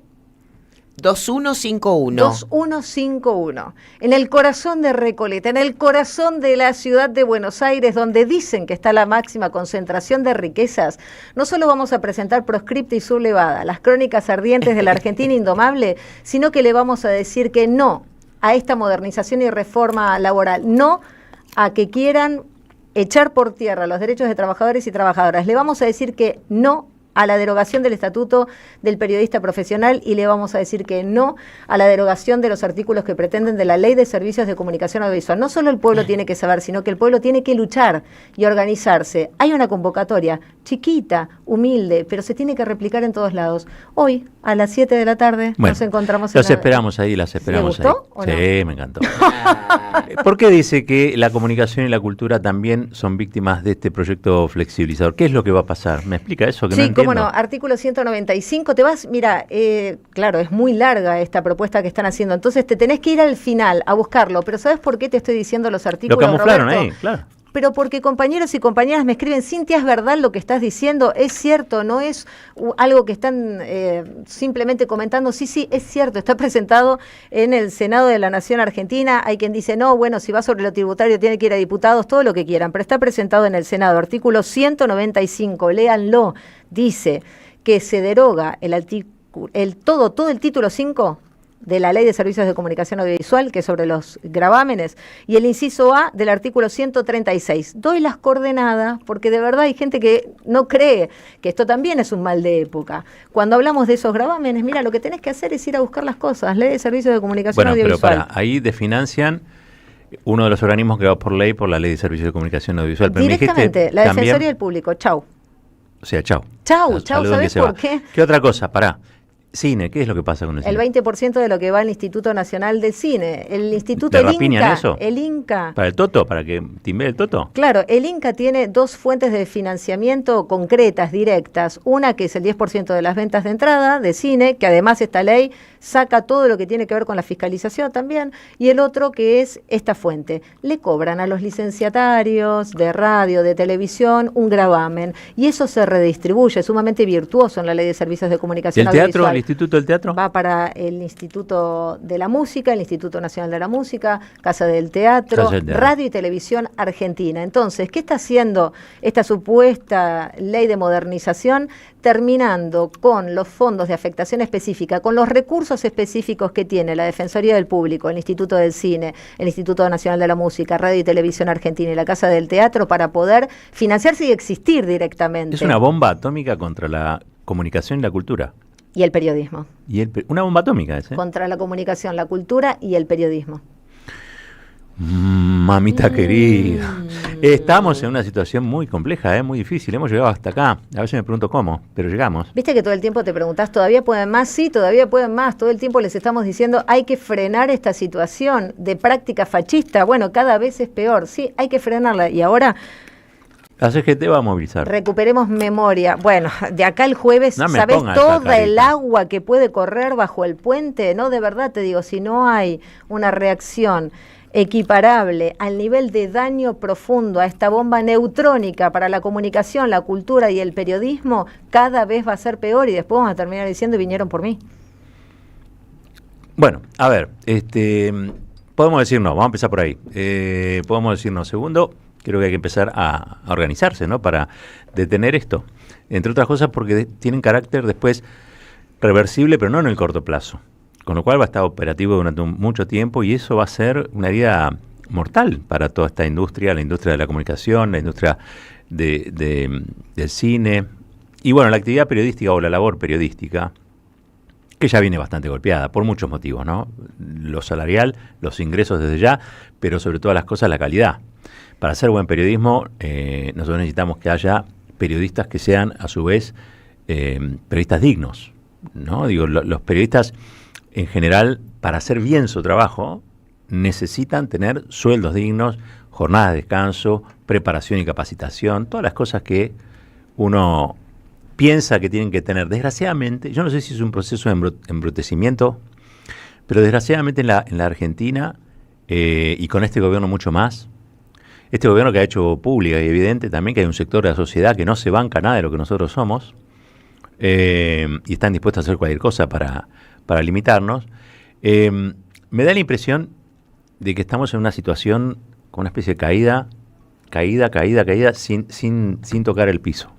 2151. 2151, en el corazón de Recoleta, en el corazón de la ciudad de Buenos Aires, donde dicen que está la máxima concentración de riquezas. No solo vamos a presentar Proscripta y Sublevada, las crónicas ardientes de la Argentina indomable, sino que le vamos a decir que no a esta modernización y reforma laboral, no a que quieran echar por tierra los derechos de trabajadores y trabajadoras. Le vamos a decir que no a la derogación del estatuto del periodista profesional y le vamos a decir que no a la derogación de los artículos que pretenden de la Ley de Servicios de Comunicación Audiovisual. No solo el pueblo tiene que saber, sino que el pueblo tiene que luchar y organizarse. Hay una convocatoria chiquita, humilde, pero se tiene que replicar en todos lados. Hoy, a las 7 de la tarde, Bueno, nos encontramos las en esperamos ahí, las esperamos ¿Le gustó o ahí. no? Sí, me encantó. ¿Por qué dice que la comunicación y la cultura también son víctimas de este proyecto flexibilizador? ¿Qué es lo que va a pasar? ¿Me explica eso? Que no Sí, entiendo. cómo no, artículo 195, te vas, mira, claro, es muy larga esta propuesta que están haciendo, entonces te tenés que ir al final a buscarlo, pero ¿sabes por qué te estoy diciendo los Lo artículos, camuflaron Roberto? ahí, claro. Pero porque compañeros y compañeras me escriben, Cintia, ¿es verdad lo que estás diciendo? ¿Es cierto? ¿No es algo que están simplemente comentando? Sí, es cierto, está presentado en el Senado de la Nación Argentina. Hay quien dice, no, bueno, si va sobre lo tributario tiene que ir a diputados, todo lo que quieran, pero está presentado en el Senado. Artículo 195, léanlo, dice que se deroga todo el título 5 de la Ley de Servicios de Comunicación Audiovisual, que es sobre los gravámenes, y el inciso A del artículo 136. Doy las coordenadas, porque de verdad hay gente que no cree que esto también es un mal de época. Cuando hablamos de esos gravámenes, mira, lo que tenés que hacer es ir a buscar las cosas. Ley de Servicios de Comunicación Audiovisual. Pero ahí desfinancian uno de los organismos que va por ley, por la Ley de Servicios de Comunicación Audiovisual. Pero directamente, me dijiste la también, Defensoría del Público, chau. O sea, chau. Chau, Saluden ¿sabés que se por va. qué? ¿Qué otra cosa? Pará. Cine, ¿qué es lo que pasa con el El cine? 20% de lo que va al Instituto Nacional del Cine. El Instituto, ¿Le el rapiñan Inca, eso? el Inca. ¿Para el Toto? ¿Para que timbre el Toto? Claro, el Inca tiene dos fuentes de financiamiento concretas, directas. Una que es el 10% de las ventas de entrada de cine, que además esta ley saca todo lo que tiene que ver con la fiscalización también, y el otro que es esta fuente. Le cobran a los licenciatarios de radio, de televisión, un gravamen, y eso se redistribuye, sumamente virtuoso en la Ley de Servicios de ¿Y Comunicación el teatro? Audiovisual. ¿El Instituto del Teatro? Va para el Instituto de la Música, el Instituto Nacional de la Música, Casa del Teatro, Casa del Teatro. Radio y Televisión Argentina. Entonces, ¿qué está haciendo esta supuesta ley de modernización? Terminando con los fondos de afectación específica, con los recursos específicos que tiene la Defensoría del Público, el Instituto del Cine, el Instituto Nacional de la Música, Radio y Televisión Argentina y la Casa del Teatro para poder financiarse y existir directamente. Es una bomba atómica contra la comunicación y la cultura. Y el periodismo. Una bomba atómica esa. Contra la comunicación, la cultura y el periodismo. Mamita querida. Estamos en una situación muy compleja, muy difícil. Hemos llegado hasta acá. A veces me pregunto cómo, pero llegamos. Viste que todo el tiempo te preguntás, ¿todavía pueden más? Sí, todavía pueden más. Todo el tiempo les estamos diciendo, hay que frenar esta situación de práctica fascista. Bueno, cada vez es peor. Sí, hay que frenarla. Y ahora La CGT va a movilizar. recuperemos memoria. Bueno, de acá el jueves, No me ¿sabés ponga esa toda carita. el agua que puede correr bajo el puente? No, de verdad te digo, si no hay una reacción equiparable al nivel de daño profundo a esta bomba neutrónica para la comunicación, la cultura y el periodismo, cada vez va a ser peor y después vamos a terminar diciendo vinieron por mí. Bueno, a ver, podemos decir no, vamos a empezar por ahí. Podemos decir no. Segundo, creo que hay que empezar a organizarse, ¿no? Para detener esto. Entre otras cosas porque tienen carácter después reversible, pero no en el corto plazo. Con lo cual va a estar operativo durante mucho tiempo y eso va a ser una herida mortal para toda esta industria, la industria de la comunicación, la industria del cine. Y bueno, la actividad periodística o la labor periodística, que ya viene bastante golpeada por muchos motivos, ¿no? Lo salarial, los ingresos desde ya, pero sobre todas las cosas la calidad. Para hacer buen periodismo, nosotros necesitamos que haya periodistas que sean, a su vez, periodistas dignos, ¿no? Digo, los periodistas, en general, para hacer bien su trabajo, necesitan tener sueldos dignos, jornadas de descanso, preparación y capacitación, todas las cosas que uno piensa que tienen que tener. Desgraciadamente, yo no sé si es un proceso de embrutecimiento, pero desgraciadamente en la Argentina, y con este gobierno mucho más, este gobierno que ha hecho pública y evidente también que hay un sector de la sociedad que no se banca nada de lo que nosotros somos, y están dispuestos a hacer cualquier cosa para limitarnos, me da la impresión de que estamos en una situación con una especie de caída, sin tocar el piso.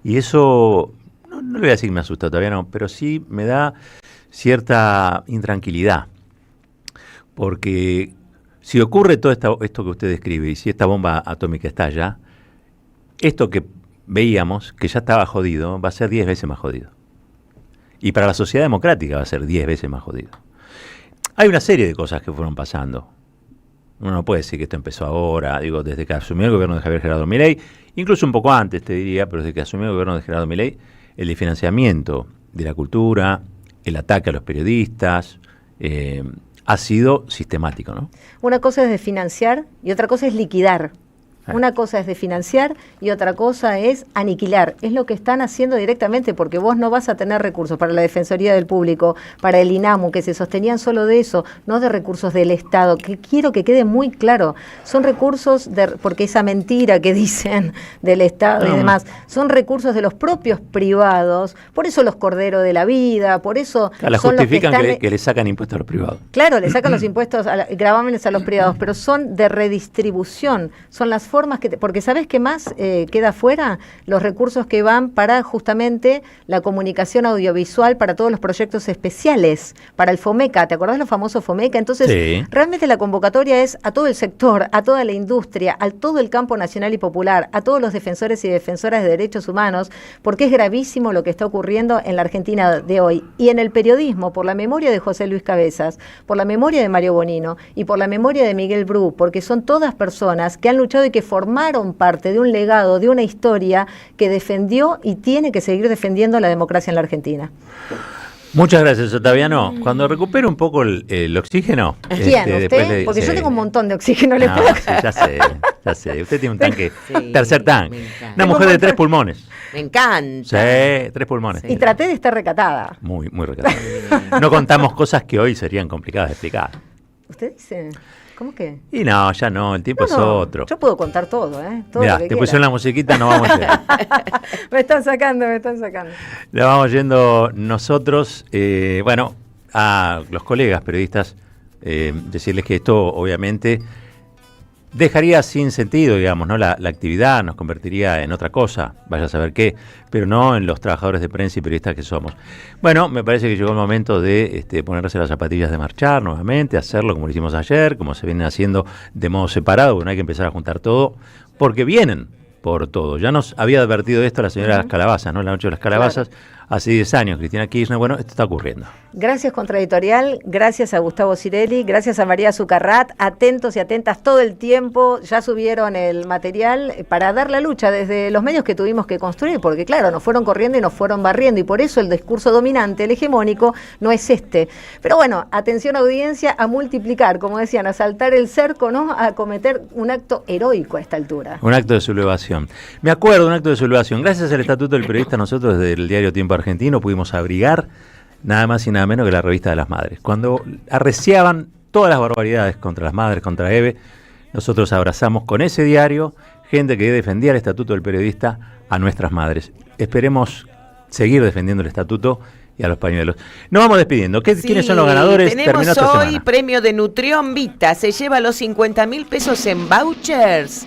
Y eso, no le voy a decir que me asusta, todavía no, pero sí me da cierta intranquilidad. Porque si ocurre todo esto que usted describe, y si esta bomba atómica estalla, esto que veíamos, que ya estaba jodido, va a ser 10 veces más jodido. Y para la sociedad democrática va a ser 10 veces más jodido. Hay una serie de cosas que fueron pasando. Uno no puede decir que esto empezó ahora, digo, desde que asumió el gobierno de Javier Gerardo Milei, incluso un poco antes te diría, pero desde que asumió el gobierno de Gerardo Milei, el desfinanciamiento de la cultura, el ataque a los periodistas, ha sido sistemático, ¿no? Una cosa es de financiar y otra cosa es liquidar. Una cosa es de financiar y otra cosa es aniquilar. Es lo que están haciendo directamente porque vos no vas a tener recursos para la Defensoría del Público, para el INAMU, que se sostenían solo de eso, no de recursos del Estado, que quiero que quede muy claro. Son recursos, porque esa mentira que dicen del Estado y demás, son recursos de los propios privados, por eso los corderos de la vida, por eso La son justifican los que están... que le sacan impuestos a los privados. Claro, le sacan los impuestos, gravámenes a los privados, pero son de redistribución, son las formas que... porque ¿sabés qué más queda fuera? Los recursos que van para justamente la comunicación audiovisual, para todos los proyectos especiales, para el FOMECA, ¿te acordás los famosos FOMECA? Entonces, sí. Realmente la convocatoria es a todo el sector, a toda la industria, a todo el campo nacional y popular, a todos los defensores y defensoras de derechos humanos, porque es gravísimo lo que está ocurriendo en la Argentina de hoy. Y en el periodismo, por la memoria de José Luis Cabezas, por la memoria de Mario Bonino y por la memoria de Miguel Bru, porque son todas personas que han luchado y que formaron parte de un legado, de una historia que defendió y tiene que seguir defendiendo la democracia en la Argentina. Muchas gracias, Otaviano. Cuando recupere un poco el oxígeno... ¿Quién? ¿Usted? Porque yo tengo un montón de oxígeno. ¿Le puedo? Sí, ya sé. Usted tiene un tanque, tercer tanque. Una mujer de 3 pulmones. Me encanta. Sí, 3 pulmones. Y traté de estar recatada. Muy recatada. No contamos cosas que hoy serían complicadas de explicar. ¿Usted dice? ¿Cómo que? Y no, ya no, el tiempo es otro. Yo puedo contar todo, ¿eh? Todo mirá, lo que te pusieron la musiquita, no vamos a llegar. Me están sacando. La vamos yendo nosotros, bueno, a los colegas periodistas, decirles que esto obviamente dejaría sin sentido, digamos, ¿no? La actividad nos convertiría en otra cosa, vaya a saber qué, pero no en los trabajadores de prensa y periodistas que somos. Bueno, me parece que llegó el momento de ponerse las zapatillas de marchar nuevamente, hacerlo como lo hicimos ayer, como se vienen haciendo de modo separado, bueno, hay que empezar a juntar todo, porque vienen por todo. Ya nos había advertido esto la señora de las calabazas, ¿no? La noche de las calabazas, hace 10 años, Cristina Kirchner, bueno, esto está ocurriendo. Gracias Contraeditorial, gracias a Gustavo Cirelli, gracias a María Zucarrat, atentos y atentas todo el tiempo, ya subieron el material para dar la lucha desde los medios que tuvimos que construir, porque claro, nos fueron corriendo y nos fueron barriendo, y por eso el discurso dominante, el hegemónico, no es este. Pero bueno, atención audiencia, a multiplicar, como decían, a saltar el cerco, ¿no? A cometer un acto heroico a esta altura. Un acto de sublevación. Me acuerdo de un acto de sublevación. Gracias al Estatuto del Periodista, nosotros desde el diario Tiempo Argentino pudimos abrigar nada más y nada menos que la Revista de las Madres. Cuando arreciaban todas las barbaridades contra las madres, contra Eve, nosotros abrazamos con ese diario gente que defendía el Estatuto del Periodista a nuestras madres. Esperemos seguir defendiendo el Estatuto y a los pañuelos. Nos vamos despidiendo. ¿Quiénes son los ganadores? Tenemos hoy premio de Nutrión Vita. Se lleva los 50.000 pesos en vouchers.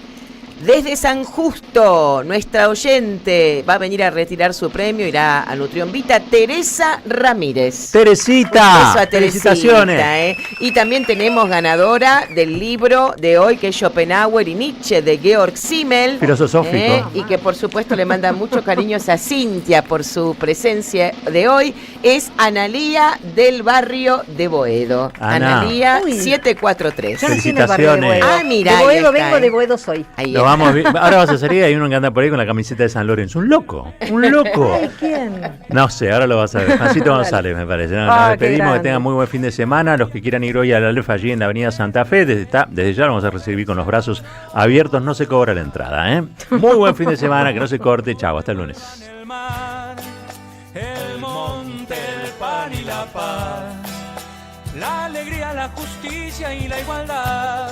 Desde San Justo, nuestra oyente va a venir a retirar su premio, irá a Nutrión Vita, Teresa Ramírez. ¡Teresita! A ¡Felicitaciones! Y también tenemos ganadora del libro de hoy, que es Schopenhauer y Nietzsche, de Georg Simmel. Filosófico. Y que por supuesto le manda muchos cariños a Cintia por su presencia de hoy. Es Analía del barrio de Boedo. Analía 743. Felicitaciones. Mira. De Boedo vengo, de Boedo soy. Ahí ahora vas a salir y hay uno que anda por ahí con la camiseta de San Lorenzo. Un loco. Ay, ¿quién? No sé, ahora lo vas a ver. Juancito González, me parece. Nos despedimos, que tengan muy buen fin de semana. Los que quieran ir hoy a la Alfa allí en la avenida Santa Fe, desde ya lo vamos a recibir con los brazos abiertos. No se cobra la entrada, ¿eh? Muy buen fin de semana, que no se corte. Chau, hasta el lunes. El monte, el pan y la paz, la alegría, la justicia y la igualdad.